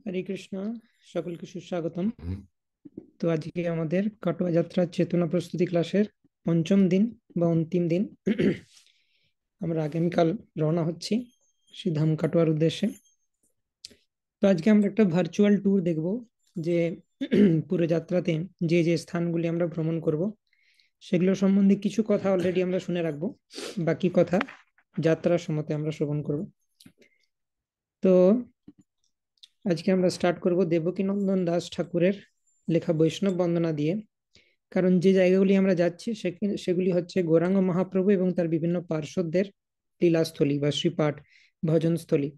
হরে কৃষ্ণ। সকলকে সুস্বাগতম। তো আজকে আমাদের কাটোয়া যাত্রার চেতনা প্রস্তুতি ক্লাসের পঞ্চম দিন বা অন্তিম দিন। আমরা আগামীকাল রওনা হচ্ছি শ্রীধাম কাটোয়ার উদ্দেশ্যে। তো আজকে আমরা একটা ভার্চুয়াল ট্যুর দেখব, যে পুরো যাত্রাতে যে যে স্থানগুলি আমরা ভ্রমণ করব সেগুলো সম্বন্ধে কিছু কথা অলরেডি আমরা শুনে রাখবো, বাকি কথা যাত্রার সময়তে আমরা শ্রবণ করব। তো আজকে আমরা স্টার্ট করব দেবকীনন্দন দাস ঠাকুরের লেখা বৈষ্ণব বন্দনা দিয়ে। কারণ যে জায়গাগুলি আমরা যাচ্ছি সেগুলি হচ্ছে গৌরাঙ্গ মহাপ্রভু এবং তার বিভিন্ন পার্শ্বদের লীলাস্থলী বা শ্রীপাঠ ভজনস্থলী।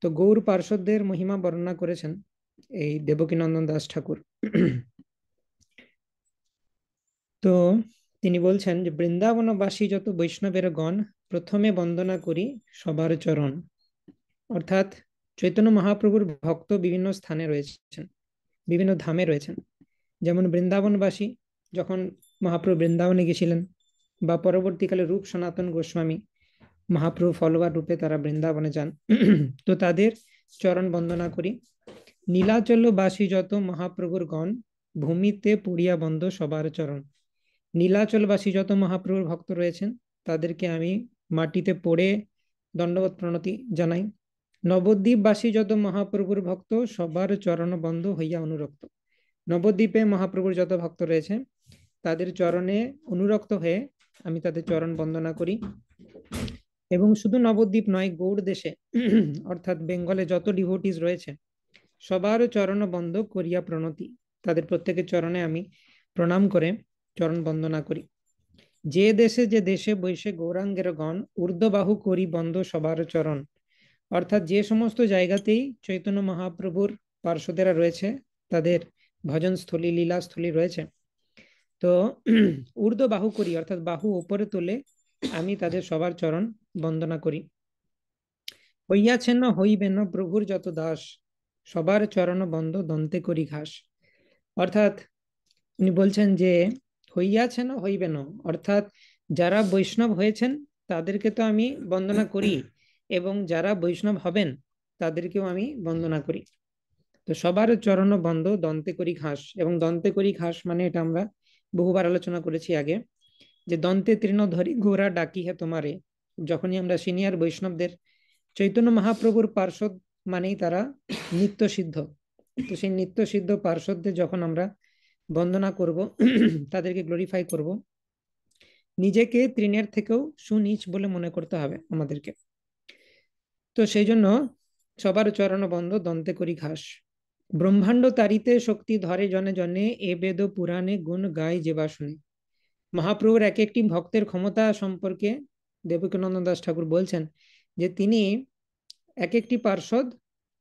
তো গৌর পার্শ্বদের মহিমা বর্ণনা করেছেন এই দেবকীনন্দন দাস ঠাকুর। তো তিনি বলছেন যে বৃন্দাবনবাসী যত বৈষ্ণবের গণ প্রথমে বন্দনা করি সবার চরণ। অর্থাৎ চৈতন্য মহাপ্রভুর ভক্ত বিভিন্ন স্থানে রয়েছেন, বিভিন্ন ধামে রয়েছেন। যেমন বৃন্দাবনবাসী যখন মহাপ্রভু বৃন্দাবনে গেছিলেন, বা পরবর্তীকালে রূপ সনাতন গোস্বামী মহাপ্রভু ফলোয়ার রূপে তারা বৃন্দাবনে যান, তো তাদের চরণ বন্দনা করি। নীলাচলবাসী যত মহাপ্রভুর গণ ভূমিতে পুড়িয়া বন্ধ সবার চরণ। নীলাচলবাসী যত মহাপ্রভুর ভক্ত রয়েছেন তাদেরকে আমি মাটিতে পড়ে দণ্ডবত প্রণতি জানাই। নবদ্বীপবাসী যত মহাপ্রভুর ভক্ত সবার চরণ বন্ধ হইয়া অনুরক্ত। নবদ্বীপে মহাপ্রভুর যত ভক্ত রয়েছে তাদের চরণে অনুরক্ত হয়ে আমি তাদের চরণ বন্দনা করি। এবং শুধু নবদ্বীপ নয়, গৌড় দেশে অর্থাৎ বেঙ্গলে যত ডিভোটিস রয়েছে সবার চরণ বন্ধ করিয়া প্রণতি, তাদের প্রত্যেকের চরণে আমি প্রণাম করে চরণ বন্দনা করি। যে দেশে যে দেশে বৈশে গৌরাঙ্গের গণ ঊর্ধ্ববাহু করি বন্ধ সবার চরণ। অর্থাৎ যে সমস্ত জায়গাতেই চৈতন্য মহাপ্রভুর পার্শ্বদেরা রয়েছে, তাদের ভজনস্থলী লীলাস্থলী রয়েছে, তো ঊর্ধ্ব বাহু করি অর্থাৎ বাহু উপরে তুলে আমি তাদের সবার চরণ বন্দনা করি। হইয়াছেন না হইবেন না প্রভুর যত দাস সবার চরণ বন্ধ দন্তে করি ঘাস। অর্থাৎ উনি বলছেন যে হইয়াছে না হইবে না, অর্থাৎ যারা বৈষ্ণব হয়েছেন তাদেরকে তো আমি বন্দনা করি, এবং যারা বৈষ্ণব হবেন তাদেরকেও আমি বন্দনা করি। তো সবার চরণ বন্ধ দন্তে করি ঘাস, এবং দন্তে করি ঘাস মানে এটা আমরা বহুবার আলোচনা করেছি আগে, যে দন্তে তৃণ ধরি ঘোরা ডাকি হে তোমারে। যখনই আমরা সিনিয়র বৈষ্ণবদের চৈতন্য মহাপ্রভুর পার্ষদ মানেই তারা নিত্য সিদ্ধ, তো সেই নিত্য সিদ্ধ পার্ষদদের যখন আমরা বন্দনা করব তাদেরকে গ্লোরিফাই করব, নিজেকে তৃণের থেকেও সুনীচ বলে মনে করতে হবে আমাদেরকে। তো সেই জন্য সবার চরণ বন্ধ দন্তে করি ঘাস। ব্রহ্মাণ্ড তারিতে শক্তি ধরে জনে জনে এ বেদ পুরাণে গুণ গায় যেবা শুনে। মহাপ্রভুর এক একটি ভক্তের ক্ষমতা সম্পর্কে দেবকীনন্দন দাস ঠাকুর বলছেন যে তিনি এক একটি পার্ষদ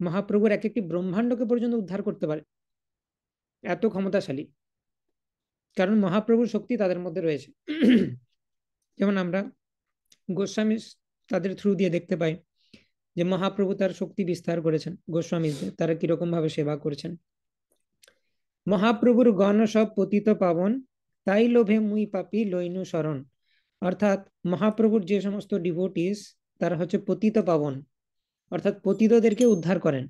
মহাপ্রভুর এক একটি ব্রহ্মাণ্ডকে পর্যন্ত উদ্ধার করতে পারে, এত ক্ষমতাশালী, কারণ মহাপ্রভুর শক্তি তাদের মধ্যে রয়েছে। যেমন আমরা গোস্বামী তাদের থ্রু দিয়ে দেখতে পাই যে মহাপ্রভু তার শক্তি বিস্তার করেছেন গোস্বামীদের, তারা কিরকম ভাবে সেবা করেছেন। মহাপ্রভুর গণ সব পতিত পাবন তাই লোভে মুই পাপি লইনু শরণ। অর্থাৎ মহাপ্রভুর যে সমস্ত ডিভোটিস তারা হচ্ছে পতিত পাবন, অর্থাৎ পতিতদেরকে উদ্ধার করেন।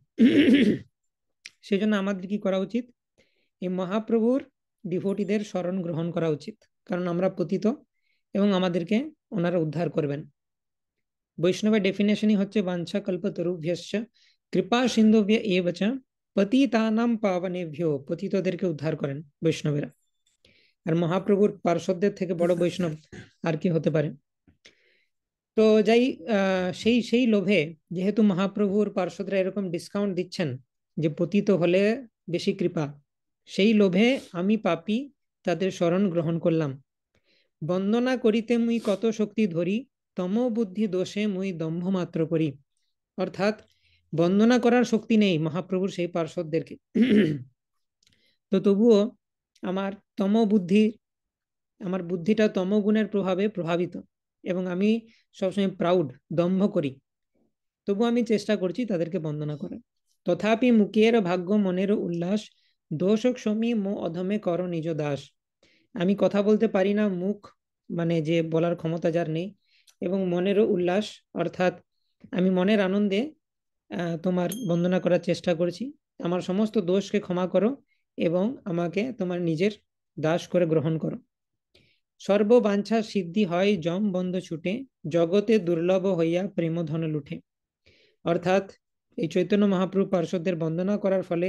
সেই জন্য আমাদের কি করা উচিত? এই মহাপ্রভুর ডিভোটিদের শরণ গ্রহণ করা উচিত, কারণ আমরা পতিত এবং আমাদেরকে ওনারা উদ্ধার করবেন। বৈষ্ণবের ডেফিনেশনই হচ্ছে বাঞ্ছা কল্পতরুভ্যশ্চ কৃপা সিন্ধুভ্য এব চ পতিতানাম পাবনেভ্যো। পতিতদেরকে উদ্ধার করেন বৈষ্ণবেরা, আর মহাপ্রভুর পার্শ্বদের থেকে বড় বৈষ্ণব আর কি হতে পারে। তো যাই সেই সেই লোভে, যেহেতু মহাপ্রভুর পার্শ্বদরা এরকম ডিসকাউন্ট দিচ্ছেন যে পতিত হলে বেশি কৃপা, সেই লোভে আমি পাপী তাদের শরণ গ্রহণ করলাম। বন্দনা করিতে মুই কত শক্তি ধরি তম বুদ্ধি দোষে মুই দম্ভ মাত্র করি। অর্থাৎ বন্দনা করার শক্তি নেই মহাপ্রভুর সেই পার্শ্বদেরকে, তো তবুও আমার তম বুদ্ধি, আমার বুদ্ধিটা তমগুণের প্রভাবে প্রভাবিত, এবং আমি সবসময় প্রাউড দম্ভ করি, তবু আমি চেষ্টা করছি তাদেরকে বন্দনা করার। তথাপি মুখের ভাগ্য মনের উল্লাস দোষক সমী মো অধমে কর নিজ দাস। আমি কথা বলতে পারি না, মুখ মানে যে বলার ক্ষমতা যার নেই, এবং মনেরও উল্লাস অর্থাৎ আমি মনের আনন্দে তোমার বন্দনা করার চেষ্টা করছি, আমার সমস্ত দোষকে ক্ষমা করো এবং আমাকে তোমার নিজের দাস করে গ্রহণ করো। সর্ববাঞ্ছা সিদ্ধি হয় জম বন্ধ ছুটে, জগতে দুর্লভ হইয়া প্রেম ধন লুঠে। অর্থাৎ এই চৈতন্য মহাপ্রভু পার্শ্বদের বন্দনা করার ফলে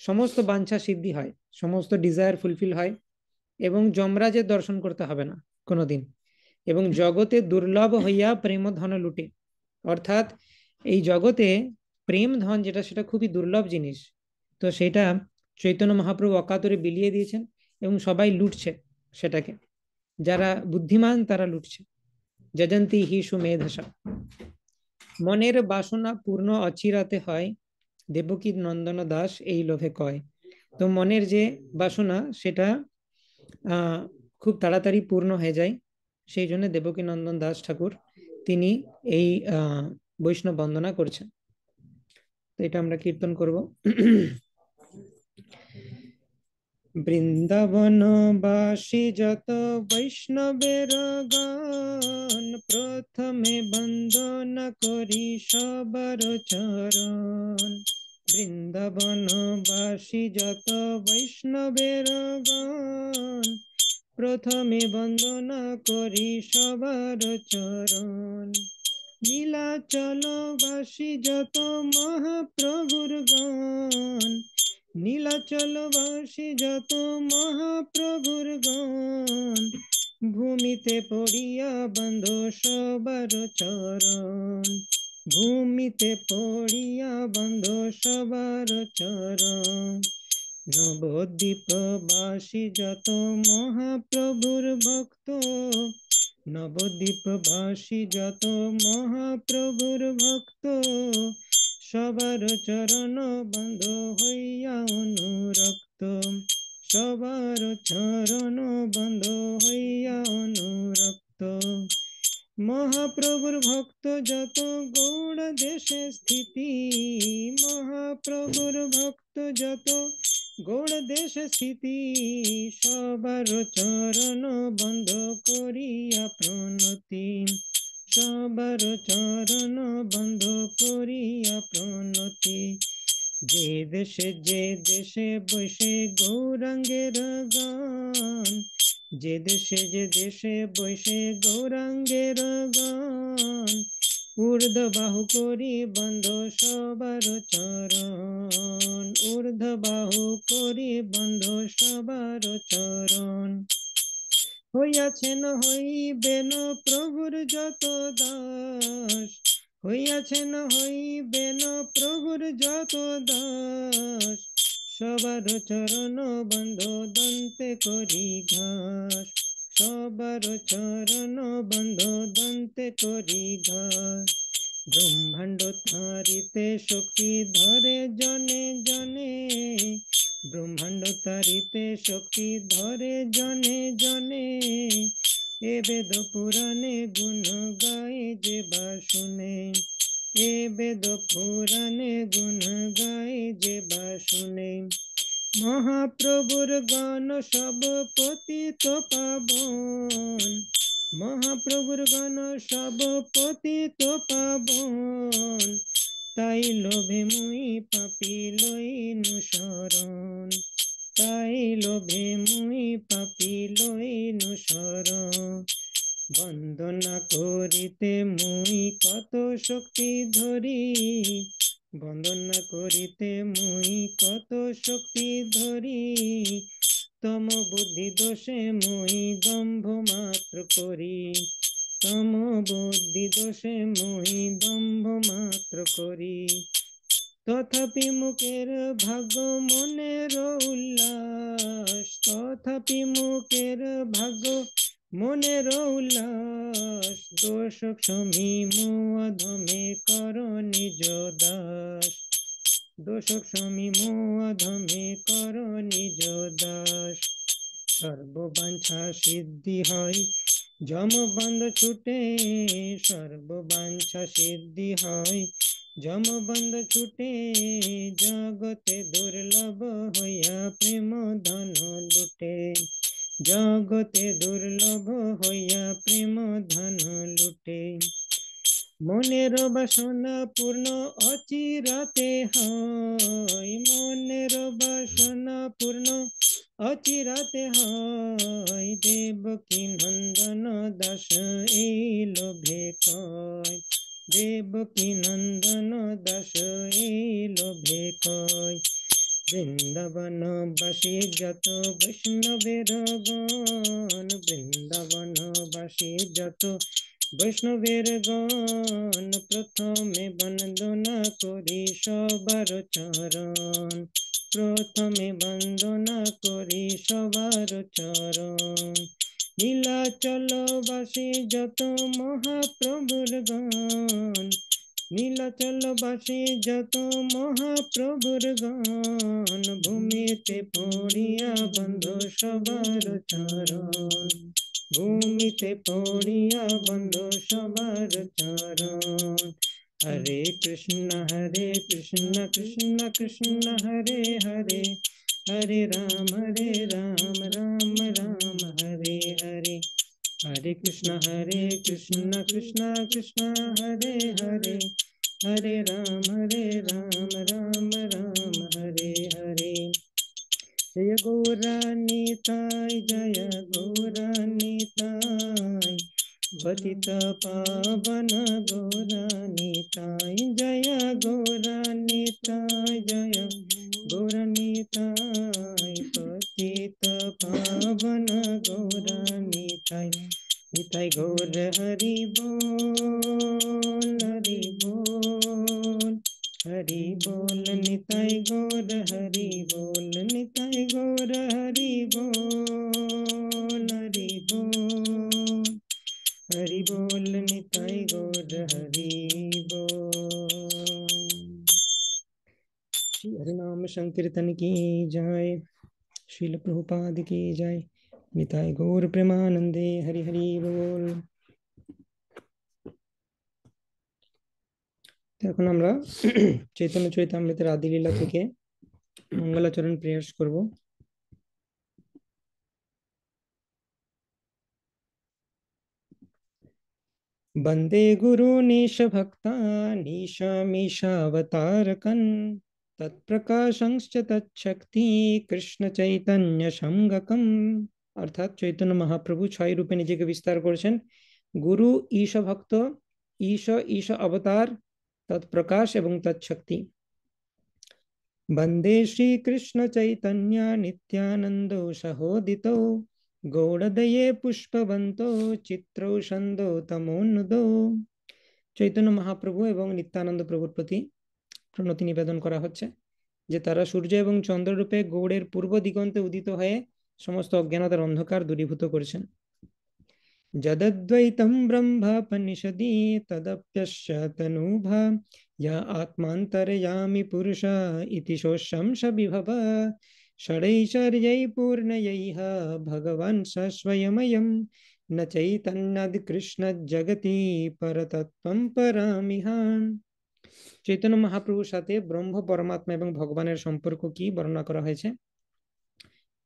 সমস্ত বাঞ্ছা সিদ্ধি হয়, সমস্ত ডিজায়ার ফুলফিল হয় এবং যমরাজের দর্শন করতে হবে না কোনোদিন, এবং জগতে দুর্লভ হইয়া প্রেম ধন লুটে। অর্থাৎ এই জগতে প্রেম ধন যেটা, সেটা খুবই দুর্লভ জিনিস। তো সেটা চৈতন্য মহাপ্রভু অকাতরে বিলিয়ে দিয়েছেন এবং সবাই লুটছে সেটাকে। যারা বুদ্ধিমান তারা লুটছে। যজন্তি হি সুমেধসা। মনের বাসনা পূর্ণ অচিরাতে হয়, দেবকী নন্দন দাস এই লোভে কয়। তো মনের যে বাসনা সেটা খুব তাড়াতাড়ি পূর্ণ হয়ে যায়, সেই জন্য দেবকী নন্দন দাস ঠাকুর তিনি এই বৈষ্ণব বন্দনা করছেন। তো এটা আমরা কীর্তন করব। বৃন্দাবনবাসী যত বৈষ্ণবের গান, প্রথমে বন্দনা করি সবার চরণ। বৃন্দাবনবাসী যত বৈষ্ণবের গান, প্রথমে বন্দনা করি সবার চরণ। নীলাচলবাসী যত মহাপ্রভুর গান, নীলাচলবাসী যত মহাপ্রভুর গান, ভূমিতে পড়িয়া বন্ধ সবার চরণ। ভূমিতে পড়িয়া বন্ধ সবার চরণ। নবদ্বীপবাসী যত মহাপ্রভুর ভক্ত, নবদ্বীপবাসী যত মহাপ্রভুর ভক্ত, সবার চরণ বন্ধ হইয়া অনুরক্ত। সবার চরণ বন্ধ হইয়া অনুরক্ত। মহাপ্রভুর ভক্ত যত গৌড় দেশে স্থিতি, মহাপ্রভুর ভক্ত যত গৌড় দেশে স্থিতি, সবার চরণ বন্ধ করিয়া প্রণতি। সবার চরণ বন্ধ করিয়া প্রণতি। যে দেশে বসে গৌরাঙ্গের গান, যে দেশে বসে গৌরাঙ্গের গান, ঊর্ধ্ব বাহু করি বন্ধ সবার চরণ। ঊর্ধ্ব বাহু করি বন্ধ সবার চরণ। হইয়াছেন হইবেন প্রভুর যত দাস, হইয়াছেন হইবেন প্রভুর যত দাস, সবার চরণ বন্ধ দন্তে করি ঘাস। সবার চরণ বন্ধ দন্তে করি ঘাস। ব্রহ্মাণ্ড তারিতে শক্তি ধরে জনে জনে, ব্রহ্মাণ্ড তারিতে শক্তি ধরে জনে জনে, এ বেদ পুরাণে গুণ গায়ে যে বা শুনে। এ বেদ পুরাণে গুণ গায়ে যে বা শুনে। মহাপ্রভুর গান সব পতিত পাবন, মহাপ্রভুর গান সব পতিত পাবন, তাই লোভে মুই পাপি লইনু শরণ। তাই লোভে মুই পাপি লইনু শরণ। বন্দনা করিতে মুই কত শক্তি ধরি, বন্দনা করিতে মুই কত শক্তি ধরি, তম বুদ্ধি দোষে মুই দম্ভ মাত্র করি। তম বুদ্ধি দোষে মুই দম্ভ মাত্র করি। তথাপি মুখের ভাগ্য মনের উল্লাস, তথাপি মুখের ভাগ্য মনের উল্লাস, দোষক সমীম অধমে কর নিজ দাস। দোষক সমীম অধমে কর নিজ দাস। সর্ববাঞ্ছা সিদ্ধি হয় যম বন্ধ ছুটে, সর্ববাঞ্ছা সিদ্ধি হয় যম বন্ধ ছুটে, জগতে দুর্লভ হইয়া প্রেম ধন লুটে। জগতে দুর্লভ হইয়া প্রেম ধন লুটে। মনের বাসনা পূর্ণ অচিরাতে হয়, মনের বাসনা পূর্ণ অচিরাতে হয়, দেবকী নন্দন দাস এই লোভে কয়, দেবকী নন্দন দাস এই লোভে কয়। বৃন্দাবনবাসী যত বৈষ্ণবের গণ, বৃন্দাবনবাসী যত বৈষ্ণবের গণ, প্রথমে বন্দনা করি সবার চরণ, প্রথমে বন্দনা করি সবার চরণ। নীলাচলবাসী যত মহাপ্রভুর গণ, নীলাচলবাসী যত মহাপ্রভুর গণ, ভূমিতে পড়িয়া বন্ধ সবার চরণ, ভূমিতে পড়িয়া বন্ধ সবার চরণ। হরে কৃষ্ণ কৃষ্ণ কৃষ্ণ হরে হরে, হরে রাম রাম রাম হরে হরে। हरे कृष्ण कृष्ण कृष्ण हरे हरे, हरे राम राम राम हरे हरे। जय गौरानिताय, जय गौरानिताय, पतित पावन गौरानिताय, जय गौरानिताय, जय गौरानिताय, पतित पावन गौरानिताय। निताय गौर हरि बोल, हरि बोल, हरि बोल, निताय गौर हरि बोल, निताय गौर हरि बोल, हरि बोल, हरि बोल, निताय गौर हरि बोल। श्री हरिनाम संकीर्तन की जय, श्रील प्रभुपाद की जय, निताय गौर प्रेमानंदे, हरि हरि बोल। এখন আমরা চৈতন্য চরিতামৃতের আদিলীলা থেকে মঙ্গলাচরণ প্রয়াস করব। বন্দে গুরু নিশ ভক্তা নিশামিশাবতারকন, তৎপ্রকাশংশ্চ তৎশক্তি কৃষ্ণ চৈতন্য সংগকম। অর্থাৎ চৈতন্য মহাপ্রভু 6 রূপে নিজেকে বিস্তার করেছেন। গুরু, ঈশ ভক্ত, ঈশ অবতার, তৎপ্রকাশ এবং তৎশক্তি। বন্দে শ্রীকৃষ্ণ চৈতন্য নিত্যানন্দ সহোদিত, গৌড়দয়ে পুষ্পবন্ত চিত্রৌষন্দ তমোন্নুদ। চৈতন্য মহাপ্রভু এবং নিত্যানন্দ প্রভুর প্রতি প্রণতি নিবেদন করা হচ্ছে যে তারা সূর্য এবং চন্দ্ররূপে গৌড়ের পূর্ব দিগন্তে উদিত হয়ে সমস্ত অজ্ঞানতার অন্ধকার দূরীভূত করেছেন। যদদ্বৈতম ব্রহ্মোপনিষদি তদপ্যস্য তনুভা, या आत्मान्तरयामि पुरुष इति सोऽहं सविभव, षडैश्वर्यै पूर्णयैः भगवान् स स्वयमयं, न चैतन्याद् कृष्णजगति परतत्त्वं परामिहान्। চৈতন্য মহাপ্রভুর সাথে ব্রহ্ম পরমাত্মা এবং ভগবানের সম্পর্ক কি বর্ণনা করা হয়েছে।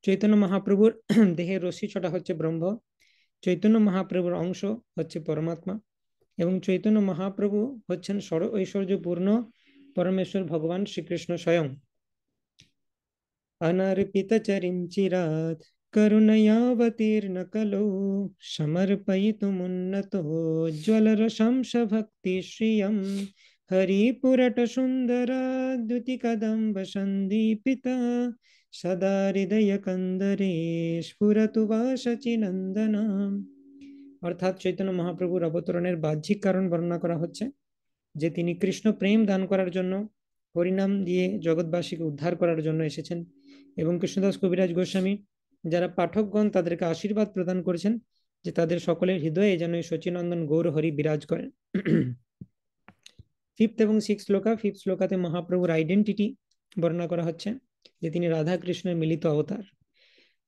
চৈতন্য মহাপ্রভুর দেহের রশ্মি ছটা হচ্ছে ব্রহ্ম, চৈতন্য মহাপ্রভুর অংশ হচ্ছে পরমাত্মা, এবং চৈতন্য মহাপ্রভু হচ্ছেন ষড় ঐশ্বর্যপূর্ণ পরমেশ্বর ভগবান শ্রীকৃষ্ণ স্বয়ং। অনার্পিত চরিঞ্চিরাত করুণয়াবতীর্ণ কলৌ, সমর্পয়িতুমুন্নতো জ্বলরসং ভক্তি শ্রিয়ম, হরিপুরট সুন্দরা দ্যুতিকদম্ব সন্দীপিতা, সদা হৃদয় কন্দরে স্ফুরতু বাসচিনন্দনা। অর্থাৎ চৈতন্য মহাপ্রভুর অবতরণের বাহ্যিক কারণ বর্ণনা করা হচ্ছে যে তিনি কৃষ্ণ প্রেম দান করার জন্য, হরিনাম দিয়ে জগৎবাসীকে উদ্ধার করার জন্য এসেছেন, এবং কৃষ্ণদাস কবিরাজ গোস্বামী যারা পাঠকগণ তাদেরকে আশীর্বাদ প্রদান করেছেন যে তাদের সকলের হৃদয়ে যেন সচিনন্দন গৌর হরি বিরাজ করেন। ফিফথ এবং সিক্স শ্লোকা, ফিফথ শ্লোকাতে মহাপ্রভুর আইডেন্টিটি বর্ণনা করা হচ্ছে যে তিনি রাধা কৃষ্ণের মিলিত অবতার।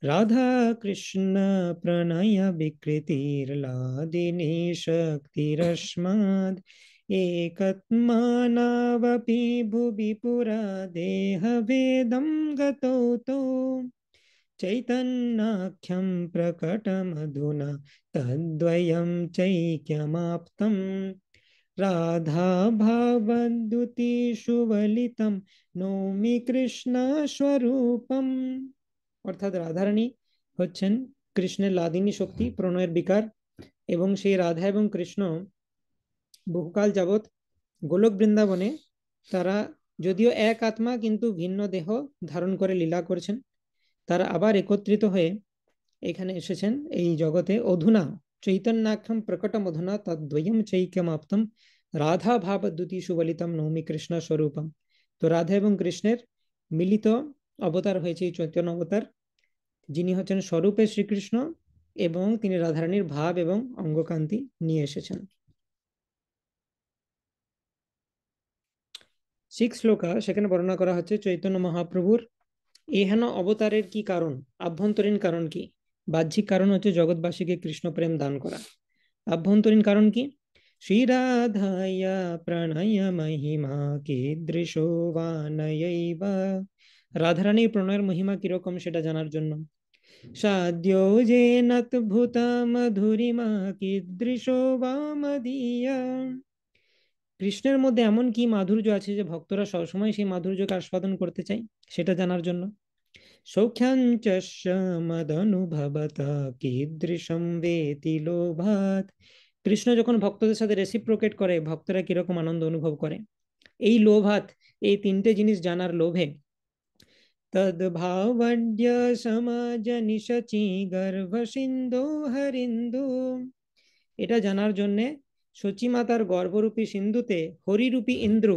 রাধা কৃষ্ণ প্রণয় বিকৃতির্লাদিনী শক্তিরস্মাদ, একত্মানাবপি ভুবি পুরা দেহ ভেদম গতৌ তৌ, চৈতন্যাখ্যম প্রকটমধুনা তদ্বয়ম চৈক্যমাপ্তম, রাধা ভাবদ্যুতি সুবলিতম নৌমি কৃষ্ণ স্বরূপম। অর্থাৎ রাধারানী হচ্ছেন কৃষ্ণের লাদিনী শক্তি, প্রণয়ের বিকার, এবং সেই রাধা এবং কৃষ্ণ বহুকাল যাবৎ গোলক বৃন্দাবনে তারা যদিও এক আত্মা কিন্তু ভিন্ন দেহ ধারণ করে লীলা করছেন, তারা আবার একত্রিত হয়ে এখানে এসেছেন এই জগতে। অধুনা চৈতন্যাখ্যম প্রকটম অধুনা তদ্বয়ম চৈক্যমাপ্তম রাধা ভাবদ্যুতি সুবলিতম নৌমি কৃষ্ণ স্বরূপম। তো রাধা এবং কৃষ্ণের মিলিত অবতার হয়েছে এই চৈতন্য অবতার, যিনি হচ্ছেন স্বরূপে শ্রীকৃষ্ণ এবং তিনি রাধারানীর ভাব এবং অঙ্গকান্তি নিয়ে এসেছেন। 6 শ্লোকা, সেখানে বর্ণনা করা হচ্ছে চৈতন্য মহাপ্রভুর এহেন অবতারের কি কারণ, আভ্যন্তরীণ কারণ কি। বাহ্যিক কারণ হচ্ছে জগৎবাসীকে কৃষ্ণ প্রেম দান করা। আভ্যন্তরীণ কারণ কি? শ্রীরাধায়া প্রণয় মহিমা কীদৃশো বা নয়ৈবা। রাধারানীর প্রণয়ের মহিমা কিরকম সেটা জানার জন্য। সাদ্যো যেনদ্ভুত মধুরিমা কীদৃশো বা মদীয়া। কৃষ্ণের মধ্যে এমন কি মাধুর্য আছে যে ভক্তরা সবসময় সেই মাধুর্যকে আস্বাদন করতে চায়, সেটা জানার জন্য। সৌখ্যাঞ্চ মদনুভবত কীদৃশম বেতি লোভাত। কৃষ্ণ যখন ভক্তদের সাথে রেসিপ্রোকেট করে, ভক্তরা কিরকম আনন্দ অনুভব করে, এই লোভাত, এই তিনটে জিনিস জানার লোভে। তদ্ভাবড্য সমাজ নিশচি গর্ভ সিন্ধু হরিন্দু। এটা জানার জন্যে সচিমাতার গর্ভরূপী সিন্ধুতে হরিরূপী ইন্দ্র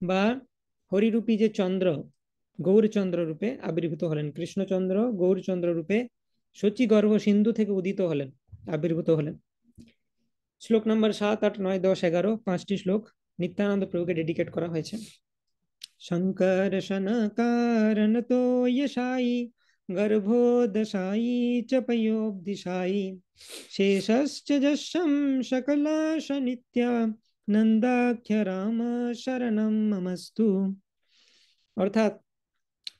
বা হরিরূপী যে চন্দ্র, গৌরচন্দ্র রূপে আবির্ভূত হলেন। কৃষ্ণচন্দ্র গৌরচন্দ্র রূপে সচি গর্ভ সিন্ধু থেকে উদিত হলেন, আবির্ভূত হলেন। শ্লোক নম্বর 7, 8, 9, 10, 11, 5টি শ্লোক নিত্যানন্দ প্রভুকে ডেডিকেট করা হয়েছে। শঙ্কর্ষণ কারণ তো यशाई गर्भोदशाई च पयोब्दिशाई शेषश्च जशं सकलाश नित्या नंदाख्य राम शरणम ममस्तु। অর্থাৎ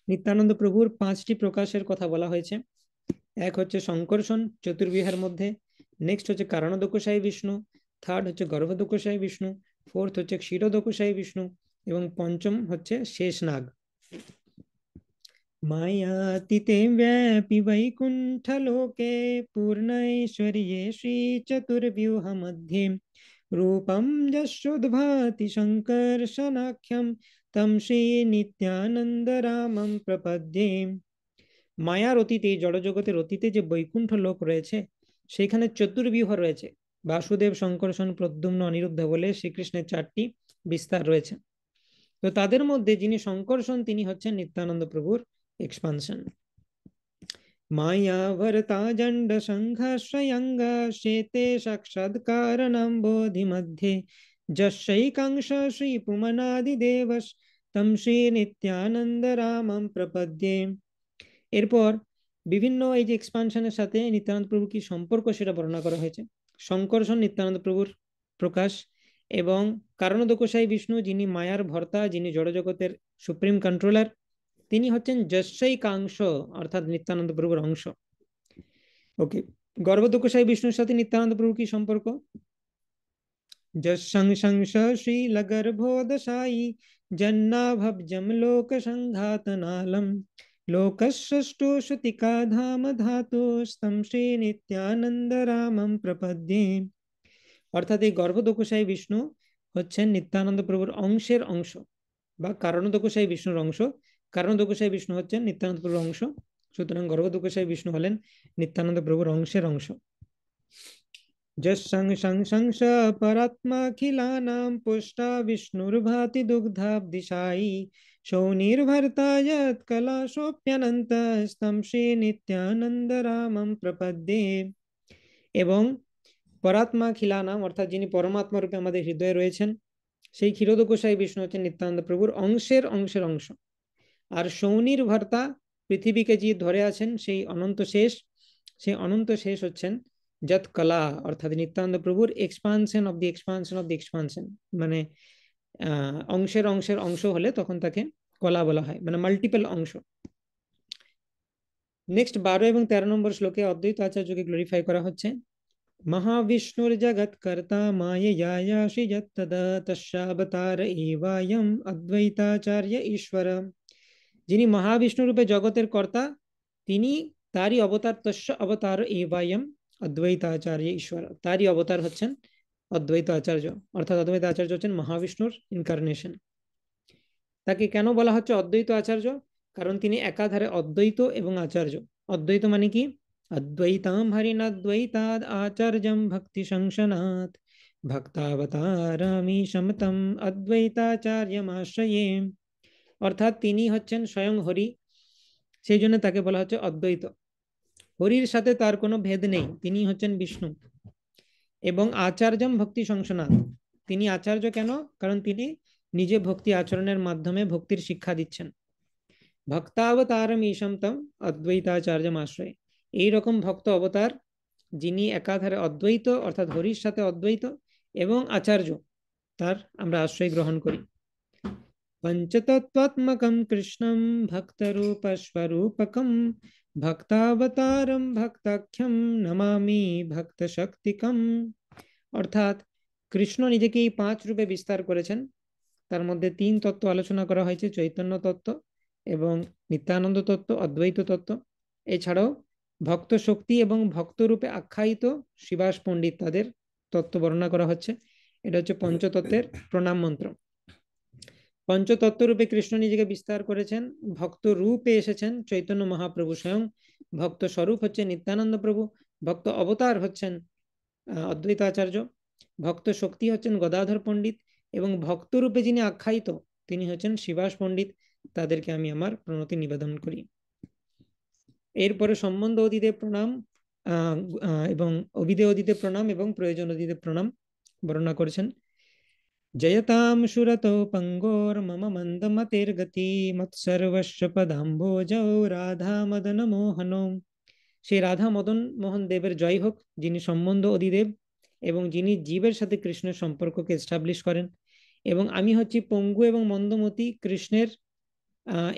নিত্যানন্দ প্রভুর 5টি প্রকাশের কথা বলা হয়েছে। এক হচ্ছে শঙ্কর্ষণ চতুর্বিহার মধ্যে, নেক্সট হচ্ছে কারণদোকসাই বিষ্ণু, থার্ড হচ্ছে গর্ভদোকসাই বিষ্ণু, ফোর্থ হচ্ছে ক্ষীরদোকসাই বিষ্ণু, এবং পঞ্চম হচ্ছে শেষনাগ। মায়াতীতে ব্যাপী বৈকুণ্ঠলোকে পূর্ণৈশ্বর্যে শ্রী চতুর্ব্যূহ মধ্যে রূপম যশোদ্ভাতি শঙ্কর্ষণাখ্যম তম শ্রী নিত্যানন্দ রামম প্রপদ্যে। মায়ার অতীতে, জড়জগতের অতীতে যে বৈকুণ্ঠ লোক রয়েছে, সেখানে চতুর্ব্যূহ রয়েছে। বাসুদেব, শঙ্কর্ষণ, প্রদ্যুম্ন, অনিরুদ্ধ বলে শ্রীকৃষ্ণের 4টি বিস্তার রয়েছে। তো তাদের মধ্যে যিনি শঙ্কর্ষণ, তিনি হচ্ছেন নিত্যানন্দ প্রভুর এক্সপানশন। মায়াভরতা জন্ড সংঘর্ষয়ঙ্গ শ্বেতে সাক্ষাৎ কারণম বোধি মধ্যে যশৈকাংশ শ্রী পুমনাদি দেবস তম শ্রী নিত্যানন্দ রামম প্রপদ্যে। এরপর বিভিন্ন এই যে এক্সপানশনের সাথে নিত্যানন্দ প্রভু কি সম্পর্ক সেটা বর্ণনা করা হয়েছে। শঙ্কর্ষণ নিত্যানন্দ প্রভুর প্রকাশ, এবং কারণদোকসাই বিষ্ণু যিনি মায়ার ভর্তা, যিনি জড়জগতের সুপ্রিম কন্ট্রোলার, তিনি হচ্ছেন যশৈকাংশ অর্থাৎ নিত্যানন্দ প্রভুর অংশ। ওকে, গর্ভদোকসাই বিষ্ণুর সাথে নিত্যানন্দ প্রভু কি সম্পর্ক। যশংশংস শ্রীলগর্ভোদশায়ী জন্নাভব্জম লোক সংঘাতনালম লোকষষ্ঠো শ্রুতিকা ধাম ধাতুস্তম শ্রী নিত্যানন্দ রামম প্রপদ্যে। অর্থাৎ এই গর্ভদোকসাই বিষ্ণু হচ্ছেন নিত্যানন্দ প্রভুর অংশের অংশ বা কারণদোকসাই বিষ্ণুর অংশ। কারণদোকসাই বিষ্ণু হচ্ছেন নিত্যানন্দ প্রভুর অংশ, সুতরাং গর্ভদোকসাই বিষ্ণু হলেন নিত্যানন্দ প্রভুর অংশের অংশ। যশংশংস পরাত্মাখিলানাম পুষ্টা বিষ্ণুর্ভাতি দুগ্ধাব্দিশায়ী সৌনির্ভর্তা যৎ কলাশোপ্যনন্তস্তম শ্রী নিত্যানন্দ রামম প্রপদ্যে। এবং পরাত্মা খিলানাম অর্থাৎ যিনি পরমাত্মা রূপে আমাদের হৃদয়ে রয়েছেন, সেই ক্ষীরোদকোষাই বিষ্ণু হচ্ছেন নিত্যানন্দ প্রভুর অংশের অংশের অংশ। আর সৌনির ভর্তা, পৃথিবীকে যে ধরে আছেন সেই অনন্ত শেষ, সেই অনন্ত শেষ হচ্ছেন যৎ কলা অর্থাৎ নিত্যানন্দ প্রভুর expansion of the expansion of the expansion, মানে অংশের অংশের অংশ হলে তখন তাকে কলা বলা হয়, মানে মাল্টিপল অংশ। নেক্সট 12 এবং 13 নম্বর শ্লোকে অদ্বৈত আচার্যকে গ্লোরিফাই করা হচ্ছে। महाविष्णुर्जगत्कर्ता माययायासि यत्तदा तस्यावतार एवायम् अद्वैताचार्य ईश्वर। যিনি মহাবিষ্ণু রূপে জগতের কর্তা, তিনি তারই অবতার, তস্য অবতার এবায়ম অদ্বৈতাচার্য ঈশ্বর, তারই অবতার হচ্ছেন অদ্বৈত আচার্য। অর্থাৎ অদ্বৈত আচার্য হচ্ছেন মহাবিষ্ণুর ইনকারনেশন। তাকে কেন বলা হচ্ছে অদ্বৈত আচার্য? কারণ তিনি একাধারে অদ্বৈত এবং আচার্য। অদ্বৈত মানে কি? অদ্বৈতাম হরিণাদ্বৈতাদ আচার্যম ভক্তি সংসনাত ভক্তাবতারামি সমতম অদ্বৈতাচার্যমাশ্রয়ে। অর্থাৎ তিনি হচ্ছেন স্বয়ং হরি, সেই জন্য তাকে বলা হচ্ছে অদ্বৈত। হরির সাথে তার কোনো ভেদ নেই, তিনি হচ্ছেন বিষ্ণু। এবং আচার্যম ভক্তি সংসনাত, তিনি আচার্য কেন? কারণ তিনি নিজে ভক্তি আচরণের মাধ্যমে ভক্তির শিক্ষা দিচ্ছেন। ভক্তাবতারম ঈশম তম অদ্বৈতাচার্যম আশ্রয়ে, এইরকম ভক্ত অবতার যিনি একাধারে অদ্বৈত অর্থাৎ হরির সাথে অদ্বৈত এবং আচার্য, তার আমরা আশ্রয় গ্রহণ করি। পঞ্চতত্ত্বাত্মকম কৃষ্ণম ভক্তরূপস্বরূপকম ভক্তাবতারম ভক্তাখ্যম নমামি ভক্ত শক্তিকম। অর্থাৎ কৃষ্ণ নিজেকে এই 5 রূপে বিস্তার করেছেন। তার মধ্যে 3 তত্ত্ব আলোচনা করা হয়েছে, চৈতন্য তত্ত্ব এবং নিত্যানন্দ তত্ত্ব, অদ্বৈত তত্ত্ব। এছাড়াও ভক্ত শক্তি এবং ভক্ত রূপে আখ্যায়িত শিবাস পণ্ডিত, তাদের তত্ত্ব বর্ণনা করা হচ্ছে। এটা হচ্ছে পঞ্চতত্ত্বের প্রণাম মন্ত্র। পঞ্চতত্ত্ব রূপে কৃষ্ণ নিজেকে বিস্তার করেছেন, ভক্ত রূপে এসেছেন চৈতন্য মহাপ্রভু স্বয়ং, ভক্ত স্বরূপ হচ্ছে নিত্যানন্দ প্রভু, ভক্ত অবতার হচ্ছেন অদ্বৈত আচার্য, ভক্ত শক্তি হচ্ছেন গদাধর পণ্ডিত এবং ভক্ত রূপে যিনি আখ্যায়িত তিনি হচ্ছেন শিবাস পণ্ডিত। তাদেরকে আমি আমার প্রণতি নিবেদন করি। এরপরে সম্বন্ধ অধিদেব প্রণাম এবং অভিধেয় অধিদেব প্রণাম এবং প্রয়োজন অধিদেব প্রণাম বর্ণনা করেছেন। জয়তাম সুরতো পঙ্গোর মম মন্দমতির্গতি মৎসর্বস্ব পদাম্ভোজৌ রাধা মদন মোহন। সেই রাধা মদন মোহন দেবের জয় হোক, যিনি সম্বন্ধ অধিদেব এবং যিনি জীবের সাথে কৃষ্ণের সম্পর্ককে এস্টাবলিশ করেন। এবং আমি হচ্ছি পঙ্গু এবং মন্দমতি, কৃষ্ণের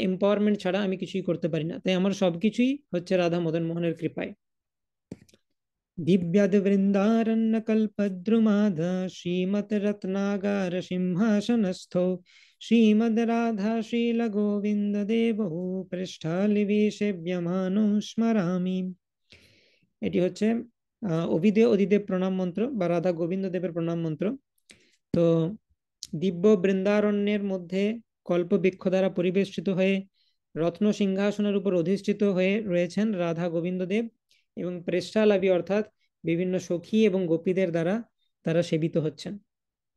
এম্পাওয়ারমেন্ট ছাড়া আমি কিছুই করতে পারি না, তাই আমার সবকিছুই হচ্ছে রাধা মদন মোহনের কৃপায়। দিব্যাদ বৃন্দারণ্য কল্পদ্রুমাধ শ্রীমৎ রত্নাগার সিংহাসনস্থো শ্রীমদ রাধা শ্রীল গোবিন্দ দেব পৃষ্ঠালিবি সেব্যমানো স্মরামি। এটি হচ্ছে অভিধেয় অধিদেব প্রণাম মন্ত্র বা রাধা গোবিন্দ দেবের প্রণাম মন্ত্র। তো দিব্য বৃন্দারণ্যের মধ্যে কল্প বৃক্ষ দ্বারা পরিবেষ্টিত হয়ে রত্ন সিংহাসনের উপর অধিষ্ঠিত হয়ে রয়েছেন রাধা গোবিন্দ দেব এবং প্রেষ্টালাভী অর্থাৎ বিভিন্ন সখী এবং গোপীদের দ্বারা তারা সেবিত হচ্ছেন।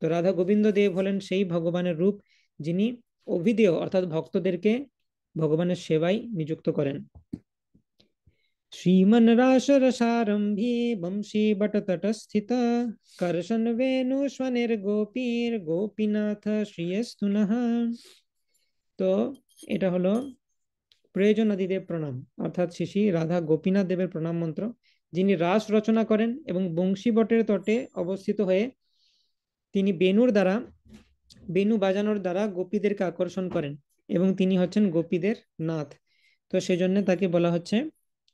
তো রাধা গোবিন্দ দেব হলেন সেই ভগবানের রূপ যিনি অভিধেয় অর্থাৎ ভক্তদেরকে ভগবানের সেবায় নিযুক্ত করেন। শ্রীমন্রাসরসারম্ভী বংশী বটতটস্থিত কর্ষণ বেণুস্বনের গোপীর গোপীনাথ শ্রীয়স্তু নঃ। তো এটা হলো প্রয়োজন আদিদেব প্রণাম অর্থাৎ শ্রী রাধা গোপীনাথ দেবের প্রণাম মন্ত্র, যিনি রাস রচনা করেন এবং বংশী বটের তটে অবস্থিত হয়ে তিনি বেণু বাজানোর দ্বারা গোপীদেরকে আকর্ষণ করেন এবং তিনি হচ্ছেন গোপীদের নাথ। তো সেজন্য তাকে বলা হচ্ছে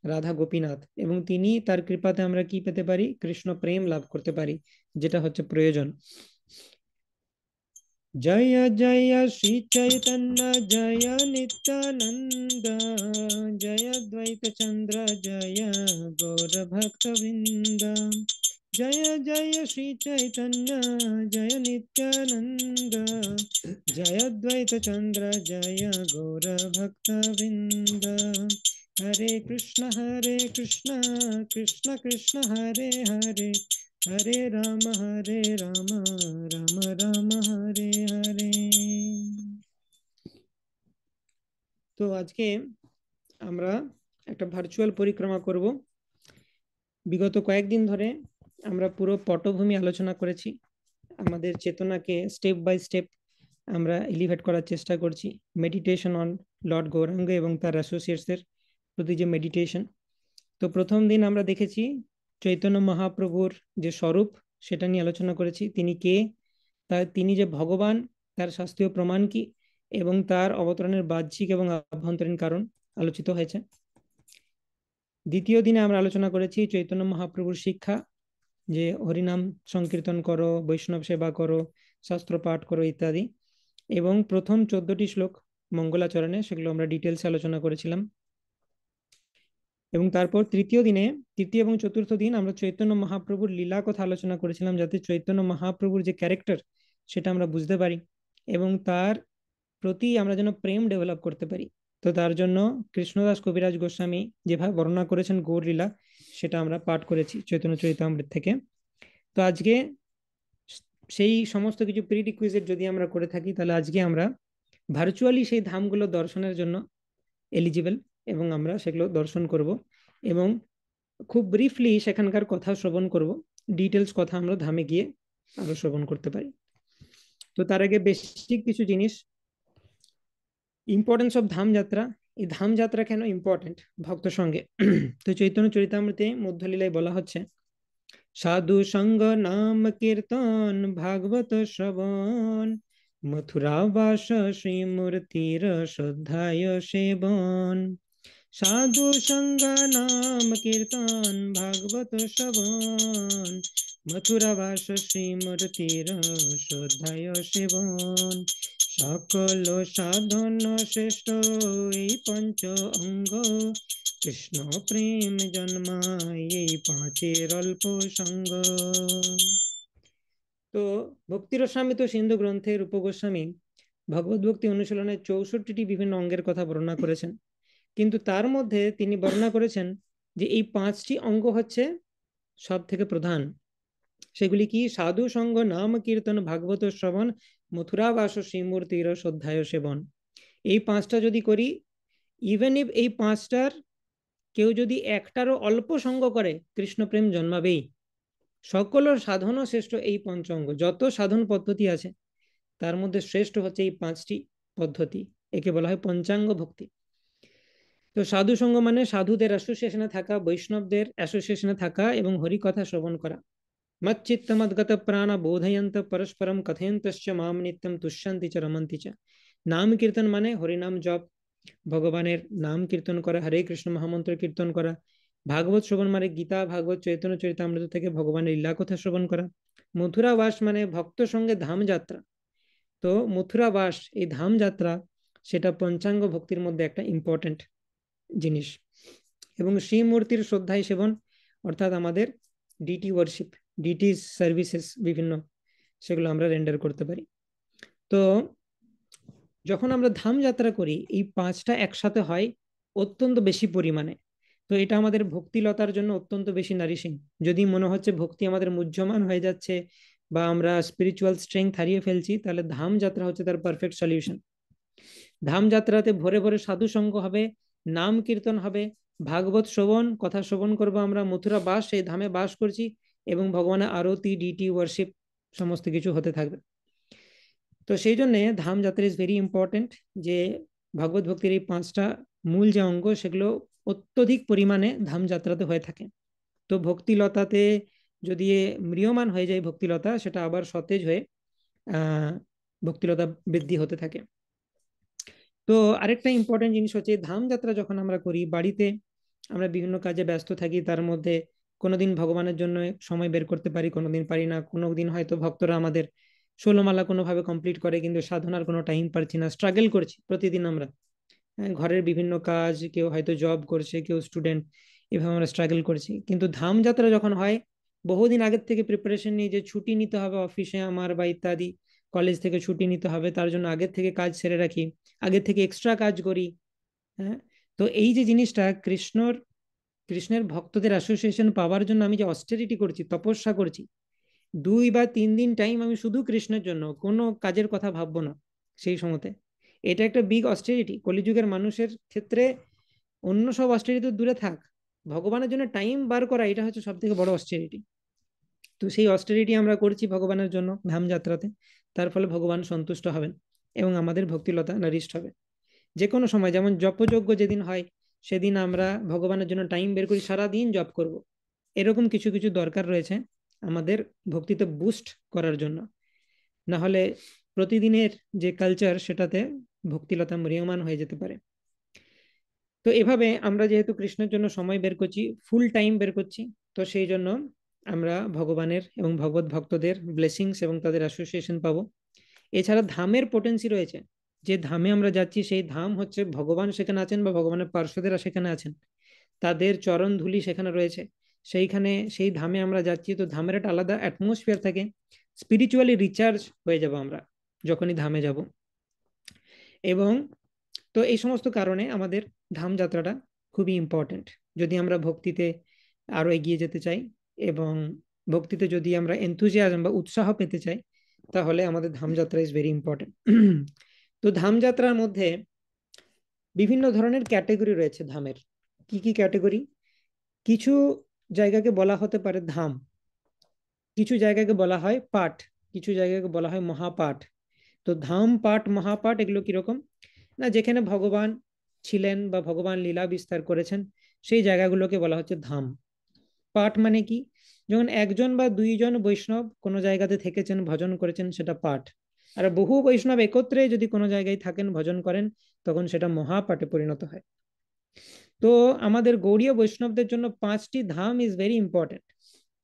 রাধা গোপীনাথ এবং তিনি তার কৃপাতে আমরা কি পেতে পারি? কৃষ্ণ প্রেম লাভ করতে পারি, যেটা হচ্ছে প্রয়োজন। জয় জয় শ্রী চৈতন্য জয় নিত্যানন্দ জয় দ্বৈত চন্দ্র জয় গৌর ভক্তবৃন্দ। জয় জয় শ্রী চৈতন্য জয় নিত্যানন্দ জয় দ্বৈত চন্দ্র জয় গৌর ভক্তবৃন্দ। হরে কৃষ্ণ কৃষ্ণ কৃষ্ণ হরে হরে হরে রাম রাম রাম হরে হরে। তো আজকে আমরা একটা ভার্চুয়াল পরিক্রমা করব। বিগত কয়েকদিন ধরে আমরা পুরো পটভূমি আলোচনা করেছি, আমাদের চেতনাকে স্টেপ বাই স্টেপ আমরা এলিভেট করার চেষ্টা করছি। মেডিটেশন অন লর্ড গৌরাঙ্গ এবং তার অ্যাসোসিয়েটসের প্রতি যে মেডিটেশন। তো প্রথম দিন আমরা দেখেছি চৈতন্য মহাপ্রভুর যে স্বরূপ সেটা নিয়ে আলোচনা করেছি। তিনি কে, তিনি যে ভগবান তার শাস্ত্রীয় প্রমাণ কি এবং তার অবতরণের বাহ্যিক এবং আভ্যন্তরীণ কারণ আলোচিত হয়েছে। দ্বিতীয় দিনে আমরা আলোচনা করেছি চৈতন্য মহাপ্রভুর শিক্ষা, যে হরিনাম সংকীর্তন করো, বৈষ্ণব সেবা করো, শাস্ত্র পাঠ করো ইত্যাদি। এবং প্রথম 14টি শ্লোক মঙ্গলাচরণে, সেগুলো আমরা ডিটেলসে আলোচনা করেছিলাম। এবং তারপর তৃতীয় এবং চতুর্থ দিন আমরা চৈতন্য মহাপ্রভুর লীলা কথা আলোচনা করেছিলাম, যাতে চৈতন্য মহাপ্রভুর যে ক্যারেক্টার সেটা আমরা বুঝতে পারি এবং তার প্রতি আমরা যেন প্রেম ডেভেলপ করতে পারি। তো তার জন্য কৃষ্ণদাস কবিরাজ গোস্বামী যেভাবে বর্ণনা করেছেন গৌর লীলা, সেটা আমরা পাঠ করেছি চৈতন্য চরিতামৃত থেকে। তো আজকে সেই সমস্ত কিছু প্রিরিকুইজিট যদি আমরা করে থাকি, তাহলে আজকে আমরা ভার্চুয়ালি সেই ধামগুলো দর্শনের জন্য এলিজিবল, এবং আমরা সেগুলো দর্শন করব এবং খুব ব্রিফলি সেখানকার কথা শ্রবণ করব। ডিটেলস কথা আমরা ধামে গিয়ে আরো শ্রবণ করতে পারি। তো তার আগে বেসিক কিছু জিনিস, ইম্পর্টেন্স অফ ধাম যাত্রা। এই ধাম যাত্রা কেন ইম্পর্টেন্ট ভক্ত সঙ্গে? তো চৈতন্য চরিতামৃতে মধ্যলীলায় বলা হচ্ছে, সাধু সঙ্গ নাম কীর্তন ভাগবত শ্রবণ, মথুরা বাস শ্রীমূর্তির শ্রদ্ধায় সেবন। সাধু সঙ্গ নাম কীর্তন ভাগবত শ্রবণ, মথুরা বাস শ্রীমূর্তির শ্রদ্ধায় সেবন। সকল সাধন শ্রেষ্ঠ এই পঞ্চ অঙ্গ, কৃষ্ণ প্রেম জন্মায় এই পাঁচের অল্প সঙ্গ। তো ভক্তিরসামৃত সিন্ধু গ্রন্থে রূপ গোস্বামী ভগবত ভক্তি অনুশীলনের 64টি বিভিন্ন অঙ্গের কথা বর্ণনা করেছেন, কিন্তু তার মধ্যে তিনি বর্ণনা করেছেন যে এই 5টি অঙ্গ হচ্ছে সব থেকে প্রধান। সেগুলি কি? সাধু সঙ্গ নাম কীর্তন ভাগবত শ্রবণ, মথুরা বাস শ্রীমূর্তির শ্রদ্ধায় সেবন। এই 5টা যদি করি, ইভেন ইফ এই 5টার কেউ যদি একটারও অল্প সঙ্গ করে, কৃষ্ণ প্রেম জন্মাবেই। সকল সাধন শ্রেষ্ঠ এই পঞ্চঙ্গ, যত সাধন পদ্ধতি আছে তার মধ্যে শ্রেষ্ঠ হচ্ছে এই 5টি পদ্ধতি। একে বলা হয় পঞ্চাঙ্গ ভক্তি। তো সাধু সঙ্গ মানে সাধুদের অ্যাসোসিয়েশনে থাকা, বৈষ্ণবদের অ্যাসোসিয়েশনে থাকা এবং হরিকথা শ্রবণ করা। মচ্চিত্তমদ্গত প্রাণ বোধয়ন্ত পরস্পরম কথয়ন্তশ্চ মাম নিত্যম তুষ্যন্তি চ রমন্তি চ। নাম কীর্তন মানে হরিনাম জপ, ভগবানের নাম কীর্তন করা, হরে কৃষ্ণ মহামন্ত্র কীর্তন করা। ভাগবত শ্রবণ মানে গীতা ভাগবত চৈতন্য চরিতামৃত থেকে ভগবানের লীলা কথা শ্রবণ করা। মথুরা বাস মানে ভক্ত সঙ্গে ধাম যাত্রা। তো মথুরা বাস, এই ধাম যাত্রা, সেটা পঞ্চাঙ্গ ভক্তির মধ্যে একটা ইম্পর্টেন্ট জিনিস। এবং শ্রীমূর্তির শ্রদ্ধায় সেবন, অর্থাৎ আমাদের ডিটি ওয়ার্শিপ, ডিটি সার্ভিসেস বিভিন্ন, সেগুলো আমরা রেন্ডার করতে পারি। তো যখন আমরা ধাম যাত্রা করি, এই 5টা একসাথে হয় অত্যন্ত বেশি পরিমাণে। তো এটা আমাদের ভক্তিলতার জন্য অত্যন্ত বেশি নারিশিং। যদি মনে হচ্ছে ভক্তি আমাদের মুহ্যমান হয়ে যাচ্ছে বা আমরা স্পিরিচুয়াল স্ট্রেংথ হারিয়ে ফেলছি, তাহলে ধাম যাত্রা হচ্ছে তার পারফেক্ট সলিউশন। ধাম যাত্রাতে ভোরে ভোরে সাধু সঙ্গ হবে, নাম কীর্তন হবে, ভাগবত শ্রবণ, কথা শ্রবণ করবো আমরা, মথুরা বাস, সেই ধামে বাস করছি, এবং ভগবানের আরতি, ডিটি ওয়ার্শিপ সমস্ত কিছু হতে থাকবে। তো সেই জন্য ধাম যাত্রা ইজ ভেরি ইম্পর্টেন্ট, যে ভগবত ভক্তির এই 5টা মূল যে অঙ্গ, সেগুলো অত্যধিক পরিমাণে ধাম যাত্রাতে হয়ে থাকে। তো ভক্তিলতাতে যদি ম্রিয়মান হয়ে যায় ভক্তিলতা, সেটা আবার সতেজ হয়ে ভক্তিলতা বৃদ্ধি হতে থাকে। তো আরেকটা ইম্পর্টেন্ট জিনিস হচ্ছে, ধাম যাত্রা যখন আমরা করি, বাড়িতে আমরা বিভিন্ন কাজে ব্যস্ত থাকি, তার মধ্যে কোনোদিন ভগবানের জন্য সময় বের করতে পারি, কোনোদিন পারি না। কোনোদিন হয়তো ভক্তরা আমাদের ষোলমালা কোনোভাবে কমপ্লিট করে, কিন্তু সাধনার কোনো টাইম পাচ্ছি না, স্ট্রাগল করছি প্রতিদিন আমরা। ঘরের বিভিন্ন কাজ, কেউ হয়তো জব করছে, কেউ স্টুডেন্ট, এভাবে আমরা স্ট্রাগল করছি। কিন্তু ধাম যাত্রা যখন হয়, বহুদিন আগের থেকে প্রিপারেশন নিয়ে, যে ছুটি নিতে হবে অফিসে আমার বা ইত্যাদি, কলেজ থেকে ছুটি নিতে হবে, তার জন্য আগের থেকে কাজ সেরে রাখি, আগের থেকে এক্সট্রা কাজ করি। হ্যাঁ, তো এই যে জিনিসটা, কৃষ্ণের ভক্তদের অ্যাসোসিয়েশন পাওয়ার জন্য আমি যে অস্টেরিটি করছি, তপস্যা করছি, 2 বা 3 দিন টাইম আমি শুধু কৃষ্ণের জন্য, কোনো কাজের কথা ভাববো না সেই সময়তে, এটা একটা বিগ অস্টেরিটি কলিযুগের মানুষের ক্ষেত্রে। অন্য সব অস্টেরিটি দূরে থাক, ভগবানের জন্য টাইম বার করা, এটা হচ্ছে সব থেকে বড় অস্টেরিটি। তো সেই অস্টেরিটি আমরা করছি ভগবানের জন্য ধাম যাত্রাতে, তার ফলে ভগবান সন্তুষ্ট হবেন এবং আমাদের ভক্তিলতা নারিষ্ট হবে। যে কোনো সময়, যেমন জপযজ্ঞ যেদিন হয়, সেদিন আমরা ভগবানের জন্য টাইম বের করি, সারা দিন জপ করব। এরকম কিছু কিছু দরকার রয়েছে আমাদের ভক্তিতে বুস্ট করার জন্য, না হলে প্রতিদিনের যে কালচার, সেটাতে ভক্তিলতা ম্রিয়মান হয়ে যেতে পারে। তো এভাবে আমরা যেহেতু কৃষ্ণের জন্য সময় বের করছি, ফুল টাইম বের করছি, তো সেই জন্য আমরা ভগবানের এবং ভগবত ভক্তদের ব্লেসিংস এবং তাদের অ্যাসোসিয়েশন পাবো। এছাড়া ধামের পোটেন্সি রয়েছে, যে ধামে আমরা যাচ্ছি সেই ধাম হচ্ছে ভগবান সেখানে আছেন বা ভগবানের পার্শ্বদেরা সেখানে আছেন, তাদের চরণ ধুলি সেখানে রয়েছে। সেইখানে সেই ধামে আমরা যাচ্ছি, তো ধামের একটা আলাদা অ্যাটমসফিয়ার থাকে, স্পিরিচুয়ালি রিচার্জ হয়ে যাব আমরা যখনই ধামে যাব। এবং তো এই সমস্ত কারণে আমাদের ধাম যাত্রাটা খুবই ইম্পর্টেন্ট, যদি আমরা ভক্তিতে আরো এগিয়ে যেতে চাই এবং ভক্তিতে যদি আমরা এনথুজিয়াজম বা উৎসাহ পেতে চাই, তাহলে আমাদের ধাম যাত্রা ইজ ভেরি ইম্পর্টেন্ট। তো ধাম যাত্রার মধ্যে বিভিন্ন ধরনের ক্যাটেগরি রয়েছে ধামের। কি কি ক্যাটেগরি? কিছু জায়গাকে বলা হতে পারে ধাম, কিছু জায়গাকে বলা হয় পাঠ, কিছু জায়গাকে বলা হয় মহাপাঠ। তো ধাম, পাঠ, মহাপাঠ এগুলো কিরকম না, যেখানে ভগবান ছিলেন বা ভগবান লীলা বিস্তার করেছেন সেই জায়গাগুলোকে বলা হচ্ছে ধাম। পাঠ মানে কি? যখন একজন বা দুইজন বৈষ্ণব কোনো জায়গাতে থেকেছেন, ভজন করেছেন, সেটা পাঠ। আর বহু বৈষ্ণব একত্রে যদি কোনো জায়গায় থাকেন, ভজন করেন, তখন সেটা মহাপাঠে পরিণত হয়। তো আমাদের গৌড়ীয় বৈষ্ণবদের জন্য 5টি ধাম ইজ ভেরি ইম্পর্টেন্ট।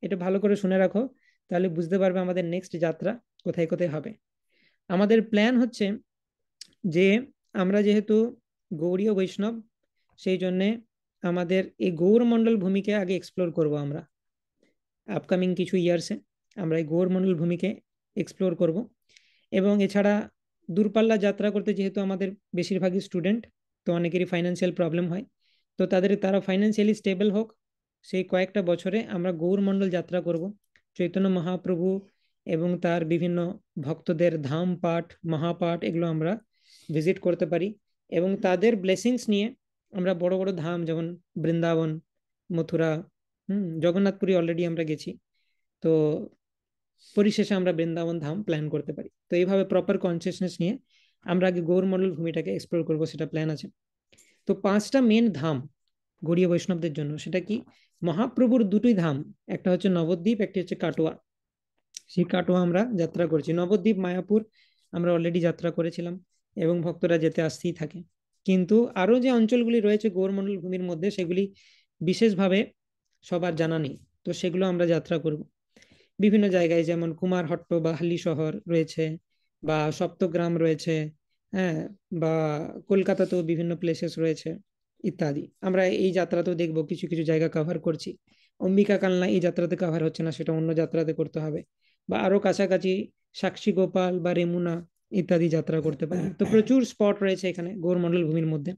এটা ভালো করে শুনে রাখো, তাহলে বুঝতে পারবে আমাদের নেক্সট যাত্রা কোথায় কোথায় হবে। আমাদের প্ল্যান হচ্ছে যে আমরা যেহেতু গৌড়ীয় বৈষ্ণব, সেই জন্যে আমাদের এই গৌরমণ্ডল ভূমিকে আগে এক্সপ্লোর করব আমরা। আপকামিং কিছু ইয়ার্সে আমরা এই গৌরমণ্ডল ভূমিকে এক্সপ্লোর করব। এবং এছাড়া দূরপাল্লা যাত্রা করতে যেহেতু আমাদের বেশিরভাগই স্টুডেন্ট, তো অনেকেরই ফাইন্যান্সিয়াল প্রবলেম হয়, তো তারা ফাইন্যান্সিয়ালি স্টেবল হোক, সেই কয়েকটা বছরে আমরা গৌরমণ্ডল যাত্রা করব। চৈতন্য মহাপ্রভু এবং তার বিভিন্ন ভক্তদের ধাম পাঠ, মহাপাঠ এগুলো আমরা ভিজিট করতে পারি, এবং তাদের ব্লেসিংস নিয়ে আমরা বড় বড় ধাম যেমন বৃন্দাবন, মথুরা, জগন্নাথপুরী অলরেডি আমরা গেছি, তো পরিশেষে আমরা বৃন্দাবন ধাম প্ল্যান করতে পারি। তো এইভাবে প্রপার কনসিয়াসনেস নিয়ে আমরা আগে গৌরমণ্ডল ভূমিটাকে এক্সপ্লোর করবো, সেটা প্ল্যান আছে। তো 5টা মেন ধাম গৌড়ীয় বৈষ্ণবদের জন্য, সেটা কি? মহাপ্রভুর দুটোই ধাম, একটা হচ্ছে নবদ্বীপ, একটি হচ্ছে কাটোয়া। সেই কাটোয়া আমরা যাত্রা করছি। নবদ্বীপ, মায়াপুর আমরা অলরেডি যাত্রা করেছিলাম এবং ভক্তরা যেতে আসতেই থাকে। কিন্তু আরো যে অঞ্চলগুলি রয়েছে গৌরমণ্ডল ভূমির মধ্যে, সেগুলি বিশেষভাবে সবার জানা নেই, তো সেগুলো আমরা যাত্রা করব। বিভিন্ন জায়গায় যেমন কুমারহট্ট বা হালি শহর রয়েছে, বা সপ্তগ্রাম রয়েছে, হ্যাঁ, বা কলকাতাতেও বিভিন্ন প্লেসেস রয়েছে ইত্যাদি। আমরা এই যাত্রাতেও দেখবো কিছু কিছু জায়গা কভার করছি। অম্বিকা কালনা এই যাত্রাতে কভার হচ্ছে না, সেটা অন্য যাত্রাতে করতে হবে। বা আরো কাছাকাছি সাক্ষী গোপাল বা রেমুনা ইত্যাদি যাত্রা করতে পারি। তো প্রচুর স্পট রয়েছে এখানে গৌরমণ্ডল ভূমির মধ্যে।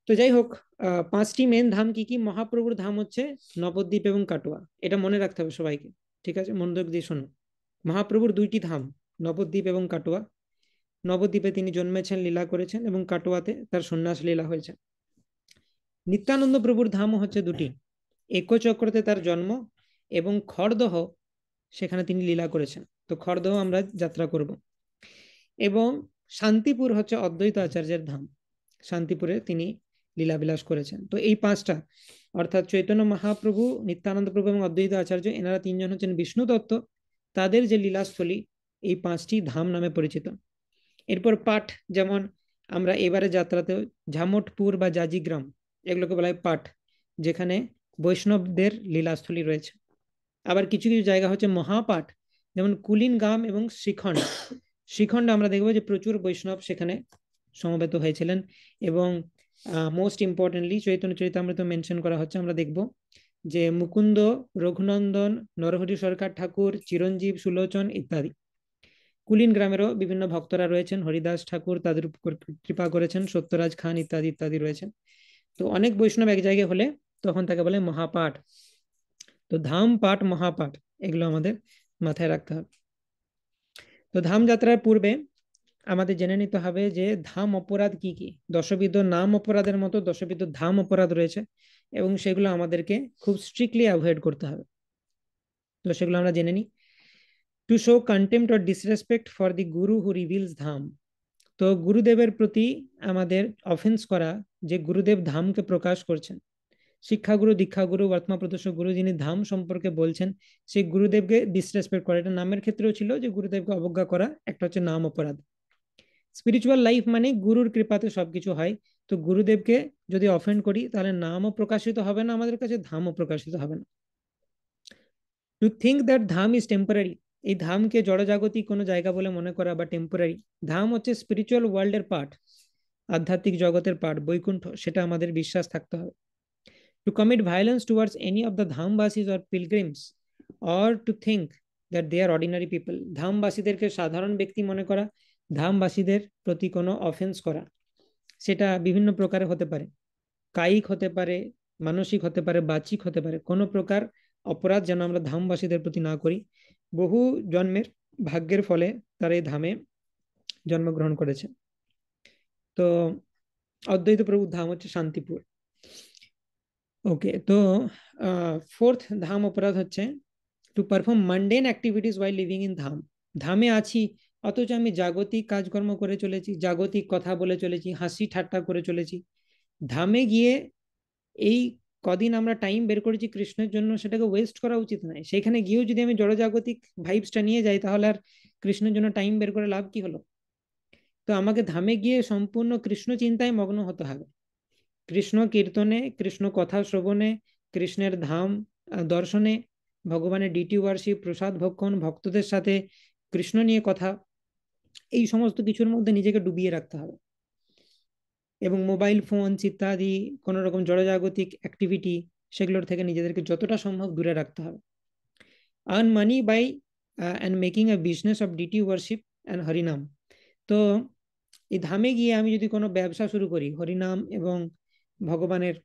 তো যাই হোক, 5টি মেন ধাম কি কি? মহাপ্রভুর ধাম হচ্ছে নবদ্বীপ এবং কাটোয়া, এটা মনে রাখতে হবে সবাইকে। ঠিক আছে, মনোযোগ দিয়ে শোনো। মহাপ্রভুর 2টি ধাম, নবদ্বীপ এবং কাটোয়া। নবদ্বীপে তিনি জন্মেছেন, লীলা করেছেন, এবং কাটোয়াতে তার সন্ন্যাস লীলা হয়েছে। নিত্যানন্দ প্রভুর ধামও হচ্ছে 2টি, একচক্রতে তার জন্ম, এবং খড়দহ সেখানে তিনি লীলা করেছেন, তো খড়দহ আমরা যাত্রা করব। এবং শান্তিপুর হচ্ছে অদ্বৈত আচার্যের ধাম, শান্তিপুরে তিনি লীলাবিলাস করেছেন। তো এই 5টা, অর্থাৎ চৈতন্য মহাপ্রভু, নিত্যানন্দ প্রভু এবং অদ্বৈত আচার্য, এনারা 3জন হচ্ছেন বিষ্ণু তত্ত্ব, তাদের যে লীলাস্থলী এই 5টি ধাম নামে পরিচিত। এরপর পাঠ, যেমন আমরা এবারে যাত্রাতে ঝামটপুর বা জাজিগ্রাম এগুলোকে বলা হয় পাঠ, যেখানে বৈষ্ণবদের লীলাস্থলী রয়েছে। আবার কিছু কিছু জায়গা হচ্ছে মহাপাঠ, যেমন কুলিনগাম এবং শ্রীখণ্ড। শ্রীখণ্ডে আমরা দেখবো যে প্রচুর বৈষ্ণব সেখানে সমবেত হয়েছিলেন। এবং most importantly Chaitanya Charitamrita mention করা হচ্ছে, আমরা দেখব যে মুকুন্দ, রঘুনন্দন, নরহরি সরকার ঠাকুর, চিরঞ্জীব, সুলোচন ইত্যাদি। কুলিন গ্রামেরও বিভিন্ন ভক্তরা রয়েছেন, হরিদাস ঠাকুর তাদের উপর কৃপা করেছেন, সত্যরাজ খান ইত্যাদি ইত্যাদি রয়েছেন। তো অনেক বৈষ্ণব এক জায়গায় হলে তখন তাকে বলে মহাপাঠ। তো ধাম, পাঠ, মহাপাঠ এগুলো আমাদের মাথায় রাখতে হবে। তো ধাম যাত্রার পূর্বে আমাদের জেনে নিতে হবে যে ধাম অপরাধ কি কি। দশবিধ নাম অপরাধের মতো দশবিধ ধাম অপরাধ রয়েছে, এবং সেগুলো আমাদেরকে খুব স্ট্রিক্টলি অ্যাভয়েড করতে হবে। তো সেগুলো আমরা জেনে নিই। To show contempt or disrespect for the Guru who reveals ধাম। তো গুরুদেবের প্রতি আমাদের অফেন্স করা, যে গুরুদেব ধামকে প্রকাশ করছেন, শিক্ষাগুরু, দীক্ষাগুরু, বর্তমান প্রদর্শক গুরু যিনি ধাম সম্পর্কে বলছেন, সেই গুরুদেবকে ডিসরেসপেক্ট করা, এটা নামের ক্ষেত্রেও ছিল যে গুরুদেবকে অবজ্ঞা করা একটা হচ্ছে নাম অপরাধ। স্পিরিচুয়াল লাইফ মানে গুরুর কৃপাতে সবকিছু হয়। তো গুরুদেবকে যদি অফেন্ড করি, তাহলে নামও প্রকাশিত হবে না আমাদের কাছে, ধামও প্রকাশিত হবে না। To think that Dham is temporary, এই ধামকে জড়জাগতিক কোনো জায়গা বলে মনে করা বা টেম্পোরারি। ধাম হচ্ছে স্পিরিচুয়াল ওয়ার্ল্ডের পার্ট, আধ্যাত্মিক জগতের পার্ট, বৈকুণ্ঠ, সেটা আমাদের বিশ্বাস থাকতে হবে। To commit violence towards any of the Dhambasis or pilgrims, or to think that they are ordinary people, ধামবাসীদেরকে সাধারণ ব্যক্তি মনে করা, ধামবাসীদের প্রতি কোনো অফেন্স করা, সেটা বিভিন্ন প্রকারে হতে পারে, কায়িক হতে পারে, মানসিক হতে পারে, বাচিক হতে পারে। কোনো প্রকার অপরাধ যেন আমরা ধামবাসীদের প্রতি না করি। বহু জন্মের ভাগ্যের ফলে তারা এই ধামে জন্মগ্রহণ করেছে। তো অদ্বৈত প্রভুর ধাম হচ্ছে শান্তিপুর। ওকে, তো ফোর্থ ধাম অপরাধ হচ্ছে to perform mundane activities while living in dham. ধামে আছি অথচ আমি জাগতিক কাজকর্ম করে চলেছি, জাগতিক কথা বলে চলেছি, হাসি ঠাট্টা করে চলেছি। ধামে গিয়ে এই কদিন আমরা টাইম বের করেছি কৃষ্ণের জন্য, সেটাকে ওয়েস্ট করা উচিত নয়। সেখানে গিয়েও যদি আমি জড়জাগতিক ভাইবসটা নিয়ে যাই, তাহলে আর কৃষ্ণের জন্য টাইম বের করে লাভ কি হলো? তো আমাকে ধামে গিয়ে সম্পূর্ণ কৃষ্ণ চিন্তায় মগ্ন হতে হবে, কৃষ্ণ কীর্তনে, কৃষ্ণ কথা শ্রবণে, কৃষ্ণের ধাম দর্শনে, ভগবানের ডিটি ওয়ার্শিপ, প্রসাদ ভক্ষণ, ভক্তদের সাথে কৃষ্ণ নিয়ে কথা, এই সমস্ত কিছুর মধ্যে নিজেকে ডুবিয়ে রাখতে হবে। এবং মোবাইল ফোন ইত্যাদি কোনো রকম জড়জাগতিক অ্যাক্টিভিটি, সেগুলোর থেকে নিজেদেরকে যতটা সম্ভব দূরে রাখতে হবে। Earn money by and making a business of deity worship and Harinam. তো এই ধামে গিয়ে আমি যদি কোনো ব্যবসা শুরু করি, হরিনাম এবং ভগবানের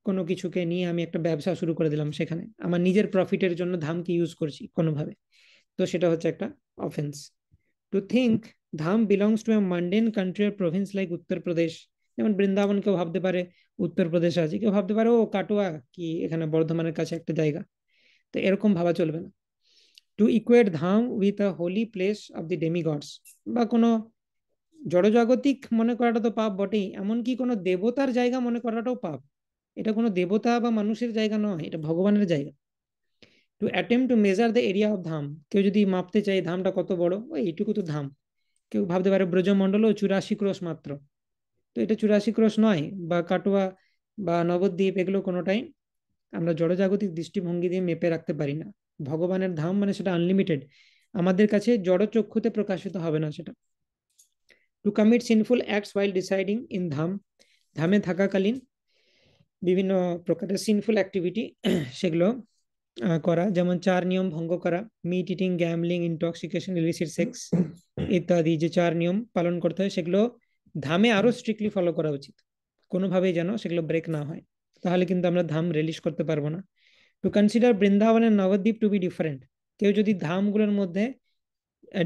কোনো কিছুকে নিয়ে আমি একটা ব্যবসা শুরু করে দিলাম, সেখানে আমার নিজের প্রফিটের জন্য ধামকে ইউজ করছি কোনোভাবে, তো সেটা হচ্ছে একটা offense. To think dham belongs to a mundane country or province like Uttar Pradesh, যেমন বৃন্দাবন কেউ ভাবতে পারে উত্তরপ্রদেশে আছে, কেউ ভাবতে পারে ও কাটোয়া কি এখানে বর্ধমানের কাছে একটা জায়গা, তো এরকম ভাবা চলবে না। To equate dham with a holy place of the demigods, বা কোনো জড়জাগতিক মনে করাটা তো পাপ বটেই, এমনকি কোনো দেবতার জায়গা মনে করাটাও পাপ। এটা কোনো দেবতা বা মানুষের জায়গা নয়, এটা ভগবানের জায়গা। To attempt to measure the area of dham, কেউ যদি মাপতে চায় ধামটা কত বড়, ওই এইটুকু তো ধাম। কেউ ভাবতে পারে ব্রজমণ্ডলও 84 ক্রোশ মাত্র, তো এটা 84 ক্রোশ নয়, বা কাটোয়া বা নবদ্বীপ, এগুলো কোনোটাই আমরা জড়জাগতিক দৃষ্টিভঙ্গি দিয়ে মেপে রাখতে পারি না। ভগবানের ধাম মানে সেটা আনলিমিটেড, আমাদের কাছে জড় চক্ষুতে প্রকাশিত হবে না সেটা। To commit sinful acts while residing in dham, ধামে থাকাকালীন বিভিন্ন প্রকারের সিনফুল অ্যাক্টিভিটি সেগুলো করা, যেমন 4 নিয়ম ভঙ্গ করা, meet eating, gambling, intoxication, illicit sex ইত্যাদি যে 4 নিয়ম পালন করতে হয়, সেগুলো ধামে আরো স্ট্রিক্টলি ফলো করা উচিত, কোনোভাবেই যেন সেগুলো ব্রেক না হয়, তাহলে কিন্তু আমরা ধাম রিলিজ করতে পারবো না। To consider Vrindavan and Navadvip to be different, কেউ যদি ধামগুলোর মধ্যে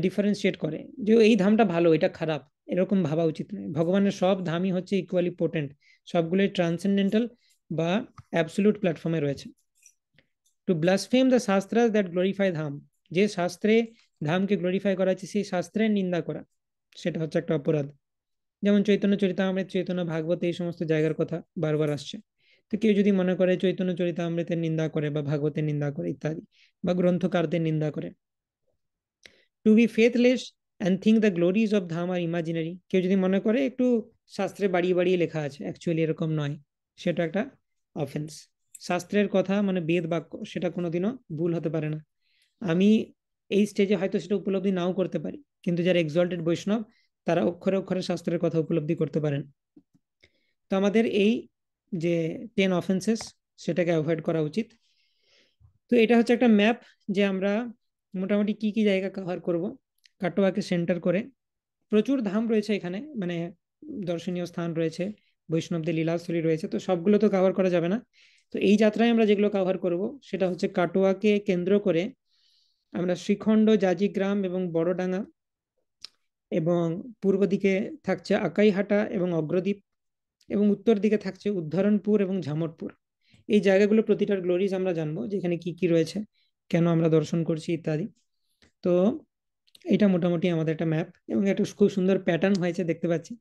ডিফারেন্সিয়েট করে যে এই ধামটা ভালো এটা খারাপ, এরকম ভাবা উচিত নয়। ভগবানের সব ধামই হচ্ছে ইকুয়ালি পোটেন্ট, সবগুলোই ট্রান্সেন্ডেন্টাল বা অ্যাবসলিউট প্ল্যাটফর্মে রয়েছে। টু ব্লাসফেম দ্য শাস্ত্রাস দ্যাট গ্লোরিফাই ধাম, যে শাস্ত্রে ধামকে গ্লোরিফাই করা হচ্ছে সেই শাস্ত্রের নিন্দা করা, সেটা হচ্ছে একটা অপরাধ। যেমন চৈতন্য চরিতামৃত, চৈতন্য ভাগবত, এই সমস্ত জায়গার কথা বারবার আসছে। তো কেউ যদি মনে করে চৈতন্য চরিতামৃতের নিন্দা করে বা ভাগবতের নিন্দা করে ইত্যাদি, বা গ্রন্থকারদের নিন্দা করে। To be faithless and think the glories of dham are imaginary, কেউ যদি মনে করে একটু শাস্ত্রে বাড়িয়ে বাড়িয়ে লেখা আছে, অ্যাকচুয়ালি এরকম নয়, সেটা একটা অফেন্স। শাস্ত্রের কথা মানে বেদ বাক্য, সেটা কোনোদিনও ভুল হতে পারে না। আমি এই স্টেজে হয়তো সেটা উপলব্ধি নাও করতে পারি, কিন্তু যারা এক্সল্টেড বৈষ্ণব তারা অক্ষরে অক্ষরে শাস্ত্রের কথা উপলব্ধি করতে পারেন। তো আমাদের এই যে 10 অফেন্সেস, সেটাকে অ্যাভয়েড করা উচিত। তো এটা হচ্ছে একটা ম্যাপ, যে আমরা মোটামুটি কি কি জায়গা কভার করব। কাটোয়াকে সেন্টার করে প্রচুর ধাম রয়েছে এখানে, মানে দর্শনীয় স্থান রয়েছে, বৈষ্ণবদের লীলাস্থলী রয়েছে, তো সবগুলো তো কভার করা যাবে না। তো এই যাত্রায় আমরা যেগুলো কভার করব সেটা হচ্ছে কাটোয়াকে কেন্দ্র করে আমরা শ্রীখণ্ড, জাজিগ্রাম এবং বড়ডাঙ্গা, এবং পূর্ব দিকে থাকছে আকাইহাটা এবং অগ্রদ্বীপ, এবং উত্তর দিকে থাকছে উদ্ধরণপুর এবং ঝামটপুর। এই জায়গাগুলো প্রতিটার গ্লোরিজ আমরা জানবো, যেখানে কি কি রয়েছে, কেন আমরা দর্শন করছি ইত্যাদি। তো এটা মোটামুটি আমাদের একটা ম্যাপ, এবং একটা খুব সুন্দর প্যাটার্ন হয়েছে দেখতে পাচ্ছি।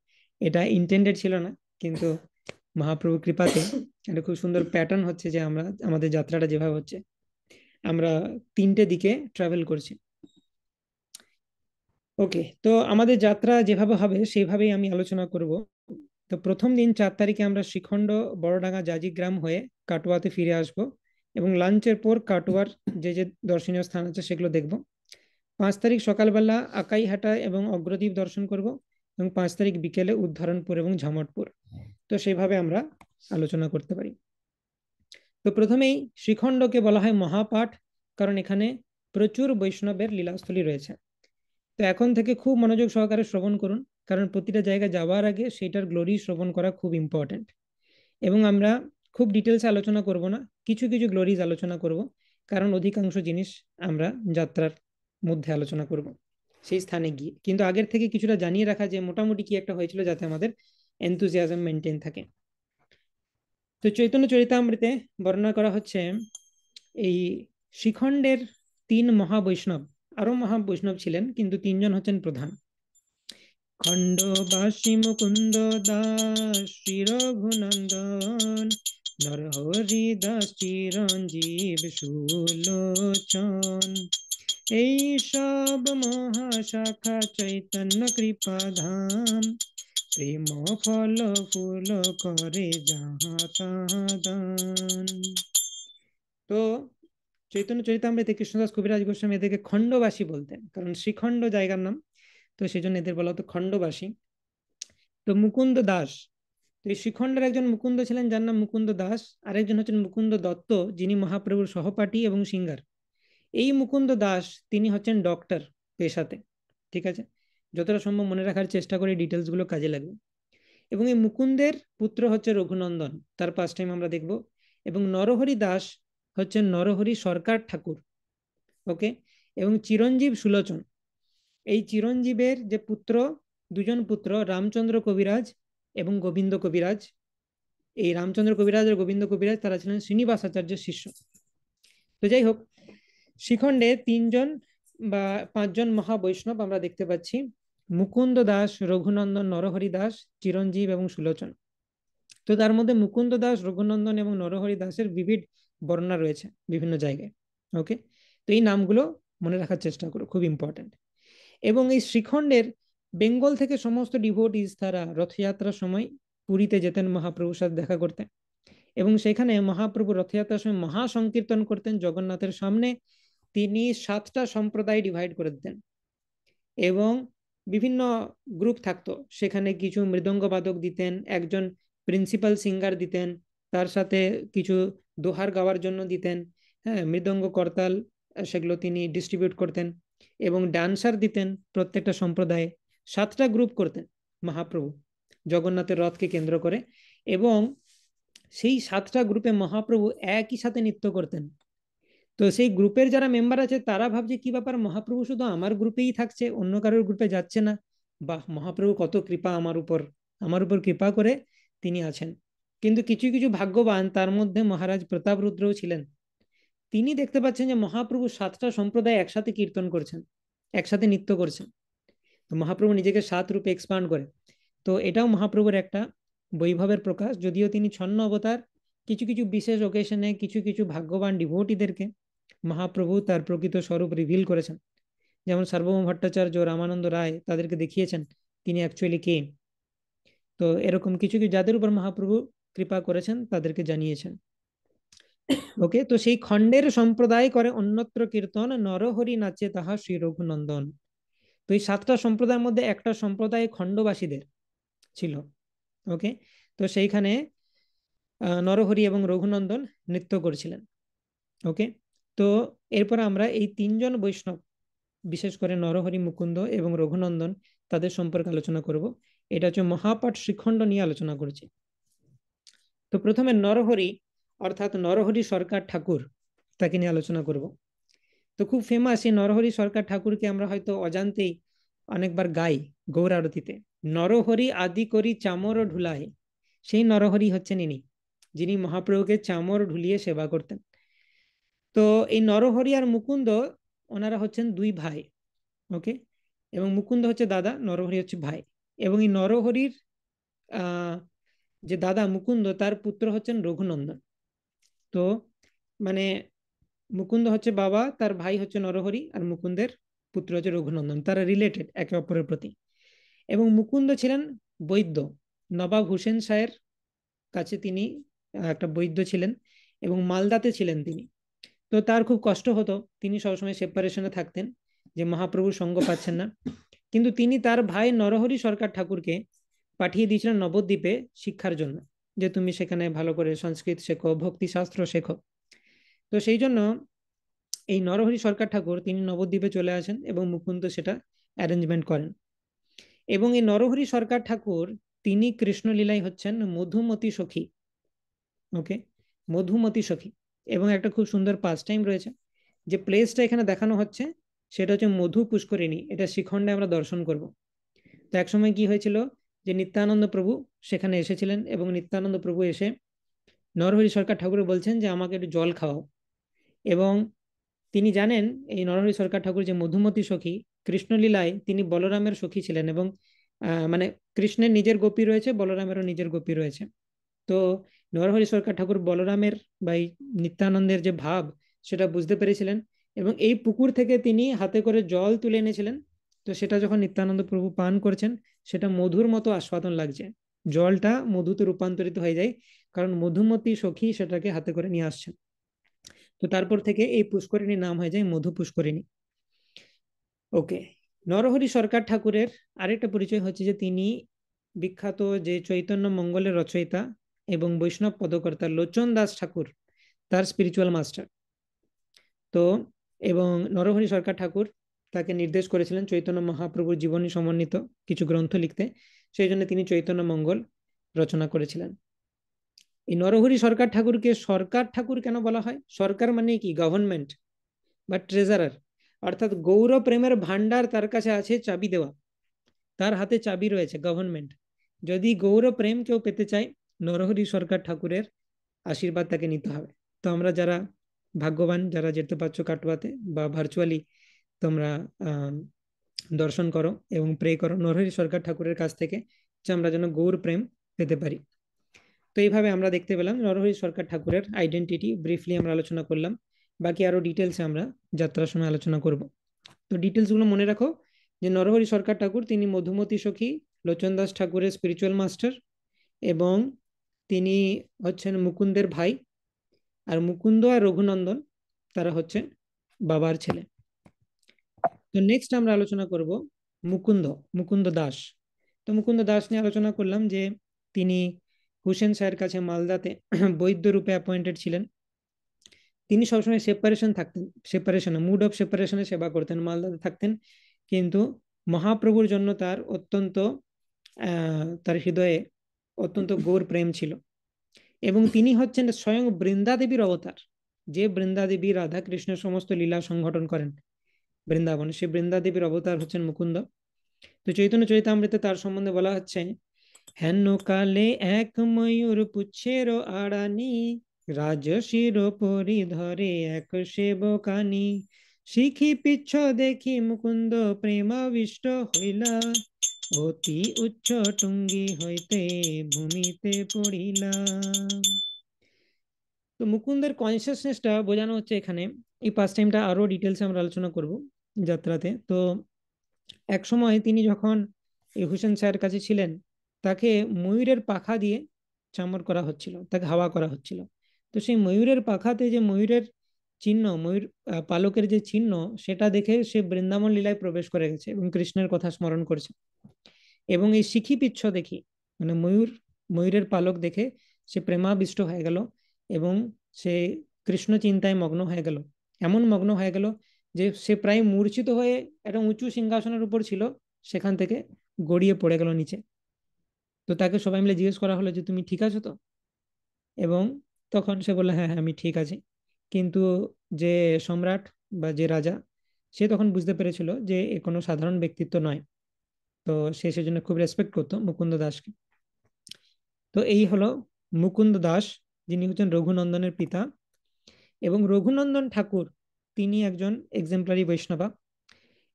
এটা ইন্টেন্ডেড ছিল না, কিন্তু মহাপ্রভুর কৃপাতে একটা খুব সুন্দর প্যাটার্ন হচ্ছে, যে আমরা আমাদের যাত্রাটা যেভাবে হচ্ছে, আমরা 3টে দিকে ট্রাভেল করছি। ওকে, তো আমাদের যাত্রা যেভাবে হবে সেইভাবেই আমি আলোচনা করব। তো প্রথম দিন 4 তারিখে আমরা শ্রীখণ্ড, বড়ডাঙ্গা, জাজিগ্রাম হয়ে কাটোয়াতে ফিরে আসব, এবং লাঞ্চের পর কাটোয়ার যে যে দর্শনীয় স্থান আছে সেগুলো দেখব। 5 তারিখ সকালবেলা আকাইহাটা এবং অগ্রদ্বীপ দর্শন করব, এবং 5 তারিখ বিকেলে উদ্ধরণপুর এবং ঝমটপুর। তো সেইভাবে আমরা আলোচনা করতে পারি। তো প্রথমেই শ্রীখণ্ডকে বলা হয় মহাপাঠ, কারণ এখানে প্রচুর বৈষ্ণবের লীলাস্থলী রয়েছে। তো এখন থেকে খুব মনোযোগ সহকারে শ্রবণ করুন, কারণ প্রতিটা জায়গায় যাওয়ার আগে সেটার গ্লোরি শ্রবণ করা খুব ইম্পর্টেন্ট। এবং আমরা খুব ডিটেলসে আলোচনা করব না, কিছু কিছু গ্লোরিজ আলোচনা করব, কারণ অধিকাংশ জিনিস আমরা যাত্রার মধ্যে আলোচনা করব সেই স্থানে গিয়ে। কিন্তু আগের থেকে কিছুটা জানিয়ে রাখা যে মোটামুটি কি একটা হয়েছিল, যাতে আমাদের এনথুজিয়াজম মেনটেন থাকে। তো চৈতন্য চরিতামৃতে বর্ণনা করা হচ্ছে এই শিখণ্ডের 3 মহাবৈষ্ণব, আরো মহাবৈষ্ণব ছিলেন, কিন্তু 3জন হচ্ছেন প্রধান। খণ্ডবাসী মুকুন্দ দাস শ্রী রঘুনন্দন, নরহরি দাস চিরঞ্জীব সুলোচন। এই সব মহাশাখা চৈতন্য কৃপাধাম, প্রেম ফল ফুল করে যাহা তাহা দান। তো চৈতন্য চরিতামৃতে কৃষ্ণদাস কবিরাজ গোস্বামী এদেরকে খণ্ডবাসী বলতেন, কারণ শ্রীখণ্ড জায়গার নাম, তো সেই জন্য এদের বলা হতো খণ্ডবাসী। তো মুকুন্দ দাস, তো এই শ্রীখণ্ডের একজন মুকুন্দ ছিলেন যার নাম মুকুন্দ দাস, আরেকজন হচ্ছেন মুকুন্দ দত্ত, যিনি মহাপ্রভুর সহপাঠী এবং সিঙ্গার। এই মুকুন্দ দাস তিনি হচ্ছেন ডক্টর পেশাতে, ঠিক আছে? যতটা সম্ভব মনে রাখার চেষ্টা করে, ডিটেলস গুলো কাজে লাগবে। এবং এই মুকুন্দের পুত্র হচ্ছে রঘুনন্দন, তার পাঁচ টাইম আমরা দেখব। এবং নরহরি দাস হচ্ছেন নরহরি সরকার ঠাকুর, ওকে। এবং চিরঞ্জীব সুলোচন, এই চিরঞ্জীবের যে পুত্র, দুজন পুত্র, রামচন্দ্র কবিরাজ এবং গোবিন্দ কবিরাজ। এই রামচন্দ্র কবিরাজ আর গোবিন্দ কবিরাজ তারা ছিলেন শ্রীনিবাস আচার্যের শিষ্য। তো যাই হোক, শিখণ্ডে 3জন বা 5জন মহাবৈষ্ণব আমরা দেখতে পাচ্ছি: মুকুন্দ দাস, রঘুনন্দন, নরহরি দাস, চিরঞ্জীব এবং সুলোচন। তো তার মধ্যে মুকুন্দ দাস, রঘুনন্দন এবং নরহরি দাসের বিবিধ বর্ণনা রয়েছে বিভিন্ন জায়গায়, ওকে। তো এই নামগুলো মনে রাখার চেষ্টা করো, খুব ইম্পর্টেন্ট। এবং এই শ্রীখণ্ডের বেঙ্গল থেকে সমস্ত ডিভোটিস তারা রথযাত্রার সময় পুরীতে যেতেন মহাপ্রভুর সাথে দেখা করতে, এবং সেখানে মহাপ্রভু রথযাত্রার সময় মহাসংকীর্তন করতেন জগন্নাথের সামনে। তিনি 7টা সম্প্রদায় ডিভাইড করে দিতেন, এবং বিভিন্ন গ্রুপ থাকতো সেখানে। কিছু মৃদঙ্গ বাদক দিতেন, একজন প্রিন্সিপাল সিঙ্গার দিতেন, তার সাথে কিছু দোহার গাওয়ার জন্য দিতেন, হ্যাঁ, মৃদঙ্গ করতাল, সেগুলো তিনি ডিস্ট্রিবিউট করতেন। এবং ডান্সার দিতেন প্রত্যেকটা সম্প্রদায়ে। 7টা গ্রুপ করতেন মহাপ্রভু জগন্নাথের রথকে কেন্দ্র করে, এবং সেই 7টা গ্রুপে মহাপ্রভু একই সাথে নৃত্য করতেন। তো সেই গ্রুপের যারা মেম্বার আছে তারা ভাবছে কি ব্যাপার, মহাপ্রভু শুধু আমার গ্রুপেই থাকছে, অন্য কারোর গ্রুপে যাচ্ছে না। বাহ, মহাপ্রভু কত কৃপা আমার উপর কৃপা করে তিনি আছেন। কিন্তু কিছু কিছু ভাগ্যবান, তার মধ্যে মহারাজ প্রতাপ রুদ্রও ছিলেন। তিনি দেখতে পাচ্ছেন যে মহাপ্রভু 7টা সম্প্রদায় একসাথে কীর্তন করছেন, একসাথে নৃত্য করছেন। তো মহাপ্রভু নিজেকে 7 রূপে এক্সপান্ড করে। তো এটাও মহাপ্রভুর একটা বৈভবের প্রকাশ, যদিও তিনি ছন্ন অবতার। কিছু কিছু বিশেষ ওকেশনে কিছু কিছু ভাগ্যবান ডিভোটিদেরকে মহাপ্রভু তার প্রকৃত স্বরূপ রিভিল করেছেন। যেমন সার্বভৌম ভট্টাচার্য, রামানন্দ রায় তাদেরকে দেখিয়েছেন তিনি অ্যাকচুয়ালি কে। তো এরকম কিছু কিছু যাদের উপর মহাপ্রভু কৃপা করেছেন তাদেরকে জানিয়েছেন, ওকে। তো সেই খণ্ডের সম্প্রদায় করে অন্যত্র কীর্তন, নরহরি নাচে তাহা শ্রী রঘুনন্দন। তো এই 7টা সম্প্রদায়ের মধ্যে একটা সম্প্রদায় খণ্ডবাসীদের ছিল, ওকে। তো সেইখানে নরহরি এবং রঘুনন্দন নৃত্য করছিলেন, ওকে। তো এরপর আমরা এই 3জন বৈষ্ণব, বিশেষ করে নরহরি, মুকুন্দ এবং রঘুনন্দন, তাদের সম্পর্কে আলোচনা করব। এটা হচ্ছে মহাপাঠ শ্রীখণ্ড নিয়ে আলোচনা করছি। তো প্রথমে নরহরি, অর্থাৎ নরহরি সরকার ঠাকুর, তাকে নিয়ে আলোচনা করব। তো খুব ফেমাস এই নরহরি সরকার ঠাকুরকে আমরা হয়তো অজান্তেই অনেকবার গাই গৌর আরতিতে: নরহরি আদি করি চামর ঢুলায়। সেই নরহরি হচ্ছেন ইনি, যিনি মহাপ্রভুকে চামর ঢুলিয়ে সেবা করতেন। তো এই নরহরি আর মুকুন্দ, ওনারা হচ্ছেন 2 ভাই, ওকে। এবং মুকুন্দ হচ্ছে দাদা, নরহরি হচ্ছে ভাই। এবং এই নরহরির আহ যে দাদা মুকুন্দ, তার পুত্র হচ্ছেন রঘুনন্দন। তো মানে মুকুন্দ হচ্ছে বাবা, তার ভাই হচ্ছে নরহরি, আর মুকুন্দের পুত্র হচ্ছে রঘুনন্দন, তারা রিলেটেড একে অপরের প্রতি। এবং মুকুন্দ ছিলেন বৈদ্য, নবাব হুসেন শাহের কাছে তিনি একটা বৈদ্য ছিলেন। এবং মালদাতে ছিলেন তিনি। তো তার খুব কষ্ট হতো, তিনি সবসময় সেপারেশনে থাকতেন, যে মহাপ্রভুর সঙ্গ পাচ্ছেন না। কিন্তু তিনি তার ভাই নরহরি সরকার ঠাকুরকে পাঠিয়ে দিয়েছিলেন নবদ্বীপে শিক্ষার জন্য, যে তুমি সেখানে ভালো করে সংস্কৃত শেখো, ভক্তি শাস্ত্র শেখো। তো সেই জন্য এই নরহরি সরকার ঠাকুর তিনি নবদ্বীপে চলে আসেন এবং মুকুন্দ সেটা অ্যারেঞ্জমেন্ট করেন। এবং এই নরহরি সরকার ঠাকুর তিনি কৃষ্ণলীলাই হচ্ছেন মধুমতি সখী। ওকে, মধুমতি সখী। এবং একটা খুব সুন্দর পাস টাইম রয়েছে, যে প্লেসটা এখানে দেখানো হচ্ছে সেটা হচ্ছে মধু পুষ্করিণী, এটা শিখণ্ডে আমরা দর্শন করব। তো একসময় কি হয়েছিল, যে নিত্যানন্দ প্রভু সেখানে এসেছিলেন, এবং নিত্যানন্দ প্রভু এসে নরহরি সরকার ঠাকুর বলছেন যে আমাকে একটু জল খাওয়াও। এবং তিনি জানেন এই নরহরি সরকার ঠাকুর যে মধুমতি সখী, কৃষ্ণলীলায় তিনি বলরামের সখী ছিলেন, এবং মানে কৃষ্ণের নিজের গোপী রয়েছে, বলরামেরও নিজের গোপী রয়েছে। তো নরহরি সরকার ঠাকুর বলরামের বা এই নিত্যানন্দের যে ভাব সেটা বুঝতে পেরেছিলেন, এবং এই পুকুর থেকে তিনি হাতে করে জল তুলে এনেছিলেন। তো সেটা যখন নিত্যানন্দ প্রভু পান করছেন, সেটা মধুর মতো আস্বাদন লাগছে, জলটা মধুতে রূপান্তরিত হয়ে যায়, কারণ মধুমতি সখী সেটাকে হাতে করে নিয়ে আসছেন। তো তারপর থেকে এই পুষ্করিণীর নাম হয়ে যায় মধু পুষ্করিণী। ওকে, নরহরি সরকার ঠাকুরের আরেকটা পরিচয় হচ্ছে যে তিনি বিখ্যাত যে চৈতন্য মঙ্গলের রচয়িতা এবং বৈষ্ণব পদকর্তা লোচন দাস ঠাকুর, তার স্পিরিচুয়াল মাস্টার। তো এবং নরহরি সরকার ঠাকুর তাকে নির্দেশ করেছিলেন চৈতন্য মহাপ্রভুর জীবনী সমন্বিত কিছু গ্রন্থ লিখতে, সেই জন্য তিনি চৈতন্য মঙ্গল রচনা করেছিলেন। এই নরহরি সরকার ঠাকুরকে সরকার ঠাকুর কেন বলা হয়? সরকার মানে কি? গভর্নমেন্ট বা ট্রেজারার, অর্থাৎ গৌর প্রেমের ভান্ডার তার কাছে আছে চাবি দেওয়া, তার হাতে চাবি রয়েছে গভর্নমেন্ট। যদি গৌর প্রেম কেউ পেতে চায়, নরহরি সরকার ঠাকুরের আশীর্বাদ তাকে নিতে হবে। তো আমরা যারা ভাগ্যবান, যারা যেতে পারছো কাটোয়াতে বা ভার্চুয়ালি তোমরা দর্শন করো এবং প্রে করো নরহরি সরকার ঠাকুরের কাছ থেকে, যে আমরা যেন গৌর প্রেম পেতে পারি। তো এইভাবে আমরা দেখতে পেলাম নরহরি সরকার ঠাকুরের আইডেন্টিটি ব্রিফলি আমরা আলোচনা করলাম। বাকি আরো ডিটেলসে আমরা যাত্রার সময় আলোচনা করব। তো ডিটেলসগুলো মনে রাখো, যে নরহরি সরকার ঠাকুর তিনি মধুমতি সখী লোচন দাস ঠাকুরের স্পিরিচুয়াল মাস্টার, এবং তিনি হচ্ছেন মুকুন্দের ভাই। আর মুকুন্দ আর রঘুনন্দন তারা হচ্ছে বাবার ছেলে। তো নেক্সট আমরা আলোচনা করব মুকুন্দ, মুকুন্দ দাস। তো মুকুন্দ দাস নিয়ে আলোচনা করলাম যে তিনি হুসেন শাহের কাছে মালদাতে বৈদ্য রূপে অ্যাপয়েন্টেড ছিলেন। তিনি সবসময় সেপারেশন থাকতেন, সেপারেশনে মুড অফ সেপারেশনে সেবা করতেন, মালদাতে থাকতেন, কিন্তু মহাপ্রভুর জন্য তার অত্যন্ত তার হৃদয়ে অত্যন্ত গৌর প্রেম ছিল। এবং তিনি হচ্ছেন স্বয়ং বৃন্দা দেবীর অবতার, যে বৃন্দা দেবী রাধা কৃষ্ণের সমস্ত লীলা সংগঠন করেন বৃন্দাবনে, সে বৃন্দা দেবীর অবতার হচ্ছেন মুকুন্দ। তো চৈতন্য চরিতামৃতে তার সম্বন্ধে বলা হচ্ছে, হেন কালে এক ময়ূর পুচ্ছের আড়ানি, রাজশির পরিধরে এক সেবকানি, শিখি পিচ্ছ দেখি মুকুন্দ প্রেমাবিষ্ট হইলা, অতি উচ্চ টুঙ্গি হইতে ভূমিতে পড়িলা। তো মুকুন্দের কনসিয়াসনেসটা বোঝানো হচ্ছে এখানে। এই পাস টাইমটা আরো ডিটেলসে আমরা আলোচনা করব যাত্রাতে। তো এক সময় তিনি যখন এই হুসেন শাহের কাছে ছিলেন, তাকে ময়ূরের পাখা দিয়ে চামর করা হচ্ছিল, তাকে হাওয়া করা হচ্ছিল। তো সেই ময়ূরের পাখাতে যে ময়ূরের চিহ্ন, ময়ূর পালকের যে চিহ্ন, সেটা দেখে সে বৃন্দাবন লীলায় প্রবেশ করে গেছে এবং কৃষ্ণের কথা স্মরণ করছে। এবং এই শিখি পিচ্ছ দেখি, মানে ময়ূরের পালক দেখে সে প্রেমাবিষ্ট হয়ে গেল, এবং সে কৃষ্ণ চিন্তায় মগ্ন হয়ে গেল। এমন মগ্ন হয়ে গেল যে সে প্রায় মূর্ছিত হয়ে একটা উঁচু সিংহাসনের উপর ছিল, সেখান থেকে গড়িয়ে পড়ে গেল নিচে। তো তাকে সবাই মিলে জিজ্ঞেস করা হলো যে তুমি ঠিক আছো তো? এবং তখন সে বললো হ্যাঁ হ্যাঁ আমি ঠিক আছি। কিন্তু যে সম্রাট বা যে রাজা, সে তখন বুঝতে পেরেছিল যে এ কোনো সাধারণ ব্যক্তিত্ব নয়। তো সে সেজন্য খুব রেসপেক্ট করতো মুকুন্দ দাসকে। তো এই হলো মুকুন্দ দাস, যিনি হচ্ছেন রঘুনন্দনের পিতা। এবং রঘুনন্দন ঠাকুর তিনি একজন এক্সেম্পলারি বৈষ্ণবা।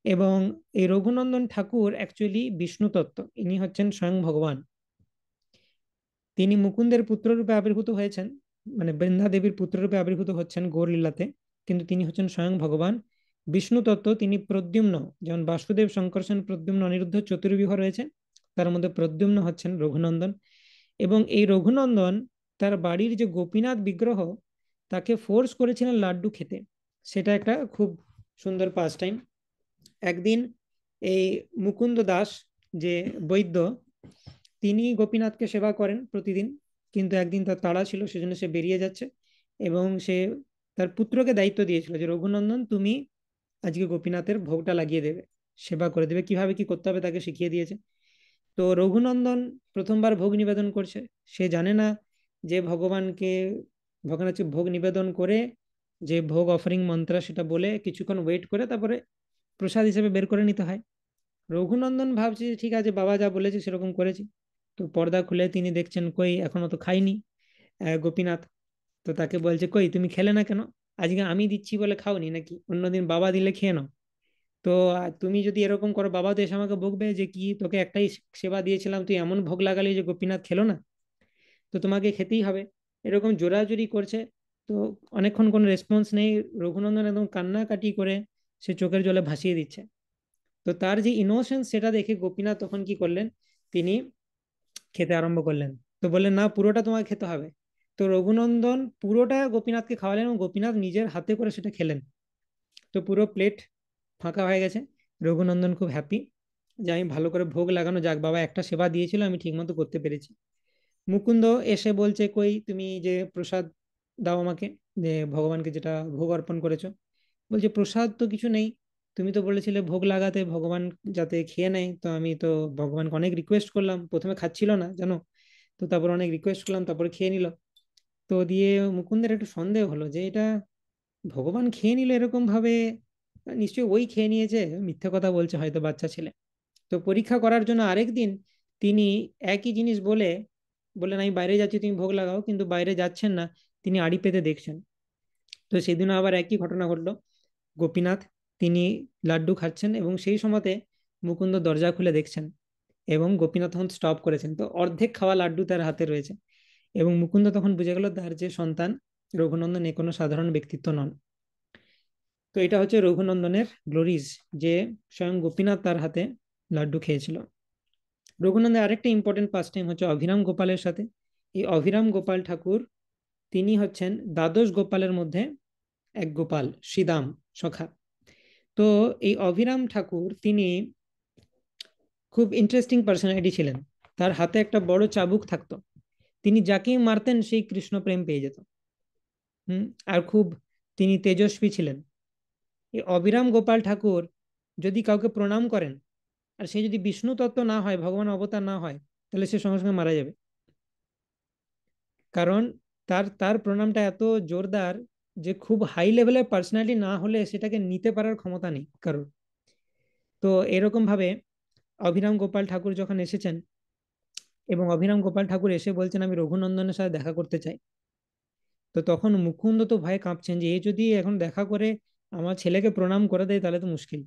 এবং এই রঘুনন্দন ঠাকুর অ্যাকচুয়ালি বিষ্ণু তত্ত্ব, ইনি হচ্ছেন স্বয়ং ভগবান। তিনি মুকুন্দের পুত্ররূপে আবির্ভূত হয়েছেন, মানে বৃন্দা দেবীর পুত্ররূপে আবির্ভূত হচ্ছেন গৌর লীলাতে, কিন্তু তিনি হচ্ছেন স্বয়ং ভগবান। বিষ্ণু তত্ত্ব তিনি প্রদ্যুম্ন, যেমন বাসুদেব, শঙ্করসেন, প্রদ্যুম্ন, অনিরুদ্ধ চতুর্বিহ রয়েছে, তার মধ্যে প্রদ্যুম্ন হচ্ছেন রঘুনন্দন। এবং এই রঘুনন্দন তার বাড়ির যে গোপীনাথ বিগ্রহ, তাকে ফোর্স করেছিলেন লাড্ডু খেতে। সেটা একটা খুব সুন্দর পাস টাইম। একদিন এই মুকুন্দ দাস, যে বৈদ্য, তিনি গোপীনাথকে সেবা করেন প্রতিদিন। কিন্তু একদিন তার তাড়া ছিল, সেজন্য সে বেরিয়ে যাচ্ছে। এবং সে তার পুত্রকে দায়িত্ব দিয়েছিল যে রঘুনন্দন, তুমি আজকে গোপীনাথের ভোগটা লাগিয়ে দেবে, সেবা করে দেবে, কিভাবে কি করতে হবে তাকে শিখিয়ে দিয়েছে। তো রঘুনন্দন প্রথমবার ভোগ নিবেদন করছে। সে জানে না যে ভগবান হচ্ছে ভোগ নিবেদন করে, যে ভোগ অফারিং মন্ত্র সেটা বলে কিছুক্ষণ ওয়েট করে তারপরে প্রসাদ হিসেবে বের করে নিতে হয়। রঘুনন্দন ভাবছে যে ঠিক আছে, বাবা যা বলেছে সেরকম করেছি। তো পর্দা খুলে তিনি দেখছেন কই এখনো তো খাইনি গোপীনাথ। তো তাকে বলছে, কই তুমি খেলে না কেন? আজকে আমি দিচ্ছি বলে খাওনি নাকি? অন্যদিন বাবা দিলে খেয়ে নাও। তো তুমি যদি এরকম করো, বাবা তো এসে আমাকে বকবে যে কি তোকে একটাই সেবা দিয়েছিলাম, তুই এমন ভোগ লাগালি যে গোপীনাথ খেলো না, তো তোমাকে খেতেই হবে। এরকম জোরাজুরি করছে। তো অনেকক্ষণ কোনো রেসপন্স নেই। রঘুনন্দন একদম কান্নাকাটি করে সে চোখের জলে ভাসিয়ে দিচ্ছে। তো তার যে ইনোসেন্স সেটা দেখে গোপীনাথ তখন কি করলেন, তিনি খেতে আরম্ভ করলেন। তো বললেন, না, পুরোটা তোমাকে খেতে হবে। তো রঘুনন্দন পুরোটা গোপীনাথকে খাওয়ালেন এবং গোপীনাথ নিজের হাতে করে সেটা খেলেন। তো পুরো প্লেট ফাঁকা হয়ে গেছে। রঘুনন্দন খুব হ্যাপি যে আমি ভালো করে ভোগ লাগানো, যাক বাবা একটা সেবা দিয়েছিল আমি ঠিকমতো করতে পেরেছি। মুকুন্দ এসে বলছে, কই তুমি যে প্রসাদ দাও আমাকে, যে ভগবানকে যেটা ভোগ অর্পণ করেছো। বলছে, প্রসাদ তো কিছু নেই, তুমি তো বলেছিলে ভোগ লাগাতে ভগবান যাতে খেয়ে নেয়। তো আমি তো ভগবানকে অনেক রিকোয়েস্ট করলাম, প্রথমে খাচ্ছিল না জানো, তো তারপর অনেক রিকোয়েস্ট করলাম, তারপরে খেয়ে নিল। তো দিয়ে মুকুন্দের একটু সন্দেহ হলো যে এটা ভগবান খেয়ে নিল এরকম ভাবে, নিশ্চয়ই ওই খেয়ে নিয়েছে, মিথ্যে কথা বলছে হয়তো বাচ্চা ছেলে। তো পরীক্ষা করার জন্য আরেক দিন তিনি একই জিনিস বললেন আমি বাইরে যাচ্ছি, তুমি ভোগ লাগাও, কিন্তু বাইরে যাচ্ছেন না, তিনি আড়ি পেতে দেখছেন। তো সেদিনও আবার একই ঘটনা ঘটলো। গোপীনাথ তিনি লাড্ডু খাচ্ছেন এবং সেই সময়তে মুকুন্দ দরজা খুলে দেখছেন, এবং গোপীনাথ তখন স্টপ করেছেন। তো অর্ধেক খাওয়া লাড্ডু তার হাতে রয়েছে। এবং মুকুন্দ তখন বুঝে গেল তার যে সন্তান রঘুনন্দন এ কোনো সাধারণ ব্যক্তিত্ব নন। তো এটা হচ্ছে রঘুনন্দনের গ্লোরিজ, যে স্বয়ং গোপীনাথ তার হাতে লাড্ডু খেয়েছিল। রঘুনন্দনের আরেকটা ইম্পর্টেন্ট পাস টাইম হচ্ছে অভিরাম গোপালের সাথে। এই অভিরাম গোপাল ঠাকুর তিনি হচ্ছেন দ্বাদশ গোপালের মধ্যে এক গোপাল, শ্রীদাম সখা। তো এই অভিরাম ঠাকুর তিনি খুব ইন্টারেস্টিং পার্সোনালিটি ছিলেন। তার হাতে একটা বড় চাবুক থাকতো, তিনি যাকেই মারতেন সেই কৃষ্ণ প্রেম পেয়ে যেত। আর খুব তিনি তেজস্বী ছিলেন। এই অবিরাম গোপাল ঠাকুর যদি কাউকে প্রণাম করেন, আর সে যদি বিষ্ণু তত্ত্ব না হয়, ভগবান অবতার না হয়, তাহলে সে সঙ্গে সঙ্গে মারা যাবে। কারণ তার তার প্রণামটা এত জোরদার যে খুব হাই লেভেলের পার্সোনালিটি না হলে সেটাকে নিতে পারার ক্ষমতা নেই কারোর। তো এরকম ভাবে অভিরাম গোপাল ঠাকুর যখন এসেছেন, এবং অভিরাম গোপাল ঠাকুর এসে বলছেন আমি রঘুনন্দনের সাথে দেখা করতে চাই। তো তখন মুকুন্দ তো ভয়ে কাঁপছেন যে এ যদি এখন দেখা করে আমার ছেলেকে প্রণাম করে দেয় তাহলে তো মুশকিল।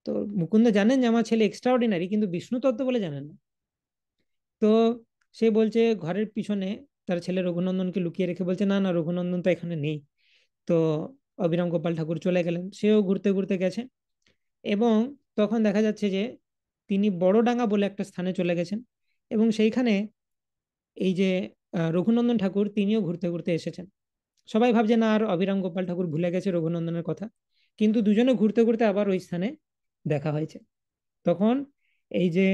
তো মুকুন্দ জানেন যে আমার ছেলে এক্সট্রা অর্ডিনারি, কিন্তু বিষ্ণু তত্ত্ব বলে জানেন না। তো সে বলছে ঘরের পিছনে তার ছেলে রঘুনন্দনকে লুকিয়ে রেখে বলছে, না না, রঘুনন্দন তো এখানে নেই। তো অবিরাম গোপাল ঠাকুর চলে গেলেন, সেও ঘুরতে ঘুরতে গেছে। এবং তখন দেখা যাচ্ছে যে তিনি বড়ডাঙ্গা বলে একটা স্থানে চলে গেছেন। এবং সেইখানে এই যে রঘুনন্দন ঠাকুর তিনিও ঘুরতে ঘুরতে এসেছেন। সবাই ভাবছে না আর অবিরাম গোপাল ঠাকুর ভুলে গেছে রঘুনন্দনের কথা, কিন্তু দুজনে ঘুরতে ঘুরতে আবার ওই স্থানে দেখা হয়েছে। তখন এই যে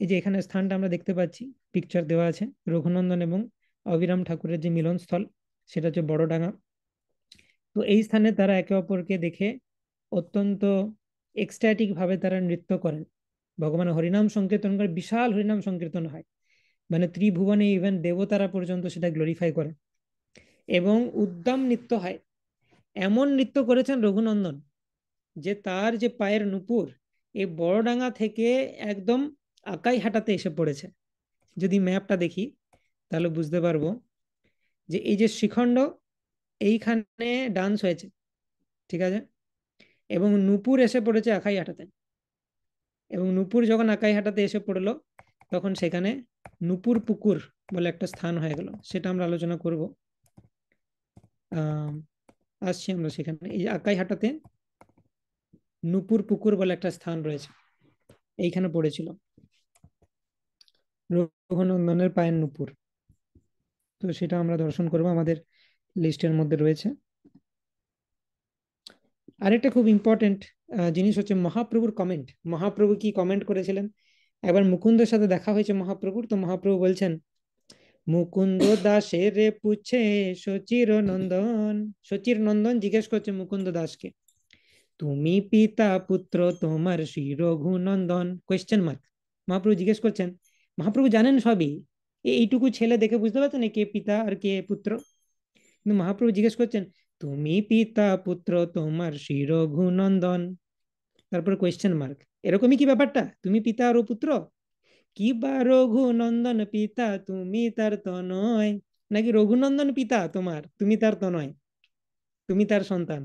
এই যে এখানে স্থানটা আমরা দেখতে পাচ্ছি, পিকচার দেওয়া আছে, রঘুনন্দন এবং অবিরাম ঠাকুরের যে মিলনস্থল, সেটা হচ্ছে বড়ডাঙ্গা। তো এই স্থানে তারা একে অপরকে দেখে অত্যন্ত এক্সট্যাটিক ভাবে তারা নৃত্য করেন, ভগবানের হরিনাম সংকীর্তন করে, বিশাল হরিনাম সংকীর্তন হয়। মানে ত্রিভুবনে ইভেন দেবতারা পর্যন্ত সেটা গ্লোরিফাই করে। এবং উদ্দাম নৃত্য হয়। এমন নৃত্য করেছেন রঘুনন্দন যে তার যে পায়ের নুপুর এই বড়ডাঙ্গা থেকে একদম আকাই হাঁটাতে এসে পড়েছে। যদি ম্যাপটা দেখি তাহলে বুঝতে পারবো যে এই যে শিখণ্ড, এইখানে ডান্স হয়েছে, ঠিক আছে, এবং নুপুর এসে পড়েছে আকাই হাঁটাতে। এবং নুপুর যখন আকাই হাঁটাতে এসে পড়লো, তখন সেখানে নুপুর পুকুর বলে একটা স্থান হয়ে গেল, সেটা আমরা আলোচনা করব। আহ আসছি আমরা সেখানে। এই আকাই হাঁটাতে নুপুর পুকুর বলে একটা স্থান রয়েছে, এইখানে পড়েছিল রঘুনন্দনের পায়ের নুপুর। তো সেটা আমরা দর্শন করব আমাদের লিস্টের মধ্যে রয়েছে। আরেকটা খুব ইম্পর্টেন্ট জিনিস হচ্ছে মহাপ্রভুর কমেন্ট। মহাপ্রভু কি কমেন্ট করেছিলেন? একবার মুকুন্দের সাথে দেখা হয়েছে মহাপ্রভুর, তো মহাপ্রভু বলছেন, মুকুন্দ দাসে রে পুছে সচির নন্দন। সচির নন্দন জিজ্ঞেস করছে মুকুন্দ দাসকে, তুমি পিতা পুত্র তোমার শ্রী রঘুনন্দন, কোয়েশ্চেন মার্ক। মহাপ্রভু জিজ্ঞেস করছেন, মহাপ্রভু জানেন সবই, এইটুকু ছেলে দেখে বুঝতে পারছেন কে পিতা আর কে পুত্র, কিন্তু মহাপ্রভু জিজ্ঞেস করছেন, তুমি পিতা পুত্র তোমার শ্রী রঘুনন্দন, তারপর কোয়েশ্চেন মার্ক। এরকমই কি ব্যাপারটা? তুমি পিতা আর ও পুত্র? কি বা রঘুনন্দন পিতা তুমি তার তনয়, নাকি রঘুনন্দন পিতা তোমার তুমি তার তনয়, তুমি তার সন্তান?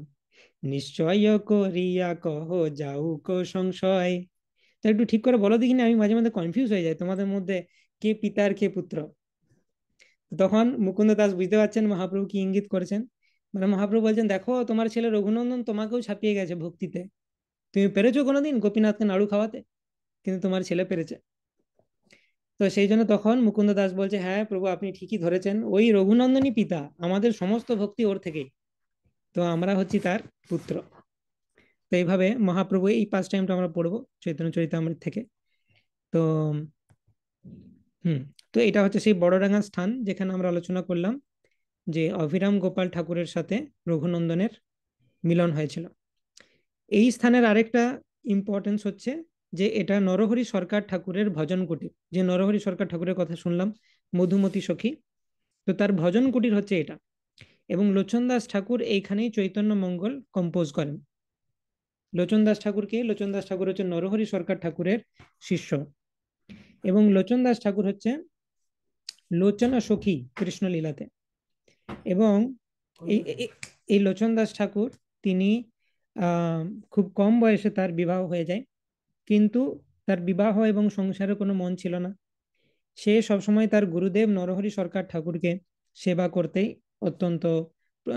নিশ্চয় করিয়া কহ যাউক সংশয়। তা একটু ঠিক করে বলো দেখিনি, আমি মাঝে মাঝে কনফিউজ হয়ে যাই তোমাদের মধ্যে কে পিতা আর কে পুত্র। তখন মুকুন্দ দাস বুঝতে পারছেন মহাপ্রভু কি ইঙ্গিত করেছেন। মানে মহাপ্রভু বলছেন, দেখো তোমার ছেলে রঘুনন্দন তোমাকেও ছাপিয়ে গেছে ভক্তিতে। তুমি পেরেছো কোনোদিন গোপীনাথকে নাড়ু খাওয়াতে? কিন্তু তোমার ছেলে পেরেছে। তো সেই জন্য তখন মুকুন্দ দাস বলছে, হ্যাঁ প্রভু আপনি ঠিকই ধরেছেন, ওই রঘুনন্দনই পিতা, আমাদের সমস্ত ভক্তি ওর থেকেই, তো আমরা হচ্ছি তার পুত্র। তো এইভাবে মহাপ্রভু এই পাঁচ টাইমটা আমরা পড়বো চৈতন্য চরিতামৃত থেকে। তো হুম, তো এটা হচ্ছে সেই বড়ডাঙ্গা স্থান যেখানে আমরা আলোচনা করলাম যে অভিরাম গোপাল ঠাকুরের সাথে রঘুনন্দনের মিলন হয়েছিল। এই স্থানের আরেকটা ইম্পর্টেন্স হচ্ছে যে এটা নরহরি সরকার ঠাকুরের ভজন কুটির। যে নরহরি সরকার ঠাকুরের কথা শুনলাম, মধুমতি সখী, তো তার ভজন কুটির হচ্ছে এটা। এবং লোচন দাস ঠাকুর এইখানেই চৈতন্য মঙ্গল কম্পোজ করেন। লোচন দাস ঠাকুরকে, লোচন দাস ঠাকুর হচ্ছে নরহরি সরকার ঠাকুরের শিষ্য, এবং লোচন দাস ঠাকুর হচ্ছে লোচনা সখী কৃষ্ণলীলাতে। এবং এই এই- এই লোচন দাস ঠাকুর তিনি আহ খুব কম বয়সে তার বিবাহ হয়ে যায়, কিন্তু তার বিবাহ এবং সংসারে কোনো মন ছিল না। সে সবসময় তার গুরুদেব নরহরি সরকার ঠাকুরকে সেবা করতেই অত্যন্ত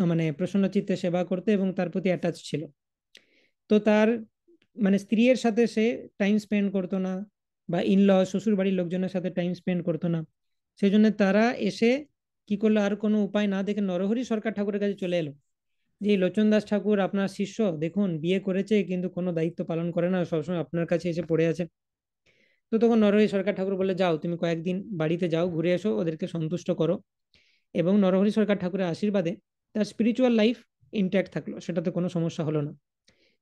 মানে প্রসন্ন চিত্তে সেবা করতে এবং তার প্রতি অ্যাটাচ ছিল। তো তার মানে স্ত্রীর সাথে সে টাইম স্পেন্ড করতো না, বা ইনল শ্বশুর বাড়ির লোকজনের সাথে টাইম স্পেন্ড করতো না। সেই জন্য তারা এসে কি করলো, আর কোনো উপায় না দেখে নরহরি সরকার ঠাকুরের কাছে চলে এলো, যে লোচন দাস ঠাকুর আপনার শিষ্য, দেখুন বিয়ে করেছে কিন্তু কোনো দায়িত্ব পালন করে না, সবসময় আপনার কাছে এসে পড়ে আছে। তো তখন নরহরি সরকার ঠাকুর বলে, যাও তুমি কয়েকদিন বাড়িতে যাও, ঘুরে এসো, ওদেরকে সন্তুষ্ট করো। এবং নরহরি সরকার ঠাকুরের আশীর্বাদে তার স্পিরিচুয়াল লাইফ ইনট্যাক্ট থাকলো, সেটাতে কোনো সমস্যা হলো না।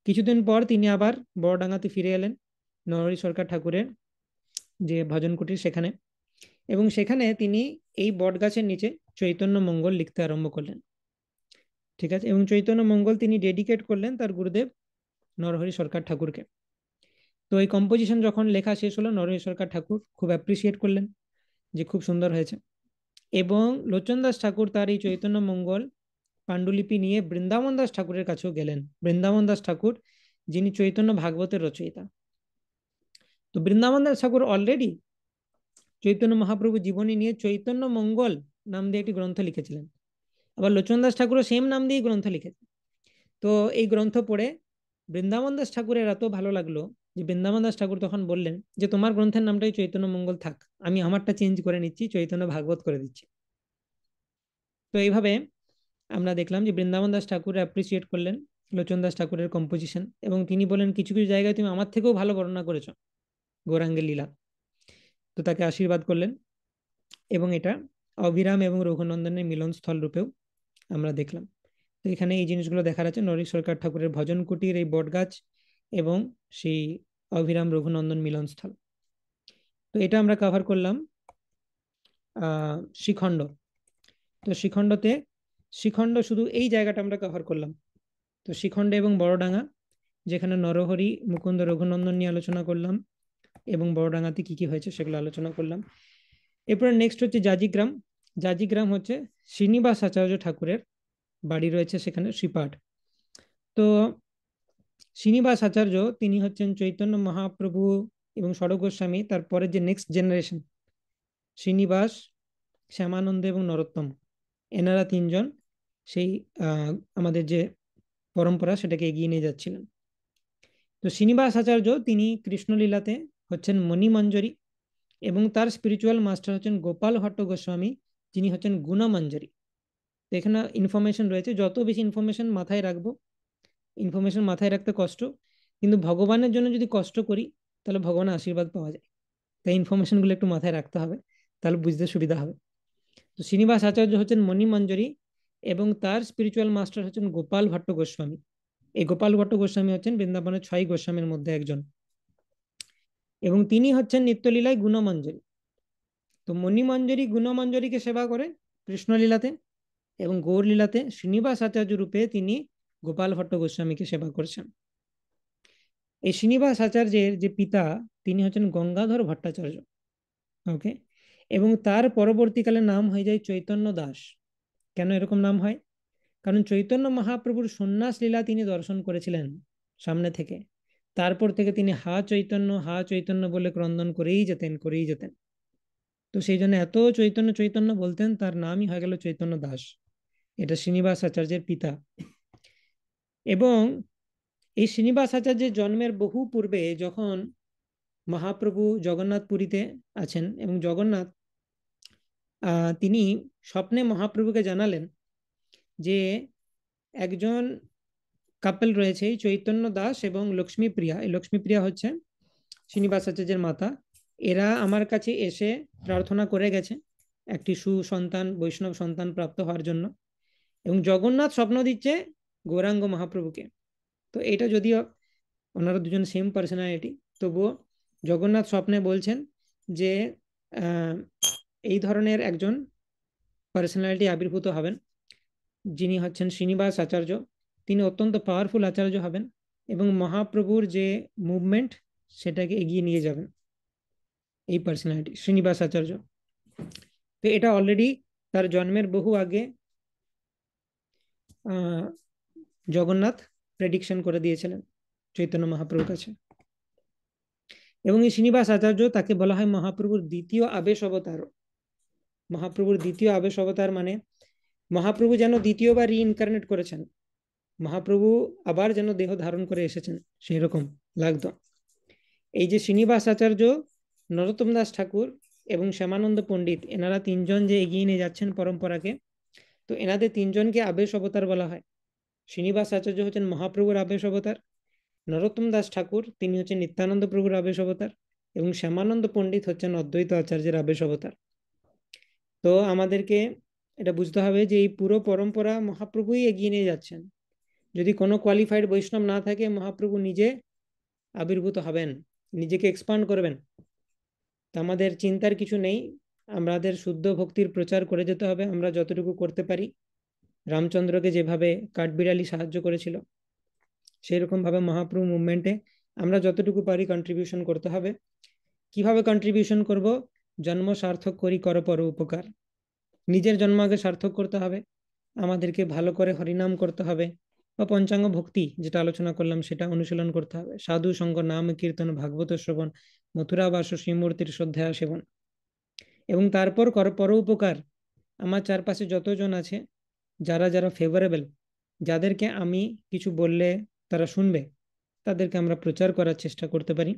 কিছুদিন পর তিনি আবার বড়ডাঙ্গাতে ফিরে এলেন, নরহরি সরকার ঠাকুরের যে ভজন কুটির সেখানে। এবং সেখানে তিনি এই বট গাছের নিচে চৈতন্য মঙ্গল লিখতে আরম্ভ করলেন। ঠিক আছে, এবং চৈতন্য মঙ্গল তিনি ডেডিকেট করলেন তার গুরুদেব নরহরি সরকার ঠাকুরকে। তো এই কম্পোজিশন যখন লেখা শেষ হলো, নরহরি সরকার ঠাকুর খুব অ্যাপ্রিসিয়েট করলেন যে খুব সুন্দর হয়েছে। এবং লোচন দাস ঠাকুর তার এই চৈতন্য মঙ্গল পাণ্ডুলিপি নিয়ে বৃন্দাবন দাস ঠাকুরের কাছেও গেলেন। বৃন্দাবন দাস ঠাকুর যিনি চৈতন্য ভাগবতের রচয়িতা। তো বৃন্দাবন দাস ঠাকুর অলরেডি চৈতন্য মহাপ্রভু জীবনী নিয়ে চৈতন্য মঙ্গল নাম দিয়ে একটি গ্রন্থ লিখেছিলেন। আবার লোচন দাস ঠাকুরও সেম নাম দিয়ে গ্রন্থ লিখেছেন। তো এই গ্রন্থ পড়ে বৃন্দাবন দাস ঠাকুরের এত ভালো লাগলো যে বৃন্দাবন দাস ঠাকুর তখন বললেন যে তোমার গ্রন্থের নামটাই চৈতন্য মঙ্গল থাক, আমি আমারটা চেঞ্জ করে নিচ্ছি, চৈতন্য ভাগবত করে দিচ্ছি। তো এইভাবে আমরা দেখলাম যে বৃন্দাবন দাস ঠাকুর অ্যাপ্রিসিয়েট করলেন লোচন দাস ঠাকুরের কম্পোজিশন, এবং তিনি বলেন কিছু কিছু জায়গায় তুমি আমার থেকেও ভালো বর্ণনা করেছো গৌরাঙ্গের লীলা। তো তাকে আশীর্বাদ করলেন, এবং এটা অভিরাম এবং রঘুনন্দনের মিলনস্থল রূপেও আমরা দেখলাম। তো এখানে এই জিনিসগুলো দেখা যাচ্ছে, নরহরি সরকার ঠাকুরের ভজন কুটির, এই বটগাছ, এবং সেই অভিরাম রঘুনন্দন মিলনস্থল। তো এটা আমরা কভার করলাম শ্রীখণ্ড। তো শ্রীখণ্ডতে, শ্রীখণ্ড শুধু এই জায়গাটা আমরা কভার করলাম। তো শ্রীখণ্ডে এবং বড়ডাঙ্গা, যেখানে নরহরি মুকুন্দ রঘুনন্দন নিয়ে আলোচনা করলাম, এবং বড়ডাঙ্গাতে কি কি হয়েছে সেগুলো আলোচনা করলাম। এরপরে নেক্সট হচ্ছে জাজিগ্রাম। জাজিগ্রাম হচ্ছে শ্রীনিবাস আচার্য ঠাকুরের বাড়ি রয়েছে সেখানে, শ্রীপাঠ। তো শ্রীনিবাস আচার্য তিনি হচ্ছেন চৈতন্য মহাপ্রভু এবং স্বরূপ গোস্বামী তারপরে যে নেক্সট জেনারেশন, শ্রীনিবাস, শ্যামানন্দ এবং নরোত্তম, এনারা তিনজন সেই আমাদের যে পরম্পরা সেটাকে এগিয়ে নিয়ে যাচ্ছিলেন। তো শ্রীনিবাস আচার্য তিনি কৃষ্ণলীলাতে হচ্ছেন মণিমঞ্জরি, এবং তার স্পিরিচুয়াল মাস্টার হচ্ছেন গোপাল ভট্ট গোস্বামী, যিনি হচ্ছেন গুণমঞ্জরি। তো এখানে ইনফরমেশন রয়েছে, যত বেশি ইনফরমেশন মাথায় রাখবো, ইনফরমেশন মাথায় রাখতে কষ্ট, কিন্তু ভগবানের জন্য যদি কষ্ট করি তাহলে ভগবানের আশীর্বাদ পাওয়া যায়। তাই ইনফরমেশনগুলো একটু মাথায় রাখতে হবে, তাহলে বুঝতে সুবিধা হবে। তো শ্রীনিবাস আচার্য হচ্ছেন মণিমঞ্জরি, এবং তার স্পিরিচুয়াল মাস্টার হচ্ছেন গোপাল ভট্ট গোস্বামী। এই গোপাল ভট্ট গোস্বামী হচ্ছেন বৃন্দাবনের 6 গোস্বামীর মধ্যে একজন, এবং তিনি হচ্ছেন নিত্যলীলায় গুণমঞ্জরি। তো মণিমঞ্জরি গুণমঞ্জরিকে সেবা করে কৃষ্ণলীলাতে, এবং গৌরলীলাতে শ্রীনিবাস আচার্য রূপে তিনি গোপাল ভট্ট গোস্বামীকে সেবা করছেন। এই শ্রীনিবাস আচার্যের যে পিতা, তিনি হচ্ছেন গঙ্গাধর ভট্টাচার্য। ওকে, এবং তার পরবর্তীকালে নাম হয়ে যায় চৈতন্য দাস। কেন এরকম নাম হয়? কারণ চৈতন্য মহাপ্রভুর সন্ন্যাস লীলা তিনি দর্শন করেছিলেন সামনে থেকে, তারপর থেকে তিনি হা চৈতন্য বলে ক্রন্দন করেই যেতেন, করেই যেতেন। তো সেই জন্য এত চৈতন্য চৈতন্য বলতেন, তার নামই হয়ে গেল চৈতন্য দাস। এটা শ্রীনিবাস আচার্যের পিতা। এবং এই শ্রীনিবাস আচার্যের জন্মের বহু পূর্বে, যখন মহাপ্রভু জগন্নাথ পুরীতে আছেন, এবং জগন্নাথ তিনি স্বপ্নে মহাপ্রভুকে জানালেন যে একজন কাপল রয়েছে, চৈতন্য দাস এবং লক্ষ্মীপ্রিয়া। এই লক্ষ্মীপ্রিয়া হচ্ছে শ্রীনিবাস আচার্যের মাতা। এরা আমার কাছে এসে প্রার্থনা করে গেছে একটি সুসন্তান, বৈষ্ণব সন্তান প্রাপ্ত হওয়ার জন্য, এবং জগন্নাথ স্বপ্ন দিচ্ছে গৌরাঙ্গ মহাপ্রভুকে। তো এটা যদিও ওনারা দুজন সেম পার্সোনালিটি, তবুও জগন্নাথ স্বপ্নে বলছেন যে এই ধরনের একজন পার্সোনালিটি আবির্ভূত হবেন, যিনি হচ্ছেন শ্রীনিবাস আচার্য। তিনি অত্যন্ত পাওয়ারফুল আচার্য হবেন, এবং মহাপ্রভুর যে মুভমেন্ট সেটাকে এগিয়ে নিয়ে যাবেন এই পার্সোনালিটি শ্রীনিবাস আচার্য। তো এটা অলরেডি তার জন্মের বহু আগে জগন্নাথ প্রেডিকশন করে দিয়েছিলেন চৈতন্য মহাপ্রভুর কাছে। এবং এই শ্রীনিবাস আচার্য, তাকে বলা হয় মহাপ্রভুর দ্বিতীয় আবেশ অবতার। মহাপ্রভুর দ্বিতীয় আবেশ অবতার মানে মহাপ্রভু যেন দ্বিতীয়বার রিইনকার্নেট করেছেন, মহাপ্রভু আবার যেন দেহ ধারণ করে এসেছেন, সেই রকম লাগতো। এই যে শ্রীনিবাস আচার্য, নরোত্তম দাস ঠাকুর এবং শ্যামানন্দ পণ্ডিত, এনারা তিনজন যে এগিয়ে নিয়ে যাচ্ছেন পরম্পরাকে, তো এনাদের তিনজনকে আবেশ অবতার বলা হয়। শ্রীনিবাস আচার্য হচ্ছেন মহাপ্রভুর আবেশ অবতার, নরোত্তম দাস ঠাকুর তিনি হচ্ছেন নিত্যানন্দ প্রভুর আবেশ অবতার, এবং শ্যামানন্দ পণ্ডিত হচ্ছেন অদ্বৈত আচার্যের আবেশ অবতার। তো আমাদেরকে এটা বুঝতে হবে যে এই পুরো পরম্পরা মহাপ্রভুই এগিয়ে নিয়ে যাচ্ছেন। যদি কোনো কোয়ালিফাইড বৈষ্ণব না থাকে, মহাপ্রভু নিজে আবির্ভূত হবেন, নিজেকে এক্সপান্ড করবেন। তো আমাদের চিন্তার কিছু নেই, আমাদের শুদ্ধ ভক্তির প্রচার করে যেতে হবে আমরা যতটুকু করতে পারি। রামচন্দ্রকে যেভাবে কাঠবিড়ালি সাহায্য করেছিল, সেই রকম ভাবে মহাপ্রভু মুভমেন্টে আমরা যতটুকু পারি কন্ট্রিবিউশন করতে হবে। কিভাবে কন্ট্রিবিউশন করব? জন্ম সার্থক করি কর পর উপকার। নিজের জন্ম আগে সার্থক করতে হবে, আমাদেরকে ভালো করে হরিনাম করতে হবে, বা পঞ্চাঙ্গ ভক্তি যেটা আলোচনা করলাম সেটা অনুশীলন করতে হবে, সাধু সঙ্গ নাম কীর্তন ভাগবত শ্রবণ, মথুরা বাস শ্রীমূর্তির শ্রদ্ধা সেবন, এবং তারপর কর পর উপকার। আমার চারপাশে যতজন আছে, যারা যারা ফেভারেবল, যাদেরকে আমি কিছু বললে তারা শুনবে, তাদেরকে আমরা প্রচার করার চেষ্টা করতে পারি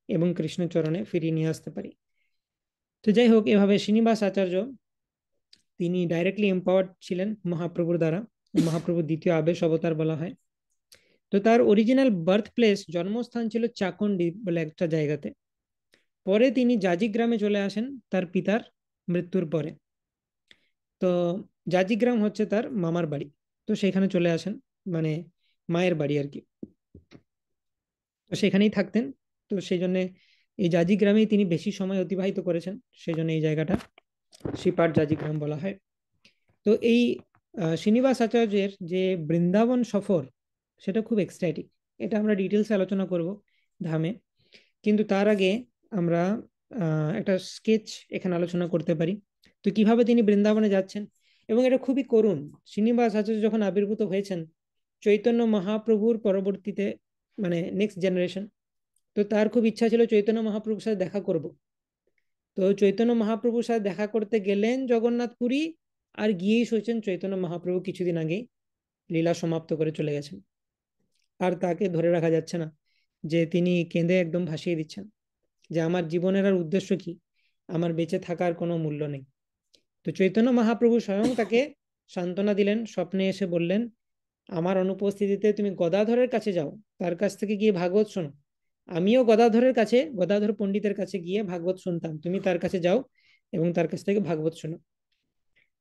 এবং কৃষ্ণচরণে ফিরিয়ে নিয়ে আসতে পারি। তো যাই হোক, এভাবে শ্রীনিবাস আচার্য তিনি ডাইরেক্টলি এম্পাওয়ার্ড ছিলেন মহাপ্রভুর দ্বারা, মহাপ্রভুর দ্বিতীয় আবেশ অবতার বলা হয়। তো তার অরিজিনাল বার্থ প্লেস, জন্মস্থান ছিল চাকুন্ডি বলে একটা জায়গাতে। পরে তিনি জাজিগ্রামে চলে আসেন তার পিতার মৃত্যুর পরে। তো জাজিগ্রাম হচ্ছে তার মামার বাড়ি, তো সেখানে চলে আসেন, মানে মায়ের বাড়ি আর কি। তো সেখানেই থাকতেন। তো সেই জন্য এই জাজিগ্রামেই তিনি বেশি সময় অতিবাহিত করেছেন, সেই জন্য এই জায়গাটা শ্রীপাঠ জাজিগ্রাম বলা হয়। তো এই শ্রীনিবাস আচার্যের যে বৃন্দাবন সফর, সেটা খুব এক্সাইটিং। এটা আমরা ডিটেলসে আলোচনা করব ধামে, কিন্তু তার আগে আমরা একটা স্কেচ এখানে আলোচনা করতে পারি। তো কিভাবে তিনি বৃন্দাবনে যাচ্ছেন, এবং এটা খুবই করুণ। শ্রীনিবাস আচার্য যখন আবির্ভূত হয়েছেন চৈতন্য মহাপ্রভুর পরবর্তীতে, মানে নেক্সট জেনারেশন, তো তার খুব ইচ্ছা ছিল চৈতন্য মহাপ্রভুর সাথে দেখা করব। তো চৈতন্য মহাপ্রভুর সাথে দেখা করতে গেলেন জগন্নাথপুরী, আর গিয়েই শুনছেন চৈতন্য মহাপ্রভু কিছুদিন আগেই লীলা সমাপ্ত করে চলে গেছেন। আর তাকে ধরে রাখা যাচ্ছে না, যে তিনি কেঁদে একদম ভাসিয়ে দিচ্ছেন যে আমার জীবনের আর উদ্দেশ্য কি, আমার বেঁচে থাকার কোনো মূল্য নেই। তো চৈতন্য মহাপ্রভু স্বয়ং তাকে সান্ত্বনা দিলেন, স্বপ্নে এসে বললেন, আমার অনুপস্থিতিতে তুমি গদাধরের কাছে যাও, তার কাছ থেকে গিয়ে ভাগবত শোনো। আমিও গদাধর পণ্ডিতের কাছে গিয়ে ভাগবত শুনতাম, তুমি তার কাছে যাও এবং তার কাছ থেকে ভাগবত শোনো।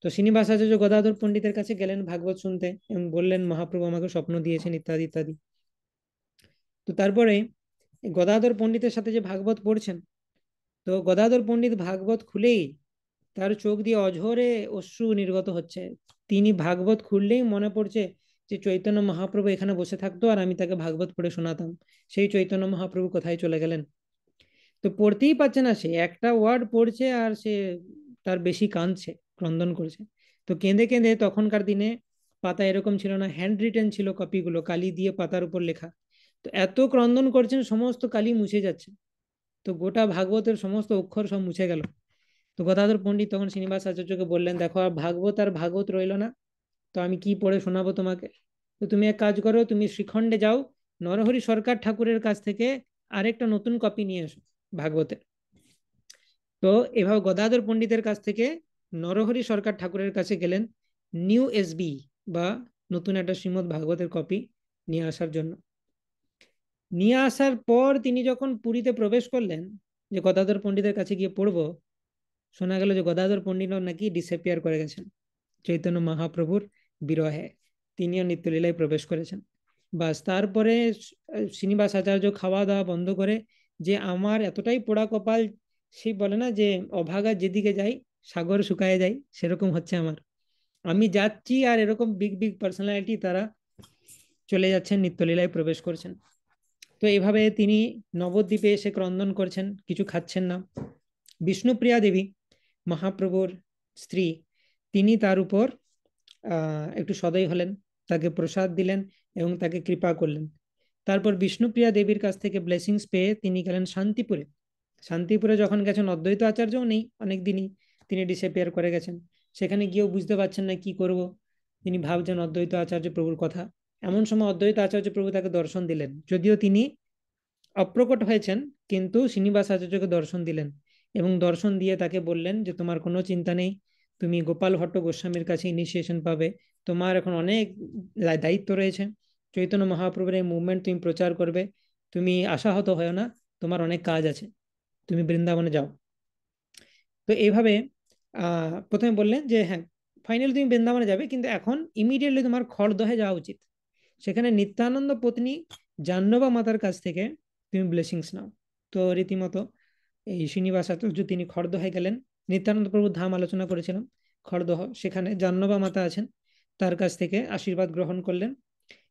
তো শ্রীনিবাস আচার্য গদাধর পণ্ডিতের কাছে গেলেন ভাগবত শুনতে এবং বললেন, মহাপ্রভু আমাকে স্বপ্ন দিয়েছেন ইত্যাদি ইত্যাদি। তো তারপরে গদাধর পণ্ডিতের সাথে যে ভাগবত পড়ছেন, তো গদাধর পণ্ডিত ভাগবত খুলেই তার চোখ দিয়ে অঝরে অশ্রু নির্গত হচ্ছে। তিনি ভাগবত খুললেই মনে পড়ছে যে চৈতন্য মহাপ্রভু এখানে বসে থাকতো আর আমি তাকে ভাগবত পড়ে শোনাতাম, সেই চৈতন্য মহাপ্রভু কোথায় চলে গেলেন। তো পড়তেই পারছে না, সে একটা ওয়ার্ড পড়ছে আর সে তার বেশি কাঁদছে, ক্রন্দন করছে। তো কেঁদে কেঁদে, তখনকার দিনে পাতা এরকম ছিল না, হ্যান্ড রিটেন ছিল কপিগুলো, কালি দিয়ে পাতার উপর লেখা। তো এত ক্রন্দন করছেন সমস্ত কালি মুছে যাচ্ছে, তো গোটা ভাগবতের সমস্ত অক্ষর সব মুছে গেল। তো গদাধর পণ্ডিত তখন শ্রীনিবাস আচার্যকে বললেন, দেখো আর ভাগবত রইলো না, তো আমি কি পড়ে শোনাবো তোমাকে। তো তুমি এক কাজ করো, তুমি শ্রীখণ্ডে যাও, নরহরি সরকার ঠাকুরের কাছ থেকে আরেকটা নতুন কপি নিয়ে এসো ভাগবতের। তো এভাবে গদাধর পণ্ডিতের কাছ থেকে নরহরি সরকার ঠাকুরের কাছে গেলেন নিউ এসবি বা নতুন একটা শ্রীমদ্ ভাগবতের কপি নিয়ে আসার জন্য। নিয়ে আসার পর তিনি যখন পুরীতে প্রবেশ করলেন যে গদাধর পণ্ডিতের কাছে গিয়ে পড়বো, শোনা গেল যে গদাধর পণ্ডিত নাকি ডিসঅ্যাপিয়ার করে গেছেন চৈতন্য মহাপ্রভুর বিরহে, তিনিও নিত্যলীলায় প্রবেশ করেছেন। বাস তারপরে শ্রীনিবাস আচার্য খাওয়া দাওয়া বন্ধ করে, যে আমার এতটাই পোড়া কপাল, সেই বলে না যে অভাগা যেদিকে যাই সাগর শুকায় যায়, সেরকম হচ্ছে আমার। আমি যাচ্ছি আর এরকম বিগ বিগ পার্সোনালিটি তারা চলে যাচ্ছেন, নিত্যলীলায় প্রবেশ করছেন। তো এইভাবে তিনি নবদ্বীপে এসে ক্রন্দন করছেন, কিছু খাচ্ছেন না। বিষ্ণুপ্রিয়া দেবী মহাপ্রভুর স্ত্রী, তিনি তার উপর একটু সদয় হলেন, তাকে প্রসাদ দিলেন এবং তাকে কৃপা করলেন। তারপর বিষ্ণুপ্রিয়া দেবীর কাছ থেকে ব্লেসিংস পেয়ে তিনি গেলেন শান্তিপুরে। শান্তিপুরে যখন গেছেন, অদ্বৈত আচার্যও নেই অনেকদিনই, তিনি ডিসঅ্যাপিয়ার করে গেছেন। সেখানে গিয়েও বুঝতে পারছেন না কি করব, তিনি ভাবছেন অদ্বৈত আচার্য প্রভুর কথা। এমন সময় অদ্বৈত আচার্য প্রভু তাকে দর্শন দিলেন, যদিও তিনি অপ্রকট হয়েছেন, কিন্তু শ্রীনিবাস আচার্যকে দর্শন দিলেন এবং দর্শন দিয়ে তাকে বললেন যে তোমার কোনো চিন্তা নেই, তুমি গোপাল ভট্ট গোস্বামীর কাছে ইনিশিয়েশন পাবে, তোমার এখন অনেক দায়িত্ব রয়েছে, চৈতন্য মহাপ্রভুর এই মুভমেন্ট তুমি প্রচার করবে, তুমি আশাহত হয় না, তোমার অনেক কাজ আছে, তুমি বৃন্দাবনে যাও। তো এইভাবে প্রথমে বললেন যে হ্যাঁ, ফাইনালি তুমি বৃন্দাবনে যাবে, কিন্তু এখন ইমিডিয়েটলি তোমার খড়দহে যাওয়া উচিত, সেখানে নিত্যানন্দ পত্নী জাহ্নবা মাতার কাছ থেকে তুমি ব্লেসিংস নাও। তো রীতিমতো এই শ্রীনিবাস আচার্য তিনি খড়দহে গেলেন, নিত্যানন্দ প্রভুর ধাম আলোচনা করেছিলাম, খড়দহ, সেখানে জাহ্নবা মাতা আছেন, তার কাছ থেকে আশীর্বাদ গ্রহণ করলেন।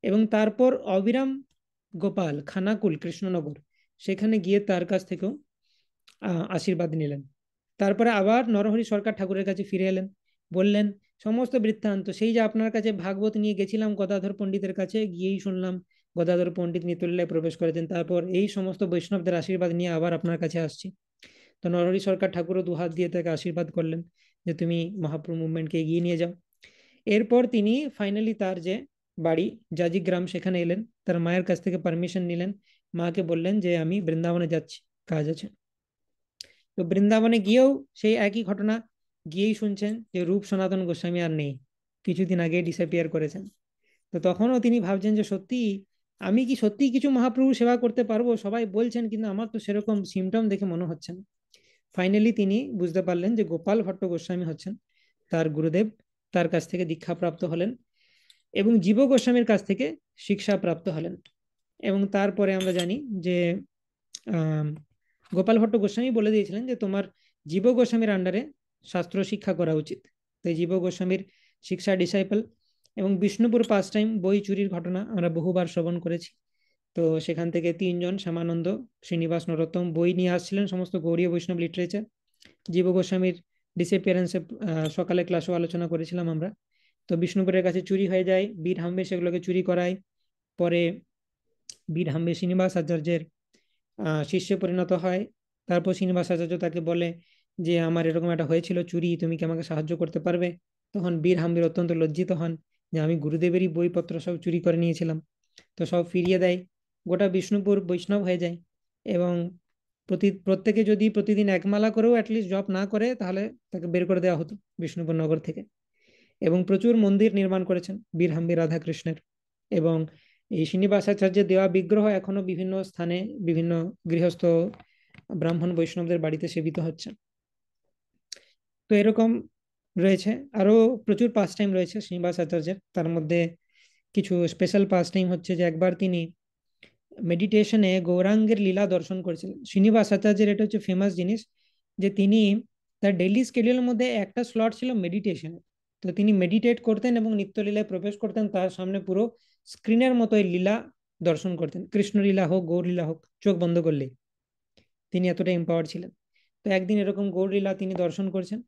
এবং তারপর অবিরাম গোপাল খানাকুল কৃষ্ণনগর, সেখানে গিয়ে তার কাছ থেকেও আশীর্বাদ নিলেন। তারপরে আবার নরহরি সরকার ঠাকুরের কাছে ফিরে এলেন, বললেন সমস্ত বৃত্তান্ত, সেই যে আপনার কাছে ভাগবত নিয়ে গেছিলাম গদাধর পণ্ডিতের কাছে, গিয়েই শুনলাম গদাধর পণ্ডিত নিত্যলীলায় প্রবেশ করেছেন, তারপর এই সমস্ত বৈষ্ণবদের আশীর্বাদ নিয়ে আবার আপনার কাছে আসছি। তো নরহরি সরকার ঠাকুরও দুহাত দিয়ে তাকে আশীর্বাদ করলেন যে তুমি মহাপ্রভু মুভমেন্টকে এগিয়ে নিয়ে যাও। এরপর তিনি ফাইনালি তার যে বাড়ি জাজিগ্রাম সেখানে এলেন, তার মায়ের কাছ থেকে পারমিশন নিলেন, মাকে বললেন যে আমি বৃন্দাবনে যাচ্ছি, কাজ আছে। তো বৃন্দাবনে গিয়েও সেই একই ঘটনা, গিয়েই শুনছেন যে রূপ সনাতন গোস্বামী আর নেই, কিছুদিন আগে ডিসঅ্যাপিয়ার করেছেন। তো তখনও তিনি ভাবছেন যে সত্যি আমি কি সত্যি কিছু মহাপ্রভু সেবা করতে পারবো, সবাই বলছেন কিন্তু আমার তো সেরকম সিমটম দেখে মনে হচ্ছে না। ফাইনালি তিনি বুঝতে পারলেন যে গোপাল ভট্ট গোস্বামী হচ্ছেন তার গুরুদেব, তার কাছ থেকে দীক্ষা প্রাপ্ত হলেন এবং জীব গোস্বামীর কাছ থেকে শিক্ষা প্রাপ্ত হলেন। এবং তারপরে আমরা জানি যে আহ গোপাল ভট্ট গোস্বামী বলে দিয়েছিলেন যে তোমার জীব গোস্বামীর আন্ডারে শাস্ত্র শিক্ষা করা উচিত। তাই জীব গোস্বামীর শিক্ষা ডিসাইপল। এবং বিষ্ণুপুর পাস টাইম বই চুরির ঘটনা আমরা বহুবার শ্রবণ করেছি। তো সেখান থেকে তিনজন শ্যামানন্দ, শ্রীনিবাস, নরোত্তম বই নিয়ে আসছিলেন, সমস্ত গৌড়ীয় বৈষ্ণব লিটারেচার। জীব গোস্বামীর ডিসঅ্যাপিয়ারেন্সে সকালে ক্লাসও আলোচনা করেছিলাম আমরা। তো বিষ্ণুপুরের কাছে চুরি হয়ে যায়, বীর হাম্বে সেগুলোকে চুরি করায়, পরে বীর হাম্বে শ্রীনিবাস আচার্যের শিষ্যে পরিণত হয়। তারপর শ্রীনিবাস আচার্য তাকে বলে যে আমার এরকম একটা হয়েছিল চুরি, তুমি কি আমাকে সাহায্য করতে পারবে? তখন বীর হাম্বির অত্যন্ত লজ্জিত হন যে আমি গুরুদেবেরই বইপত্র সব চুরি করে নিয়েছিলাম। তো সব ফিরিয়ে দেয়, গোটা বিষ্ণুপুর বৈষ্ণব হয়ে যায়। এবং প্রত্যেকে যদি প্রতিদিন একমালা করেও অ্যাটলিস্ট জপ না করে, তাহলে তাকে বের করে দেওয়া হতো বিষ্ণুপুর নগর থেকে। এবং প্রচুর মন্দির নির্মাণ করেছেন বীরহাম্বী রাধাকৃষ্ণের। এবং এই শ্রীনিবাসাচার্যের দেওয়া বিগ্রহ এখনো বিভিন্ন স্থানে বিভিন্ন গৃহস্থ ব্রাহ্মণ বৈষ্ণবদের বাড়িতে সেবিত হচ্ছে। তো এরকম রয়েছে আরো প্রচুর পাস টাইম রয়েছে শ্রীনিবাস আচার্যের। তার মধ্যে কিছু স্পেশাল পাস টাইম হচ্ছে যে একবার তিনি মেডিটেশনে গৌরাঙ্গের লীলা দর্শন করেছিলেন। শ্রীনিবাস আচার্যের এটা হচ্ছে ফেমাস জিনিস যে তিনি তার ডেইলি স্কেডিউলের মধ্যে একটা স্লট ছিল মেডিটেশনের। তো তিনি মেডিটেট করতেন এবং নিত্যলীলায় প্রবেশ করতেন, তার সামনে পুরো স্ক্রিনের মতো এই লীলা দর্শন করতেন, কৃষ্ণলীলা হোক গৌর লীলা হোক, চোখ বন্ধ করলে। তিনি এতটা এম্পাওয়ার্ড ছিলেন। তো একদিন এরকম গৌর লীলা তিনি দর্শন করছেন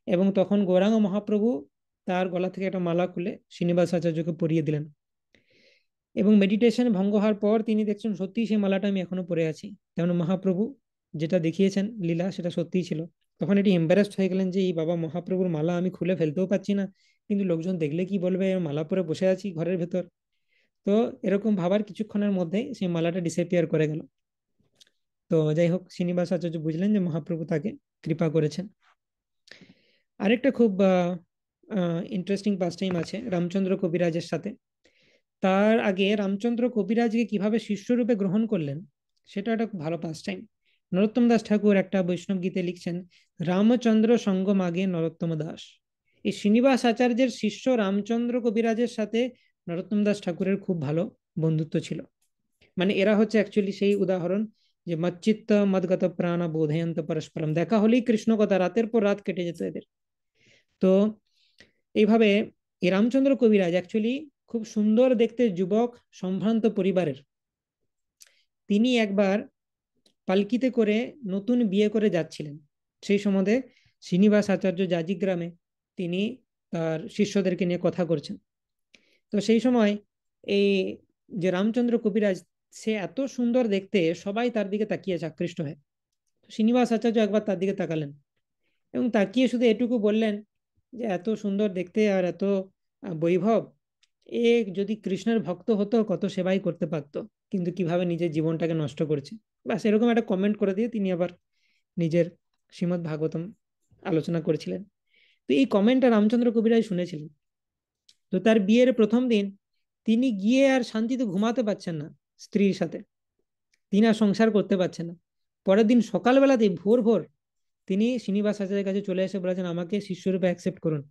এবং তখন গৌরাঙ্গ মহাপ্রভু তার গলা থেকে একটা মালা খুলে শ্রীনিবাস আচার্যকে পরিয়ে দিলেন। এবং মেডিটেশন ভঙ্গ হওয়ার পর তিনি দেখছেন সত্যি সেই মালাটা আমি এখনো পরে আছি, তেমন মহাপ্রভু যেটা দেখিয়েছেন লীলা সেটা সত্যিই ছিল। তখন এটি এম্বারেসড হয়ে গেলেন যে এই বাবা, মহাপ্রভুর মালা আমি খুলে ফেলতেও পাচ্ছি না, কিন্তু লোকজন দেখলে কি বলবে, মালা পরে বসে আছি ঘরের ভেতর। তো এরকম ভাবার কিছুক্ষণের মধ্যেই সেই মালাটা ডিসঅ্যাপিয়ার করে গেল। তো যাই হোক, শ্রীনিবাস আচার্য বুঝলেন যে মহাপ্রভু তাকে কৃপা করেছেন। আরেকটা খুব ইন্টারেস্টিং পাস টাইম আছে রামচন্দ্র কবিরাজের সাথে। তার আগে রামচন্দ্র কবিরাজকে কিভাবে শিষ্যরূপে গ্রহণ করলেন সেটা একটা খুব ভালো পাস টাইম। নরোত্তম দাস ঠাকুর একটা বৈষ্ণব গীতে লিখছেন, রামচন্দ্র সঙ্গ মাগে নরোত্তম দাস। এই শ্রীনিবাস আচার্যের শিষ্য রামচন্দ্র কবিরাজের সাথে নরোত্তম দাস ঠাকুরের খুব ভালো বন্ধুত্ব ছিল। মানে এরা হচ্ছে অ্যাকচুয়ালি সেই উদাহরণ যে মচ্চিত্ত মদগত প্রাণ বোধয়ন্ত পরস্পরম, দেখা হলেই কৃষ্ণ কথা, রাতের পর রাত কেটে যেত এদের। তো এইভাবে এই রামচন্দ্র কবিরাজ অ্যাকচুয়ালি খুব সুন্দর দেখতে যুবক সম্ভ্রান্ত পরিবারের। তিনি একবার পালকিতে করে নতুন বিয়ে করে যাচ্ছিলেন। সেই সময়ে শ্রীনিবাস আচার্য জাজিগ্রামে তিনি তার শিষ্যদেরকে নিয়ে কথা করছেন। তো সেই সময় এই যে রামচন্দ্র কবিরাজ, সে এত সুন্দর দেখতে, সবাই তার দিকে তাকিয়ে আকৃষ্ট হয়। শ্রীনিবাস আচার্য একবার তার দিকে তাকালেন এবং তাকিয়ে শুধু এটুকু বললেন যে এত সুন্দর দেখতে আর এত বৈভব, এ যদি কৃষ্ণের ভক্ত হতো কত সেবাই করতে পারতো, কিন্তু কিভাবে নিজের জীবনটাকে নষ্ট করছে। ব্যাস এরকম একটা কমেন্ট করে দিয়ে তিনি আবার নিজের শ্রীমদ্ ভাগবতম আলোচনা করেছিলেন। তো এই কমেন্টটা রামচন্দ্র কবিরাজ শুনেছিলেন। তো তার বিয়ের প্রথম দিন তিনি গিয়ে আর শান্তিতে ঘুমাতে পারছেন না স্ত্রীর সাথে, তিনি আর সংসার করতে পারছেন না। পরের দিন সকালবেলাতেই ভোর ভোর তিনি শ্রীনিবাস আচার্যের কাছে চলে এসে বলেছেন, আমাকে শিষ্যরূপে অ্যাকসেপ্ট করুন।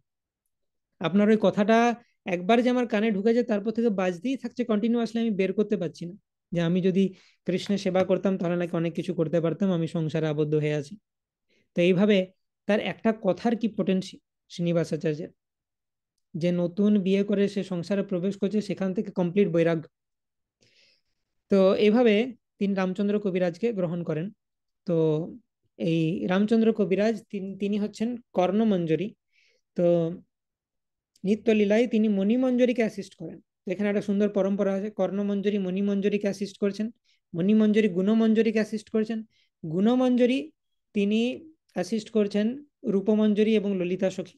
আপনার ওই কথাটা একবার যে আমার কানে ঢুকেছে তারপর থেকে বাজতেই থাকছে কন্টিনিউয়াসলি, আমি বের করতে পারছি না, যে আমি যদি কৃষ্ণের সেবা করতাম তাহলে নাকি অনেক কিছু করতে পারতাম, আমি সংসারে আবদ্ধ হয়ে আছি। তো এইভাবে তার একটা কথার কি পোটেন্সি শ্রীনিবাস আচার্যের, যে নতুন বিয়ে করে সে সংসারে প্রবেশ করছে, সেখান থেকে কমপ্লিট বৈরাগ্য। তো এইভাবে তিনি রামচন্দ্র কবিরাজকে গ্রহণ করেন। তো এই রামচন্দ্র কবিরাজ তিনি হচ্ছেন কর্ণমঞ্জরি। তো নিত্যলীলায় তিনি মণিমঞ্জরীকে অ্যাসিস্ট করেন। এখানে একটা সুন্দর পরম্পরা আছে, কর্ণমঞ্জরি মণিমঞ্জরীকে অ্যাসিস্ট করছেন, মণিমঞ্জরি গুণমঞ্জরীকে অ্যাসিস্ট করছেন, গুণমঞ্জরি তিনি অ্যাসিস্ট করছেন রূপমঞ্জরি এবং ললিতা সখী,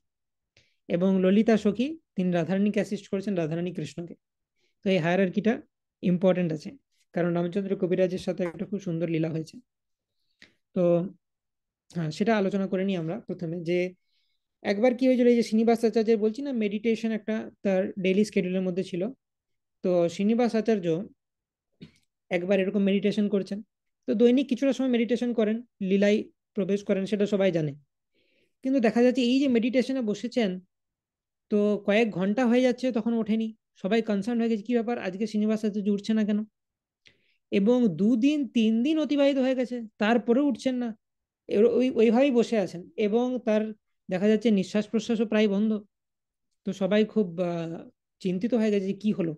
এবং ললিতা সখী তিনি রাধারানীকে অ্যাসিস্ট করেছেন, রাধারানী কৃষ্ণকে। তো এই হায়ারার্কিটা ইম্পর্টেন্ট আছে, কারণ রামচন্দ্র কবিরাজের সাথে একটা খুব সুন্দর লীলা হয়েছে। তো হ্যাঁ, সেটা আলোচনা করে নিই আমরা প্রথমে, যে একবার কি হয়েছিল, এই যে শ্রীনিবাস আচার্য বলছি না, মেডিটেশন একটা তার ডেইলি স্কেডিউলের মধ্যে ছিল। তো শ্রীনিবাস আচার্য একবার এরকম মেডিটেশন করছেন। তো দৈনিক কিছুটা সময় মেডিটেশন করেন, লীলায় প্রবেশ করেন, সেটা সবাই জানে। কিন্তু দেখা যাচ্ছে এই যে মেডিটেশনে বসেছেন, তো কয়েক ঘন্টা হয়ে যাচ্ছে তখন ওঠেনি। সবাই কনসার্ন হয়ে গেছে, কি ব্যাপার আজকে শ্রীনিবাস আচার্য উঠছে না কেন। এবং 2 দিন 3 দিন অতিবাহিত হয়ে গেছে, তারপরেও উঠছেন না। ওইভাবেই বসে আছেন এবং তার দেখা যাচ্ছে নিঃশ্বাস প্রশ্বাসও প্রায় বন্ধ। তো সবাই খুব চিন্তিত হয়ে গেছে যে কি হলো।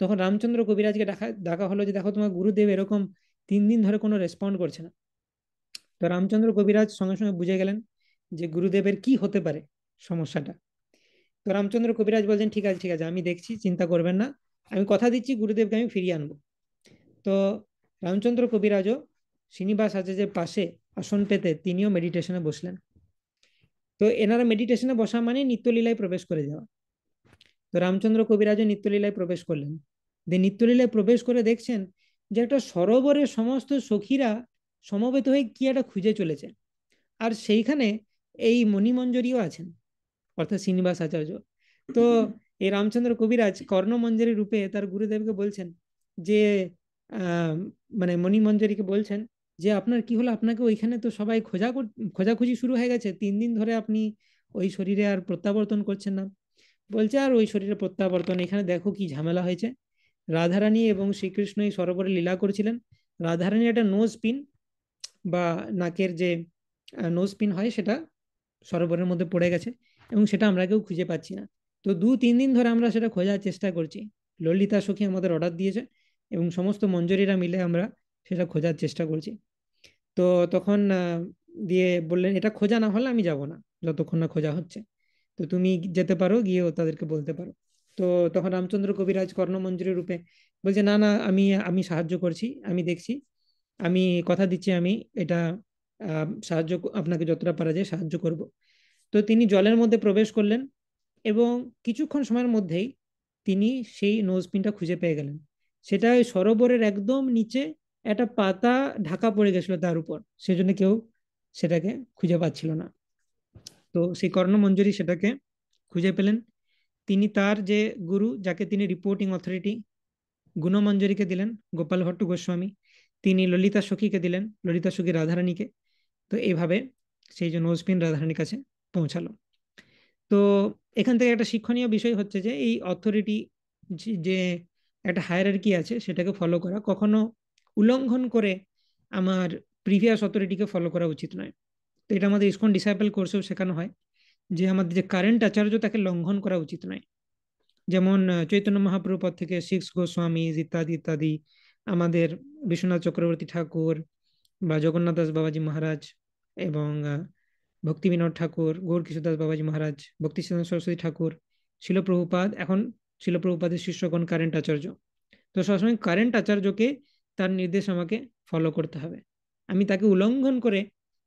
তখন রামচন্দ্র কবিরাজকে ডাকা ডাকা হলো যে দেখো, তোমার গুরুদেব এরকম 3 দিন ধরে কোনো রেসপন্ড করছে না। তো রামচন্দ্র কবিরাজ সঙ্গে সঙ্গে বুঝে গেলেন যে গুরুদেবের কি হতে পারে সমস্যাটা। তো রামচন্দ্র কবিরাজ বলছেন, ঠিক আছে ঠিক আছে, আমি দেখছি, চিন্তা করবেন না, আমি কথা দিচ্ছি গুরুদেবকে আমি ফিরিয়ে আনবো। তো রামচন্দ্র কবিরাজও শ্রীনিবাস আচার্যের পাশে আসন পেতে তিনিও মেডিটেশনে বসলেন। তো এনারা মেডিটেশনে বসা মানে নিত্যলীলায় প্রবেশ করে যাওয়া। তো রামচন্দ্র কবিরাজও নিত্যলীলায় প্রবেশ করলেন। নিত্যলীলায় প্রবেশ করে দেখছেন যে একটা সরোবরে সমস্ত সখীরা সমবেত হয়ে কি একটা খুঁজে চলেছে, আর সেইখানে এই মণিমঞ্জরীও আছেন, অর্থাৎ শ্রীনিবাস আচার্য। তো এই রামচন্দ্র কবিরাজ কর্ণমঞ্জরি রূপে তার গুরুদেবকে বলছেন যে আহ মানে মণিমঞ্জরীকে বলছেন যে আপনার কি হলো, আপনাকে ওইখানে তো সবাই খোঁজাখুঁজি শুরু হয়ে গেছে, 3 দিন ধরে আপনি ওই শরীরে আর প্রত্যাবর্তন করছেন না। বলছে আর ওই শরীরে প্রত্যাবর্তন, এখানে দেখো কি ঝামেলা হয়েছে। রাধারানী এবং শ্রীকৃষ্ণ এই সরোবরে লীলা করছিলেন। রাধারানী একটা নোজ পিন বা নাকের যে নোজ পিন হয় সেটা সরোবরের মধ্যে পড়ে গেছে এবং সেটা আমরা কেউ খুঁজে পাচ্ছি না। তো 2-3 দিন ধরে আমরা সেটা খোঁজার চেষ্টা করছি। ললিতা সখী আমাদের অর্ডার দিয়েছে এবং সমস্ত মঞ্জুরিরা মিলে আমরা সেটা খোঁজার চেষ্টা করছি। তো তখন দিয়ে বললেন এটা খোঁজা না হলে আমি যাব না, যতক্ষণ না খোঁজা হচ্ছে। তো তুমি যেতে পারো, গিয়েও তাদেরকে বলতে পারো। তো তখন রামচন্দ্র কবিরাজ কর্ণমঞ্জুরি রূপে বলছে না না, আমি আমি সাহায্য করছি, আমি দেখছি, আমি কথা দিচ্ছি, আমি এটা সাহায্য আপনাকে যতটা পারা যায় সাহায্য করব। তো তিনি জলের মধ্যে প্রবেশ করলেন এবং কিছুক্ষণ সময়ের মধ্যেই তিনি সেই নোজপিনটা খুঁজে পেয়ে গেলেন। সেটা ওই সরোবরের একদম নিচে একটা পাতা ঢাকা পড়ে গেছিল তার উপর, সেজন্য কেউ সেটাকে খুঁজে পাচ্ছিল না। তো সেই কর্ণমঞ্জরি সেটাকে খুঁজে পেলেন। তিনি তার যে গুরু, যাকে তিনি রিপোর্টিং অথরিটি গুণমঞ্জরিকে দিলেন, গোপাল ভট্ট গোস্বামী, তিনি ললিতা সখীকে দিলেন, ললিতা সখী রাধারানীকে। তো এইভাবে সেই যে নোজপিন রাধারানীর কাছে পৌঁছালো। তো এখান থেকে একটা শিক্ষণীয় বিষয় হচ্ছে যে এই অথরিটি যে একটা হায়ারার্কি আছে সেটাকে ফলো করা, কখনো উল্লঙ্ঘন করে আমার প্রিভিয়াস অথরিটিকে ফলো করা উচিত নয়। তো এটা আমাদের ইসকন ডিসাইপল কোর্সেও শেখানো হয় যে আমাদের যে কারেন্ট আচার্য তাকে লঙ্ঘন করা উচিত নয়। যেমন চৈতন্য মহাপ্রভু পদ থেকে সিক্স গোস্বামী ইত্যাদি ইত্যাদি, আমাদের বিশ্বনাথ চক্রবর্তী ঠাকুর বা জগন্নাথ দাস বাবাজি মহারাজ এবং ভক্তি বিনোদ ঠাকুর, গৌর কিশোরদাস বাবাজি মহারাজ, ভক্তি সিদ্ধান্ত সরস্বতী ঠাকুর, শিলপ্রভুপাদ, এখন শিলপ্রভুপাদের শিষ্যগণ কারেন্ট আচার্য। তো সবসময় কারেন্ট আচার্যকে তার নির্দেশ আমাকে ফলো করতে হবে, আমি তাকে উল্লঙ্ঘন করে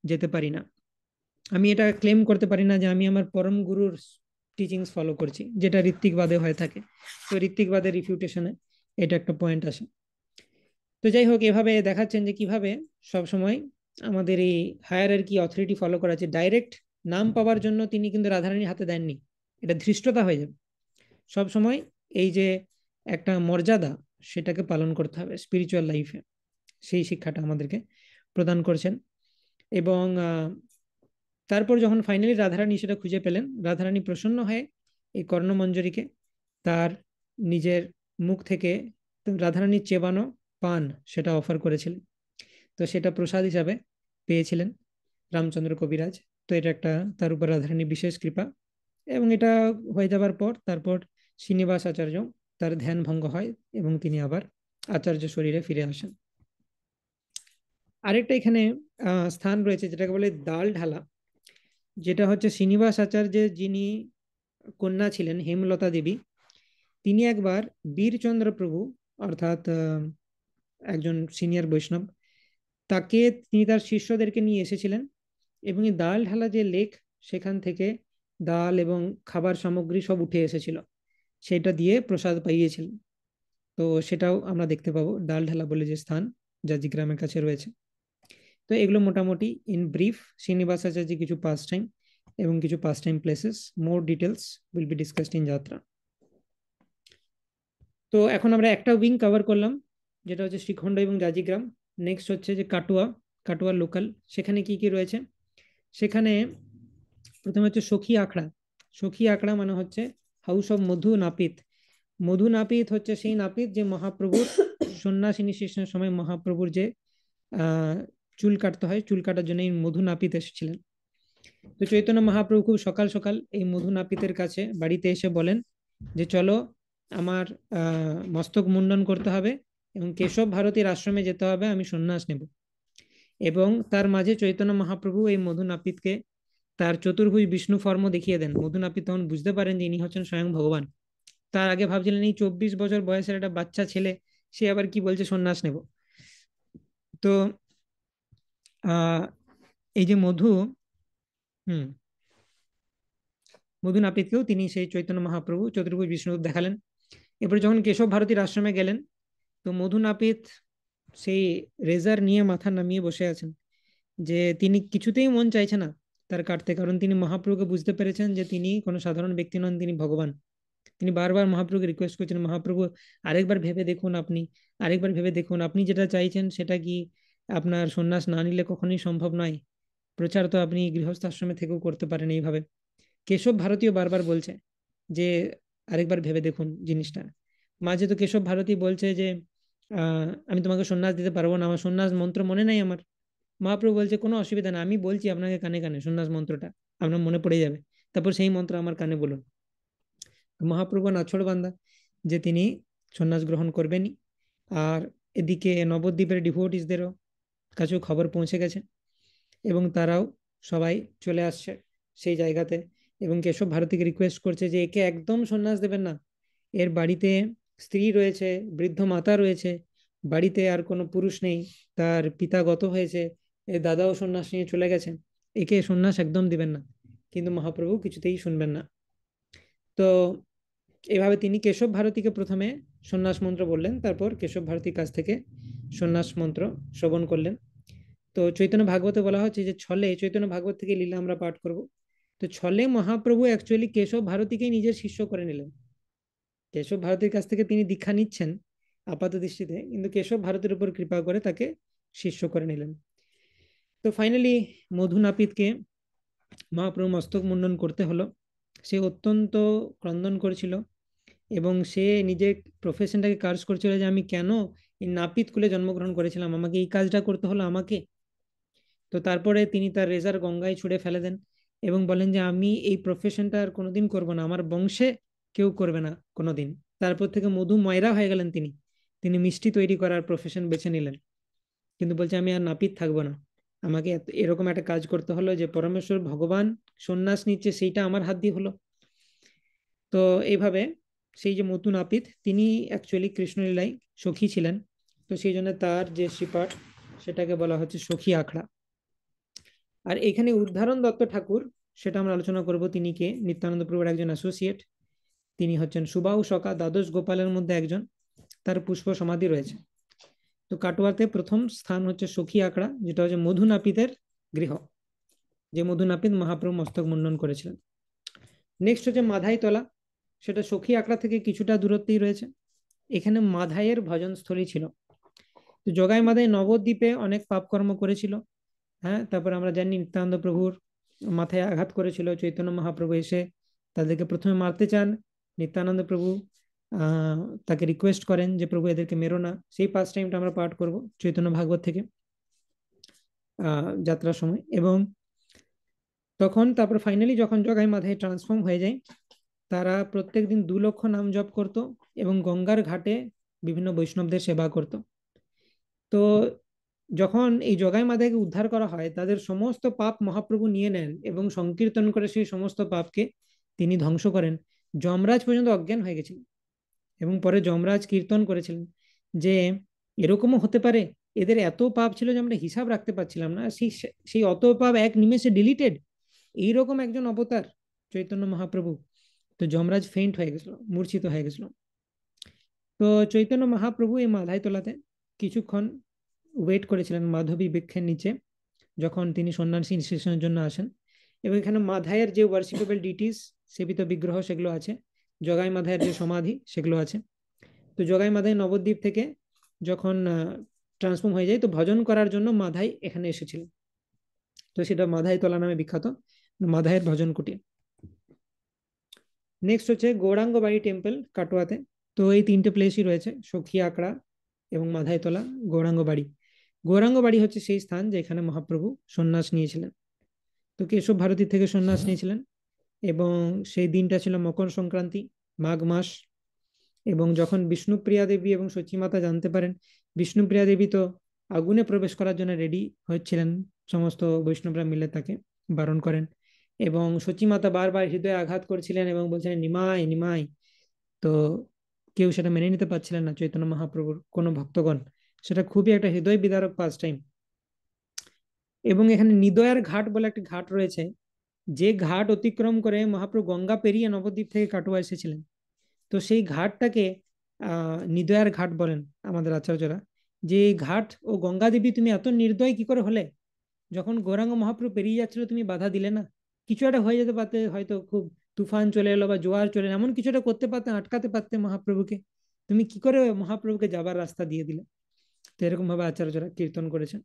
যেতে পারি না। আমি এটা ক্লেম করতে পারি না যে আমি আমার পরম গুরুর টিচিংস ফলো করছি, যেটা ঋত্বিকবাদে হয়ে থাকে। তো ঋত্বিকবাদের রিফিউটেশনে এটা একটা পয়েন্ট আসে। তো যাই হোক, এভাবে দেখাচ্ছেন যে কিভাবে সবসময় আমাদের এই হায়ারার্কি অথরিটি ফলো করা আছে। ডাইরেক্ট নাম পাওয়ার জন্য তিনি কিন্তু রাধারানীর হাতে দেননি, এটা ধৃষ্টতা হয়ে যাবে। সব সময় এই যে একটা মর্যাদা, সেটাকে পালন করতে হবে স্পিরিচুয়াল লাইফে, সেই শিক্ষাটা আমাদেরকে প্রদান করছেন। এবং তারপর যখন ফাইনালি রাধারানী সেটা খুঁজে পেলেন, রাধারানী প্রসন্ন হয়ে এই কর্ণমঞ্জরীকে তার নিজের মুখ থেকে রাধারানীর চেবানো পান সেটা অফার করেছিলেন। তো সেটা প্রসাদ হিসাবে পেয়েছিলেন রামচন্দ্র কবিরাজ। তো এটা একটা তার উপর রাধারানীর বিশেষ কৃপা। এবং এটা হয়ে যাবার পর তারপর শ্রীনিবাস আচার্য তার ধ্যান ভঙ্গ হয় এবং তিনি আবার আচার্য শরীরে ফিরে আসেন। আরেকটা এখানে স্থান রয়েছে যেটাকে বলে দাল ঢালা, যেটা হচ্ছে শ্রীনিবাস আচার্যের যিনি কন্যা ছিলেন হেমলতা দেবী, তিনি একবার বীরচন্দ্র প্রভু, অর্থাৎ একজন সিনিয়র বৈষ্ণব, তাকে তিনি তার শিষ্যদেরকে নিয়ে এসেছিলেন এবং এই দাল ঢালা যে লেক, সেখান থেকে ডাল এবং খাবার সামগ্রী সব উঠে এসেছিল, সেটা দিয়ে প্রসাদ পাইয়েছিলেন। তো সেটাও আমরা দেখতে পাবো ডাল ঢালা বলে যে স্থান, যা গ্রামের কাছে রয়েছে। তো এগুলো মোটামুটি ইন ব্রিফ শ্রীনিবাস আচার্য কিছু পাস টাইম এবং কিছু pass time places. More details will be discussed in যাত্রা। তো এখন আমরা একটা উইং কভার করলাম, যেটা হচ্ছে শ্রীখণ্ড এবং জাজিগ্রাম। নেক্সট হচ্ছে যে কাটোয়া, কাটোয়া লোকাল, সেখানে কি কি রয়েছে। সেখানে প্রথমে হচ্ছে সখী আখড়া। সখী আখড়া মানে হচ্ছে হাউস অফ মধু নাপিত। মধু নাপিত হচ্ছে সেই নাপিত যে মহাপ্রভুর সন্ন্যাস ইনিশিয়েশনের সময় মহাপ্রভুর যে চুল কাটতে হয়, চুল কাটার জন্য এই মধু নাপিত এসেছিলেন। তো চৈতন্য মহাপ্রভু খুব সকাল সকাল এই মধু নাপিতের কাছে বাড়িতে এসে বলেন যে চলো, আমার মস্তক মুন্ডন করতে হবে এবং কেশব ভারতীর আশ্রমে যেতে হবে, আমি সন্ন্যাস নেব। এবং তার মাঝে চৈতন্য মহাপ্রভু এই মধু নাপিতকে তার চতুর্ভুজ বিষ্ণু ফর্ম দেখিয়ে দেন। মধু নাপিত তখন বুঝতে পারেন যে ইনি হচ্ছেন স্বয়ং ভগবান। তার আগে ভাবছিলেন এই 24 বছর বয়সের একটা বাচ্চা ছেলে, সে আবার কি বলছে সন্ন্যাস নেব। তো আহ এই যে হুম মধু নাপিতকেও তিনি সেই চৈতন্য মহাপ্রভু চতুর্ভুজ বিষ্ণু দেখালেন। এরপরে যখন কেশব ভারতীর আশ্রমে গেলেন, তো মধু নাপিত সেই রেজার নিয়ে মাথা নামিয়ে বসে আছেন, যে তিনি কিছুতেই মন চাইছে না তার কাটতে, কারণ তিনি মহাপ্রভুকে বুঝতে পেরেছেন যে তিনি কোনো সাধারণ ব্যক্তি নন, তিনি ভগবান। তিনি বারবার মহাপ্রভুকে রিকোয়েস্ট করছেন, মহাপ্রভু আরেকবার ভেবে দেখুন, আপনি আরেকবার ভেবে দেখুন, আপনি যেটা চাইছেন সেটা কি আপনার সন্ন্যাস না নিলে কখনোই সম্ভব নয়? প্রচার তো আপনি গৃহস্থ আশ্রমে থেকেও করতে পারেন এইভাবে। কেশব ভারতীয় বারবার বলছে যে আরেকবার ভেবে দেখুন জিনিসটা। মাঝে তো কেশব ভারতী বলছে যে আমি তোমাকে সন্ন্যাস দিতে পারবো না, আমার সন্ন্যাস মন্ত্র মনে নাই আমার। মহাপ্রভু বলছে কোনো অসুবিধা না, আমি বলছি আপনাকে কানে কানে সন্ন্যাস মন্ত্রটা, আপনার মনে পড়ে যাবে, তারপর সেই মন্ত্র আমার কানে বলুন। মহাপ্রভু নাছোড়বান্দা যে তিনি সন্ন্যাস গ্রহণ করবেনই। আর এদিকে নবদ্বীপের ডিভোটিসদেরও কাছেও খবর পৌঁছে গেছে এবং তারাও সবাই চলে আসছে সেই জায়গাতে, এবং কেশব ভারতীকে রিকোয়েস্ট করছে যে একে একদম সন্ন্যাস দেবেন না, এর বাড়িতে স্ত্রী রয়েছে, বৃদ্ধ মাতা রয়েছে, বাড়িতে আর কোনো পুরুষ নেই, তার পিতা গত হয়েছে, এর দাদাও সন্ন্যাস নিয়ে চলে গেছেন, একে সন্ন্যাস একদম দিবেন না। কিন্তু মহাপ্রভু কিছুতেই শুনবেন না। তো এভাবে তিনি কেশব ভারতীকে প্রথমে সন্ন্যাস মন্ত্র বললেন, তারপর কেশব ভারতীর কাছ থেকে সন্ন্যাস মন্ত্র শ্রবণ করলেন। তো চৈতন্য ভাগবতে বলা হচ্ছে যে ছলে, চৈতন্য ভাগবত থেকে লীলা আমরা পাঠ করব, তো ছলে মহাপ্রভু অ্যাকচুয়ালি কেশব ভারতীকেই নিজের শিষ্য করে নিলেন। কেশব ভারতীর কাছ থেকে তিনি দীক্ষা নিচ্ছেন আপাত দৃষ্টিতে, কিন্তু কেশব ভারতীর উপর কৃপা করে তাকে শিষ্য করে নিলেন। তো ফাইনালি মধু নাপিতকে মহাপ্রভু মস্তক মুন্ডন করতে হলো। সে অত্যন্ত ক্রন্দন করেছিল এবং সে নিজের প্রফেশনটাকে কাজ করছিল যে আমি কেন এই নাপিত কুলে জন্মগ্রহণ করেছিলাম, আমাকে এই কাজটা করতে হলো আমাকে। তো তারপরে তিনি তার রেজার গঙ্গায় ছুঁড়ে ফেলে দেন এবং বলেন যে আমি এই প্রফেশনটা আর কোনোদিন করবো না, আমার বংশে কেউ করবে না কোনোদিন। তারপর থেকে মধু ময়রা হয়ে গেলেন তিনি, তিনি মিষ্টি তৈরি করার প্রফেশন বেছে নিলেন। কিন্তু বলছে আমি আর নাপিত থাকবো না, আমাকে এরকম একটা কাজ করতে হলো যে পরমেশ্বর ভগবান সন্ন্যাস নিচ্ছে সেইটা আমার হাত দিয়ে হলো। তো এইভাবে সেই যে মতু নাপিত তিনি অ্যাকচুয়ালি কৃষ্ণলীলায় সখী ছিলেন, তো সেই জন্য তার যে শ্রীপাঠ সেটাকে বলা হচ্ছে সখী আখড়া। আর এখানে উদ্ধারণ দত্ত ঠাকুর, সেটা আমরা আলোচনা করব, তিনি কে? নিত্যানন্দ প্রভুর একজন অ্যাসোসিয়েট, তিনি হচ্ছেন সুবাহু সকা দ্বাদশ গোপালের মধ্যে একজন, তার পুষ্প সমাধি রয়েছে। তো কাটোয়াতে প্রথম স্থান হচ্ছে সখী আখড়া, যেটা হচ্ছে মধু নাপিতের গৃহ, যে মধু নাপিত মহাপ্রভু মস্তক মুন্ডন করেছিলেন। নেক্সট হচ্ছে মাধাই তলা, সেটা সখী আখড়া থেকে কিছুটা দূরত্বেই রয়েছে। এখানে মাধাইয়ের ভজনস্থলী ছিল। তো জগাই মাধাই নবদ্বীপে অনেক পাপকর্ম করেছিল। হ্যাঁ, তারপর আমরা জানি নিত্যানন্দ প্রভুর মাথায় আঘাত করেছিল, চৈতন্য মহাপ্রভু এসে তাদেরকে প্রথমে মারতে চান। নিত্যানন্দ প্রভু আহ তাকে রিকোয়েস্ট করেন যে প্রভু এদেরকে মেরো না, সেই পাঁচ টাইমটা আমরা পাঠ করব চৈতন্য ভাগবত থেকে যাত্রার সময়। এবং তখন তারপর ফাইনালি যখন জগাই মাথায় ট্রান্সফর্ম হয়ে যায়, তারা প্রত্যেক দিন 2 লক্ষ নাম জপ করত এবং গঙ্গার ঘাটে বিভিন্ন বৈষ্ণবদের সেবা করত। তো যখন এই জগাই মাধাইকে উদ্ধার করা হয়, তাদের সমস্ত পাপ মহাপ্রভু নিয়ে নেন এবং সংকীর্তন করে সেই সমস্ত পাপকে তিনি ধ্বংস করেন। যমরাজ পর্যন্ত অজ্ঞান হয়ে গেছিল এবং পরে যমরাজ কীর্তন করেছিলেন যে এরকমও হতে পারে, এদের এত পাপ ছিল যে আমরা হিসাব রাখতে পারছিলাম না, সেই সেই অত পাপ এক নিমেষে ডিলিটেড। এইরকম একজন অবতার চৈতন্য মহাপ্রভু। তো যমরাজ ফেইন্ট হয়ে গেছিল, মূর্ছিত হয়ে গেছিল। তো চৈতন্য মহাপ্রভু এই মাধাই তোলাতে কিছুক্ষণ ওয়েট করেছিলেন মাধবী বৃক্ষের নিচে, যখন তিনি সন্ন্যাসী ইনিশিয়েশনের জন্য আসেন। এবং এখানে মাধায়ের যে ওয়ার্শিপেবল ডিটিস সেবিত বিগ্রহ সেগুলো আছে, জগাই মাধায়ের যে সমাধি সেগুলো আছে। তো জগাই মাধাই নবদ্বীপ থেকে যখন ট্রান্সফর্ম হয়ে যায়, তো ভজন করার জন্য মাধাই এখানে এসেছিলেন। তো সেটা মাধাই তলা নামে বিখ্যাত, মাধায়ের ভজন কুটির। নেক্সট হচ্ছে গৌরাঙ্গ বাড়ি টেম্পল কাটোয়াতে। তো এই তিনটে প্লেসই রয়েছে, সখী আখড়া এবং মাধাইতলা, গৌরাঙ্গ বাড়ি। গৌরাঙ্গ বাড়ি হচ্ছে সেই স্থান যেখানে মহাপ্রভু সন্ন্যাস নিয়েছিলেন। তো কেশব ভারতী থেকে সন্ন্যাস নিয়েছিলেন এবং সেই দিনটা ছিল মকর সংক্রান্তি, মাঘ মাস। এবং যখন বিষ্ণুপ্রিয়া দেবী এবং সচিমাতা জানতে পারেন, বিষ্ণুপ্রিয়া দেবী তো আগুনে প্রবেশ করার জন্য রেডি হচ্ছিলেন, সমস্ত বৈষ্ণবরা মিলে তাকে বারণ করেন এবং সচিমাতা বারবার হৃদয়ে আঘাত করছিলেন এবং বলছিলেন নিমাই নিমাই। তো কেউ সেটা মেনে নিতে পারছিলেন না, চৈতন্য মহাপ্রভুর কোনো ভক্তগণ। সেটা খুবই একটা হৃদয় বিদারক পাস টাইম। এবং এখানে নিদয়ার ঘাট বলে একটি ঘাট রয়েছে, যে ঘাট অতিক্রম করে মহাপ্রভু গঙ্গা পেরিয়ে নবদ্বীপ থেকে কাটোয়া এসেছিলেন। তো সেই ঘাটটাকে নিদয়ার ঘাট বলেন আমাদের আচার্যরা, যে এই ঘাট ও গঙ্গা দেবী তুমি এত নির্দয় কি করে হলে, যখন গৌরাঙ্গ মহাপ্রভু পেরিয়ে যাচ্ছিল তুমি বাধা দিলে না? কিছু একটা হয়ে যেতে পারতে, হয়তো খুব তুফান চলে এলো বা জোয়ার চলে এলো, এমন কিছু একটা করতে পারতে, আটকাতে পারতে মহাপ্রভুকে। তুমি কি করে মহাপ্রভুকে যাবার রাস্তা দিয়ে দিলে? তো এরকম ভাবে আচার্যরা কীর্তন করেছেন।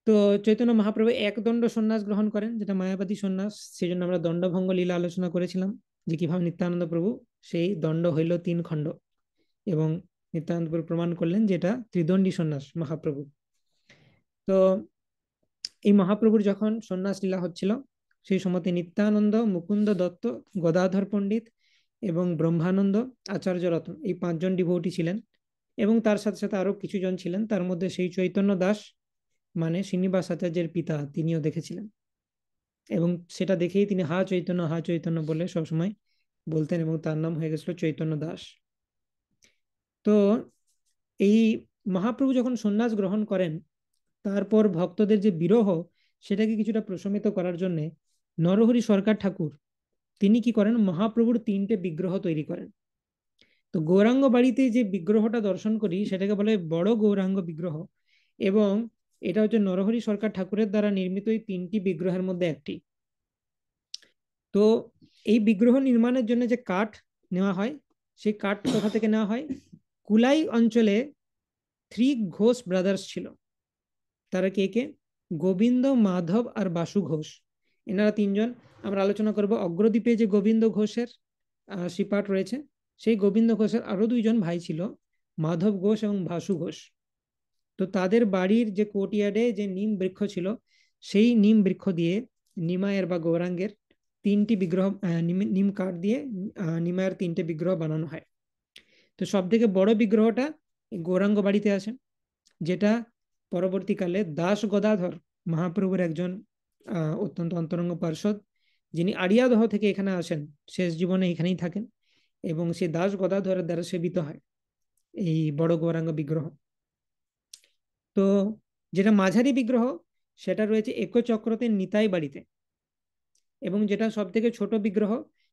তো চৈতন্য মহাপ্রভু এক দণ্ড সন্ন্যাস গ্রহণ করেন, যেটা মায়াবাদী সন্ন্যাস। সেই জন্য আমরা দণ্ডভঙ্গ লীলা আলোচনা করেছিলাম, যে কিভাবে নিত্যানন্দ প্রভু সেই দণ্ড হইল 3 খণ্ড, এবং নিত্যানন্দ প্রভু প্রমাণ করলেন যে এটা ত্রিদণ্ডী সন্ন্যাস মহাপ্রভু। তো এই মহাপ্রভুর যখন সন্ন্যাস লীলা হচ্ছিল, সেই সময়তে নিত্যানন্দ, মুকুন্দ দত্ত, গদাধর পণ্ডিত এবং ব্রহ্মানন্দ, আচার্য রত্ন, এই 5জন ডিভোটি ছিলেন। এবং তার সাথে সাথে আরো কিছু জন ছিলেন, তার মধ্যে সেই চৈতন্য দাস, মানে শ্রীনিবাস আচার্যের পিতা, তিনিও দেখেছিলেন। এবং সেটা দেখেই তিনি হা চৈতন্য বলে সবসময় বলতেন, এবং তার নাম হয়ে গেছিল চৈতন্য দাস। তো এই মহাপ্রভু যখন সন্ন্যাস গ্রহণ করেন, তারপর ভক্তদের যে বিরহ, সেটাকে কিছুটা প্রশমিত করার জন্য নরহরি সরকার ঠাকুর তিনি কি করেন, মহাপ্রভুর 3টে বিগ্রহ তৈরি করেন। তো গৌরাঙ্গ বাড়িতে যে বিগ্রহটা দর্শন করি, সেটাকে বলে বড় গৌরাঙ্গ বিগ্রহ, এবং এটা হচ্ছে নরহরি সরকার ঠাকুরের দ্বারা নির্মিত এই 3টি বিগ্রহের মধ্যে একটি। তো এই বিগ্রহ নির্মাণের জন্য যে কাঠ নেওয়া হয়, সেই কাঠ কোথা থেকে নেওয়া হয়? কুলাই অঞ্চলে 3 ঘোষ ব্রাদার্স ছিল। তারা কে কে? গোবিন্দ, মাধব আর বাসু ঘোষ। এনারা 3জন। আমরা আলোচনা করব অগ্রদ্বীপে যে গোবিন্দ ঘোষের শ্রীপাঠ রয়েছে, সেই গোবিন্দ ঘোষের আরো 2জন ভাই ছিল, মাধব ঘোষ এবং বাসু ঘোষ। তো তাদের বাড়ির যে কোর্টইয়ার্ডে যে নিম বৃক্ষ ছিল, সেই নিম বৃক্ষ দিয়ে নিমায়ের বা গৌরাঙ্গের 3টি বিগ্রহ, নিম কাঠ দিয়ে নিমায়ের 3টে বিগ্রহ বানানো হয়। তো সব থেকে বড় বিগ্রহটা গৌরাঙ্গ বাড়িতে আছে, যেটা পরবর্তীকালে দাস গদাধর মহাপ্রভুর একজন অত্যন্ত অন্তরঙ্গ পার্ষদ, যিনি আড়িয়াদহ থেকে এখানে আসেন, শেষ জীবনে এখানেই থাকেন, এবং সেই দাস গদাধরের দ্বারা সেবিত হয় এই বড় গৌরাঙ্গ বিগ্রহ। তো যেটা মাঝারি বিগ্রহ, সেটা রয়েছে একচক্রতে নিতাই বাড়িতে, এবং যেটা সব থেকে ছোট বিগ্রহ,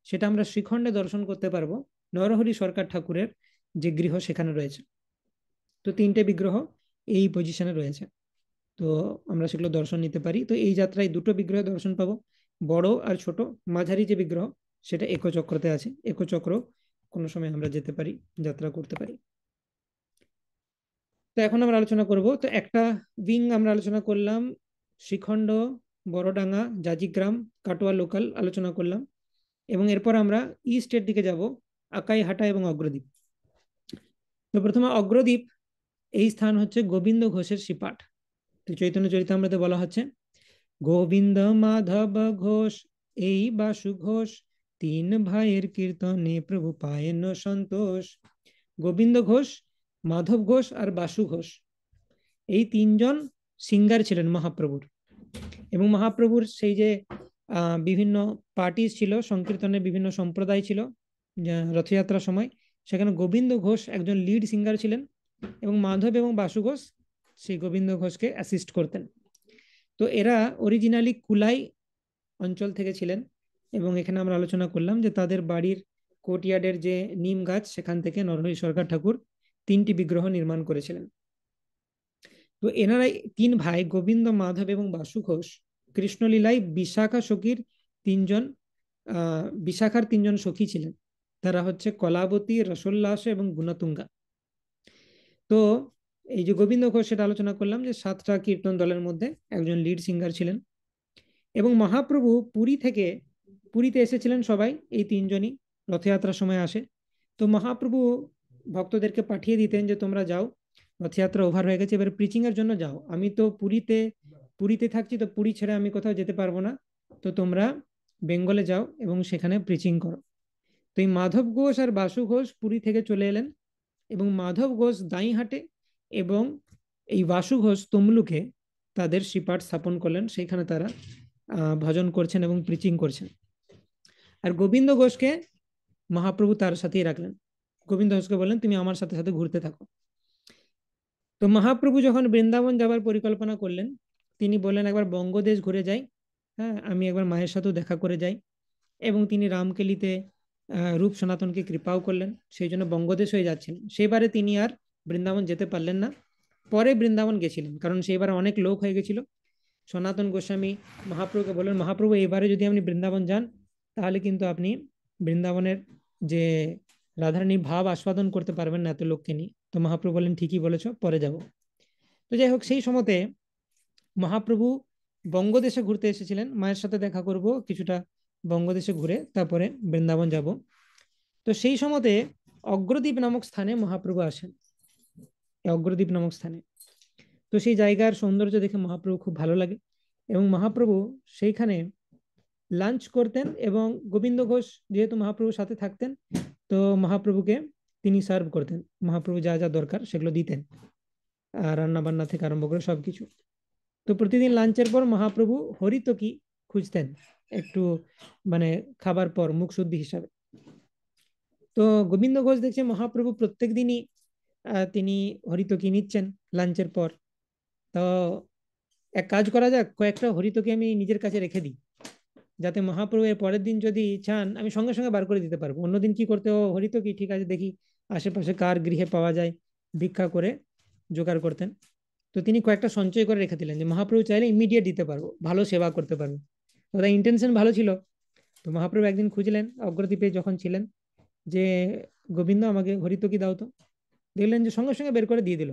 সেটা আমরা শ্রীখণ্ডে দর্শন করতে পারবো, নরহরি সরকার ঠাকুরের যে গৃহ সেখানে রয়েছে। তো 3টে বিগ্রহ এই পজিশনে রয়েছে। তো আমরা সেগুলো দর্শন নিতে পারি। তো এই যাত্রায় 2টো বিগ্রহ দর্শন পাবো, বড় আর ছোট। মাঝারি যে বিগ্রহ, সেটা একচক্রতে আছে। একচক্র কোনো সময় আমরা যেতে পারি, যাত্রা করতে পারি। তো এখন আমরা আলোচনা করব, তো একটা উইং আমরা আলোচনা করলাম, শ্রীখণ্ড, বড়ডাঙ্গা, জাজিগ্রাম, কাটোয়া লোকাল আলোচনা করলাম, এবং এরপর আমরা ইস্টের দিকে যাব, আকাইহাটা এবং অগ্রদ্বীপ। তো প্রথমে অগ্রদ্বীপ, এই স্থান হচ্ছে গোবিন্দ ঘোষের শ্রীপাঠ। তো চৈতন্য চরিতামৃতে বলা হচ্ছে, গোবিন্দ মাধব ঘোষ এই বাসু ঘোষ, 3 ভাইয়ের কীর্তনে প্রভু পায়েন সন্তোষ। গোবিন্দ ঘোষ, মাধব ঘোষ আর বাসু ঘোষ, এই 3জন সিঙ্গার ছিলেন মহাপ্রভুর। এবং মহাপ্রভুর সেই যে বিভিন্ন পার্টি ছিল, সংকীর্তনের বিভিন্ন সম্প্রদায় ছিল রথযাত্রার সময়, সেখানে গোবিন্দ ঘোষ একজন লিড সিঙ্গার ছিলেন, এবং মাধব এবং বাসু ঘোষ সেই গোবিন্দ ঘোষকে অ্যাসিস্ট করতেন। তো এরা অরিজিনালি কুলাই অঞ্চল থেকে ছিলেন, এবং এখানে আমরা আলোচনা করলাম যে তাদের বাড়ির কোর্টইয়ার্ডের যে নিম গাছ, সেখান থেকে নরহরি সরকার ঠাকুর 3টি বিগ্রহ নির্মাণ করেছিলেন। তো এনারাই 3 ভাই, গোবিন্দ, মাধব এবং বাসু ঘোষ, কৃষ্ণলীলায় বিশাখা সখীর 3জন বিশাখার 3জন সখী ছিলেন। তারা হচ্ছে কলাবতী, রসোল্লাস এবং গুণতুঙ্গা। তো এই যে গোবিন্দ ঘোষ, সেটা আলোচনা করলাম যে 7টা কীর্তন দলের মধ্যে একজন লিড সিঙ্গার ছিলেন। এবং মহাপ্রভু পুরীতে এসেছিলেন সবাই, এই 3জনই রথযাত্রার সময় আসে। তো মহাপ্রভু ভক্তদেরকে পাঠিয়ে দিতেন যে তোমরা যাও, রথযাত্রা ওভার হয়ে গেছে, এবার প্রিচিং এর জন্য যাও। আমি তো পুরীতে থাকছি, তো পুরী ছেড়ে আমি কোথাও যেতে পারবো না, তো তোমরা বেঙ্গলে যাও এবং সেখানে প্রিচিং করো। তো এই মাধব ঘোষ আর বাসু ঘোষ পুরী থেকে চলে এলেন, এবং মাধব ঘোষ দাঁইহাটে এবং এই বাসু ঘোষ তমলুকে তাদের শ্রীপাঠ স্থাপন করলেন। সেইখানে তারা ভজন করছেন এবং প্রিচিং করছেন। আর গোবিন্দ ঘোষকে মহাপ্রভু তার সাথেই রাখলেন। গোবিন্দ ঘোষকে বললেন তুমি আমার সাথে সাথে ঘুরতে থাকো। তো মহাপ্রভু যখন বৃন্দাবন যাবার পরিকল্পনা করলেন, তিনি বললেন একবার বঙ্গদেশ ঘুরে যাই, হ্যাঁ আমি একবার মায়ের সাথেও দেখা করে যাই। এবং তিনি রামকেলিতে রূপ সনাতনকে কৃপাও করলেন, সেই জন্য বঙ্গদেশ হয়ে যাচ্ছেন। সেবারে তিনি আর বৃন্দাবন যেতে পারলেন না, পরে বৃন্দাবন গেছিলেন, কারণ সেইবার অনেক লোক হয়ে গেছিল। সনাতন গোস্বামী মহাপ্রভুকে বললেন, মহাপ্রভু এবারে যদি আপনি বৃন্দাবন যান তাহলে কিন্তু আপনি বৃন্দাবনের যে রাধারানী ভাব আস্বাদন করতে পারবেন না এত লোককে নিয়ে। তো মহাপ্রভু বললেন ঠিকই বলেছ, পরে যাব। তো যাই হোক, সেই সময়তে মহাপ্রভু বঙ্গদেশে ঘুরতে এসেছিলেন, মায়ের সাথে দেখা করব কিছুটা, বঙ্গদেশে ঘুরে তারপরে বৃন্দাবন যাব। তো সেই সময়তে অগ্রদ্বীপ নামক স্থানে মহাপ্রভু আসেন। অগ্রদ্বীপ নামক স্থানে, তো সেই জায়গার সৌন্দর্য দেখে মহাপ্রভু খুব ভালো লাগে এবং মহাপ্রভু সেইখানে লাঞ্চ করতেন এবং গোবিন্দ ঘোষ যেহেতু মহাপ্রভুর সাথে থাকতেন, তো মহাপ্রভুকে তিনি সার্ভ করতেন, মহাপ্রভু যা যা দরকার সেগুলো দিতেন, আর রান্না বান্না থেকে আরম্ভ করে সবকিছু। তো প্রতিদিন লাঞ্চের পর মহাপ্রভু হরিতকি খুঁজতেন একটু, মানে খাবার পর মুখ শুদ্ধি হিসাবে। তো গোবিন্দ ঘোষ দেখছে মহাপ্রভু প্রত্যেক দিনই তিনি হরিতকি নিচ্ছেন লাঞ্চের পর। তো এক কাজ করা যাক, কয়েকটা হরিতকি আমি নিজের কাছে রেখে দিই, যাতে মহাপ্রভু এর পরের দিন যদি চান আমি সঙ্গে সঙ্গে বার করে দিতে পারবো। অন্যদিন কি করতে, ও হরিতকি ঠিক আছে দেখি আশেপাশে কার গৃহে পাওয়া যায়, ভিক্ষা করে জোগাড় করতেন। তো তিনি কয়েকটা সঞ্চয় করে রেখে দিলেন যে মহাপ্রভু চাইলে ইমিডিয়েট দিতে পারবো, ভালো সেবা করতে পারবো। তো তার ইন্টেনশন ভালো ছিল। তো মহাপ্রভু একদিন খুঁজলেন অগ্রদ্বীপে যখন ছিলেন, যে গোবিন্দ আমাকে হরিতকি দাও তো। দেখলেন যে সঙ্গে সঙ্গে বের করে দিয়ে দিল।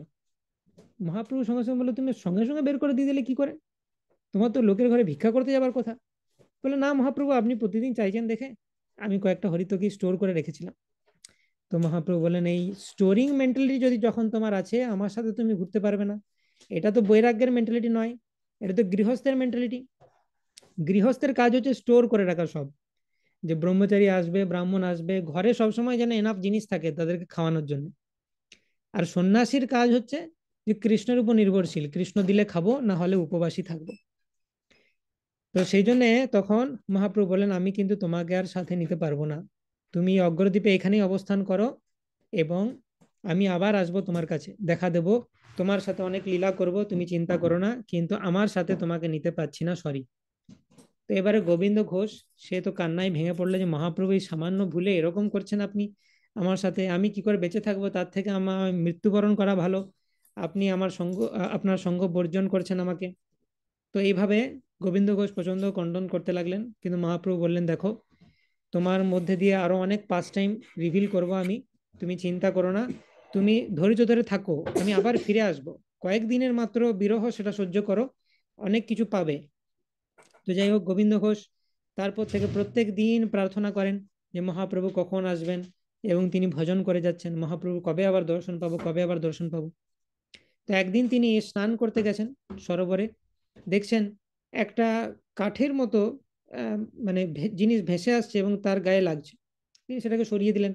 মহাপ্রভু সঙ্গে সঙ্গে বললো, তুমি সঙ্গে সঙ্গে বের করে দিয়ে দিলে কি করে, তোমার তো লোকের ঘরে ভিক্ষা করতে যাবার কথা। বলে, না মহাপ্রভু আপনি প্রতিদিন চাইছেন দেখে আমি কয়েকটা হরিতকি স্টোর করে রেখেছিলাম। তো মহাপ্রভু বলেন, এই স্টোরিং মেন্টালিটি যদি যখন তোমার আছে, আমার সাথে তুমি ঘুরতে পারবে না। এটা তো বৈরাগ্যের মেন্টালিটি নয়, এটা তো গৃহস্থের মেন্টালিটি। গৃহস্থের কাজ হচ্ছে স্টোর করে রাখা সব, যে ব্রহ্মচারী আসবে, ব্রাহ্মণ আসবে, ঘরে সবসময় যেন এনাফ জিনিস থাকে তাদেরকে খাওয়ানোর জন্য। আর সন্ন্যাসীর কাজ হচ্ছে যে কৃষ্ণের উপর নির্ভরশীল, কৃষ্ণ দিলে খাবো, না হলে উপবাসী থাকবো। তো সেই জন্য তখন মহাপ্রভু বলেন, আমি কিন্তু তোমাকে আর সাথে নিতে পারবো না, তুমি অগ্রদ্বীপে এখানেই অবস্থান করো এবং আমি আবার আসবো তোমার কাছে, দেখা দেব, তোমার সাথে অনেক লীলা করব, তুমি চিন্তা করো না, কিন্তু আমার সাথে তোমাকে নিতে পারছি না, সরি। তো এবারে গোবিন্দ ঘোষ সে তো কান্নায় ভেঙে পড়লো যে মহাপ্রভু এই সামান্য ভুলে এরকম করছেন আপনি আমার সাথে, আমি কি করে বেঁচে থাকবো, তার থেকে আমার মৃত্যুবরণ করা ভালো, আপনি আমার সঙ্গ, আপনার সঙ্গ বর্জন করছেন আমাকে। তো এইভাবে গোবিন্দ ঘোষ প্রচন্ড কন্ডন করতে লাগলেন, কিন্তু মহাপ্রভু বললেন, দেখো তোমার মধ্যে দিয়ে আরো অনেক পাস টাইম রিভিল করব আমি, তুমি চিন্তা করো না, তুমি ধৈর্য ধরে থাকো, আমি আবার ফিরে আসব, কয়েকদিনের মাত্র বিরহ, সেটা সহ্য করো, অনেক কিছু পাবে। তো যাই হোক, গোবিন্দ ঘোষ তারপর থেকে প্রত্যেক দিন প্রার্থনা করেন যে মহাপ্রভু কখন আসবেন, এবং তিনি ভজন করে যাচ্ছেন, মহাপ্রভু কবে আবার দর্শন পাবো, কবে আবার দর্শন পাবো। তো একদিন তিনি স্নান করতে গেছেন সরোবরে, দেখছেন একটা কাঠের মতো আহ, মানে জিনিস ভেসে আসছে এবং তার গায়ে লাগছে। তিনি সেটাকে সরিয়ে দিলেন,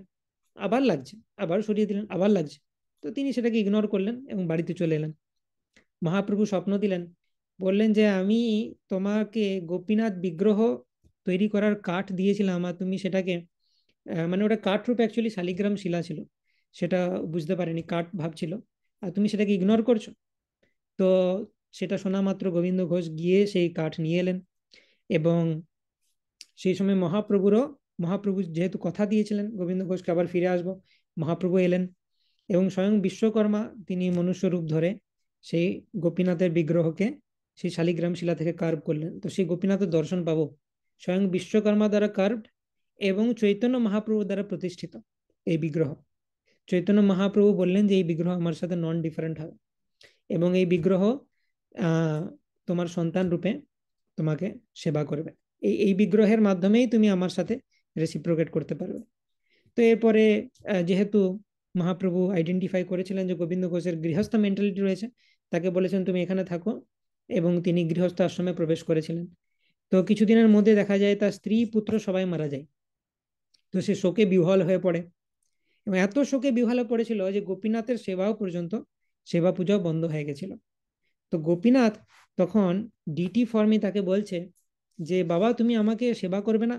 আবার লাগছে, আবার সরিয়ে দিলেন, আবার লাগছে। তো তিনি সেটাকে ইগনোর করলেন এবং বাড়িতে চলে এলেন। মহাপ্রভু স্বপ্ন দিলেন, বললেন যে আমি তোমাকে গোপীনাথ বিগ্রহ তৈরি করার কাঠ দিয়েছিলাম, আর তুমি সেটাকে মানে ওটা কাঠ রূপে অ্যাকচুয়ালি শালিগ্রাম শিলা ছিল, সেটা বুঝতে পারেনি, কাঠ ভাবছিল, আর তুমি সেটাকে ইগনোর করছো। তো সেটা শোনা মাত্র গোবিন্দ ঘোষ গিয়ে সেই কাঠ নিয়ে এলেন, এবং সেই সময় মহাপ্রভু যেহেতু কথা দিয়েছিলেন গোবিন্দ ঘোষকে আবার ফিরে আসবো, মহাপ্রভু এলেন এবং স্বয়ং বিশ্বকর্মা তিনি মনুষ্য রূপ ধরে সেই গোপীনাথের বিগ্রহকে সেই শালিগ্রাম শিলা থেকে কার্ভ করলেন। তো সেই গোপীনাথের দর্শন পাবো স্বয়ং বিশ্বকর্মা দ্বারা কার্ভড এবং চৈতন্য মহাপ্রভু দ্বারা প্রতিষ্ঠিত এই বিগ্রহ। চৈতন্য মহাপ্রভু বললেন যে এই বিগ্রহ আমার সাথে নন ডিফারেন্ট হবে এবং এই বিগ্রহ তোমার সন্তান রূপে তোমাকে সেবা করবে, এই বিগ্রহের মাধ্যমেই তুমি আমার সাথে রেসিপ্রোকেট করতে পারবে। তো এরপরে যেহেতু মহাপ্রভু আইডেন্টিফাই করেছিলেন যে গোবিন্দ ঘোষের গৃহস্থ মেন্টালিটি রয়েছে, তাকে বলেছেন তুমি এখানে থাকো, এবং তিনি গৃহস্থ আশ্রমে প্রবেশ করেছিলেন। তো কিছুদিনের মধ্যে দেখা যায় তার স্ত্রী পুত্র সবাই মারা যায়। তো সে শোকে বিহ্বল হয়ে পড়ে, এবং এত শোকে বিহ্বল হয়ে পড়েছিল যে গোপীনাথের সেবাও পর্যন্ত, সেবা পূজাও বন্ধ হয়ে গেছিল। তো গোপীনাথ তখন ডিটি ফর্মে তাকে বলছে যে বাবা তুমি আমাকে সেবা করবে না,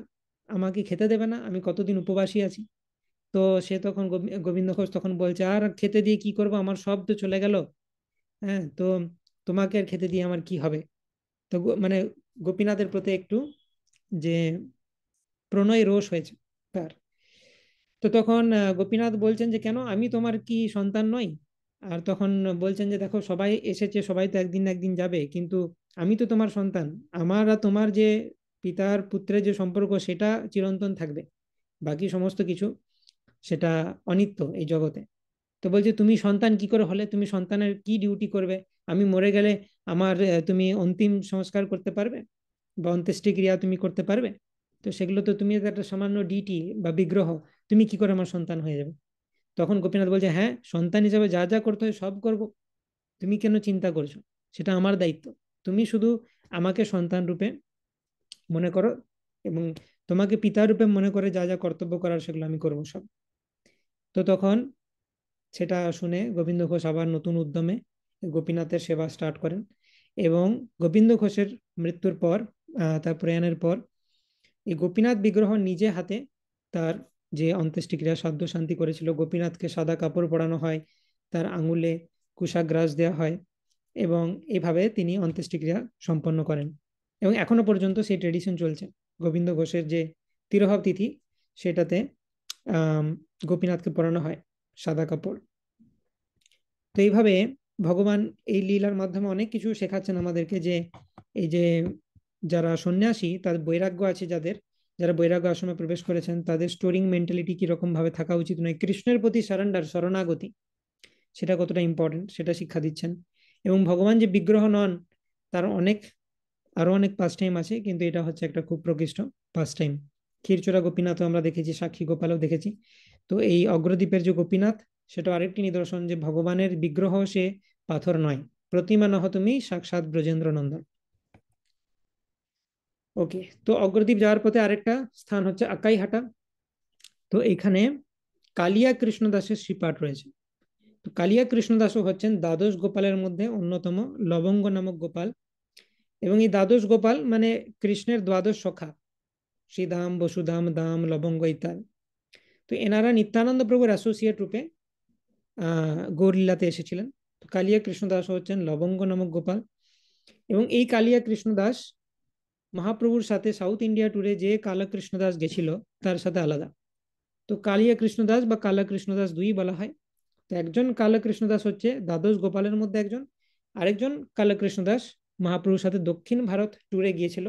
আমাকে খেতে দেবে না, আমি কতদিন উপবাসী আছি। তো সে তখন গোবিন্দ ঘোষ তখন বলছে, আর খেতে দিয়ে কি করব, আমার সব তো চলে গেল, হ্যাঁ, তো তোমাকে আর খেতে দিয়ে আমার কি হবে। তো মানে গোপীনাথের প্রতি একটু যে প্রণয় রোষ হয়েছে তার। তো তখন গোপীনাথ বলছেন যে কেন, আমি তোমার কি সন্তান নই? আর তখন বলছেন যে দেখো সবাই এসেছে, সবাই তো একদিন না একদিন যাবে, কিন্তু আমি তো তোমার সন্তান, আমার আর তোমার যে পিতার পুত্রের যে সম্পর্ক সেটা চিরন্তন থাকবে, বাকি সমস্ত কিছু সেটা অনিত্য এই জগতে। তো বলছে তুমি সন্তান কি করে হলে, তুমি সন্তানের কি ডিউটি করবে, আমি মরে গেলে আমার তুমি অন্তিম সংস্কার করতে পারবে বা অন্ত্যেষ্টিক্রিয়া তুমি করতে পারবে? তো সেগুলো তো, তুমি তো একটা সামান্য ডিটি বা বিগ্রহ, তুমি কি করে আমার সন্তান হয়ে যাবে? তখন গোপীনাথ বলছে, হ্যাঁ সন্তান হিসেবে যা যা করতে হয় সব করব, তুমি কেন চিন্তা করছো, সেটা আমার দায়িত্ব। তুমি শুধু আমাকে সন্তান রূপে মনে করো, এবং তোমাকে পিতা রূপে মনে করে যা যা কর্তব্য করার সেগুলো আমি করবো সব। তো তখন সেটা শুনে গোবিন্দ ঘোষ আবার নতুন উদ্যমে গোপীনাথের সেবা স্টার্ট করেন। এবং গোবিন্দ ঘোষের মৃত্যুর পর, তার প্রয়াণের পর, এই গোপীনাথ বিগ্রহ নিজে হাতে তার যে অন্ত্যেষ্টিক্রিয়া সাধ্য শান্তি করেছিল, গোপীনাথকে সাদা কাপড় পরানো হয়, তার আঙুলে কুশাগ্রাস দেওয়া হয়, এবং এইভাবে তিনি অন্ত্যেষ্টিক্রিয়া সম্পন্ন করেন। এবং এখনো পর্যন্ত সেই ট্রেডিশন চলছে, গোবিন্দ ঘোষের যে তিরোভাব তিথি সেটাতে আহ গোপীনাথকে পরানো হয় সাদা কাপড়। তো এইভাবে ভগবান এই লীলার মাধ্যমে অনেক কিছু শেখাচ্ছেন আমাদেরকে, যে এই যে যারা সন্ন্যাসী, তাদের বৈরাগ্য আছে, যারা বৈরাগ্য আশ্রমে প্রবেশ করেছেন, তাদের স্টোরিং মেন্টালিটি কিরকম ভাবে থাকা উচিত নয়, কৃষ্ণের প্রতি সারেন্ডার, শরণাগতি, সেটা কতটা ইম্পর্টেন্ট সেটা শিক্ষা দিচ্ছেন। এবং ভগবান যে বিগ্রহ নন, তার আরো অনেক পাস টাইম আছে, কিন্তু এটা হচ্ছে একটা খুব প্রকৃষ্ট পাস টাইম। ক্ষীরচোরা গোপীনাথও আমরা দেখেছি, সাক্ষী গোপালও দেখেছি। তো এই অগ্রদ্বীপের যে গোপীনাথ, সেটা আরেকটি নিদর্শন যে ভগবানের বিগ্রহ সে পাথর নয়, প্রতিমা নহ তুমি, সাক্ষাৎ ব্রজেন্দ্র নন্দন। ওকে, তো অগ্রদ্বীপ যাওয়ার পথে আরেকটা স্থান হচ্ছে আকাইহাটা। তো এখানে কালিয়া কৃষ্ণদাসের শ্রীপাঠ রয়েছে। তো কালিয়া কৃষ্ণদাসও হচ্ছেন দ্বাদশ গোপালের মধ্যে অন্যতম, লবঙ্গ নামক গোপাল। এবং এই দ্বাদশ গোপাল মানে কৃষ্ণের দ্বাদশ সখা, শ্রীধাম, বসুধাম, দাম, লবঙ্গ ইত্যাদি। তো এনারা নিত্যানন্দ প্রভুর অ্যাসোসিয়েট রূপে গৌরলীলাতে এসেছিলেন। তো কালিয়া কৃষ্ণদাস হচ্ছেন লবঙ্গ নামক গোপাল। এবং এই কালিয়া কৃষ্ণদাস মহাপ্রভুর সাথে সাউথ ইন্ডিয়া ট্যুরে যে কালা কৃষ্ণদাস গেছিল তার সাথে আলাদা। তো কালিয়া কৃষ্ণদাস বা কালা কৃষ্ণদাস দুই বলা হয়। তো একজন কালা কৃষ্ণদাস হচ্ছে দ্বাদশ গোপালের মধ্যে একজন, আরেকজন কালা কৃষ্ণদাস মহাপ্রভুর সাথে দক্ষিণ ভারত ট্যুরে গিয়েছিল,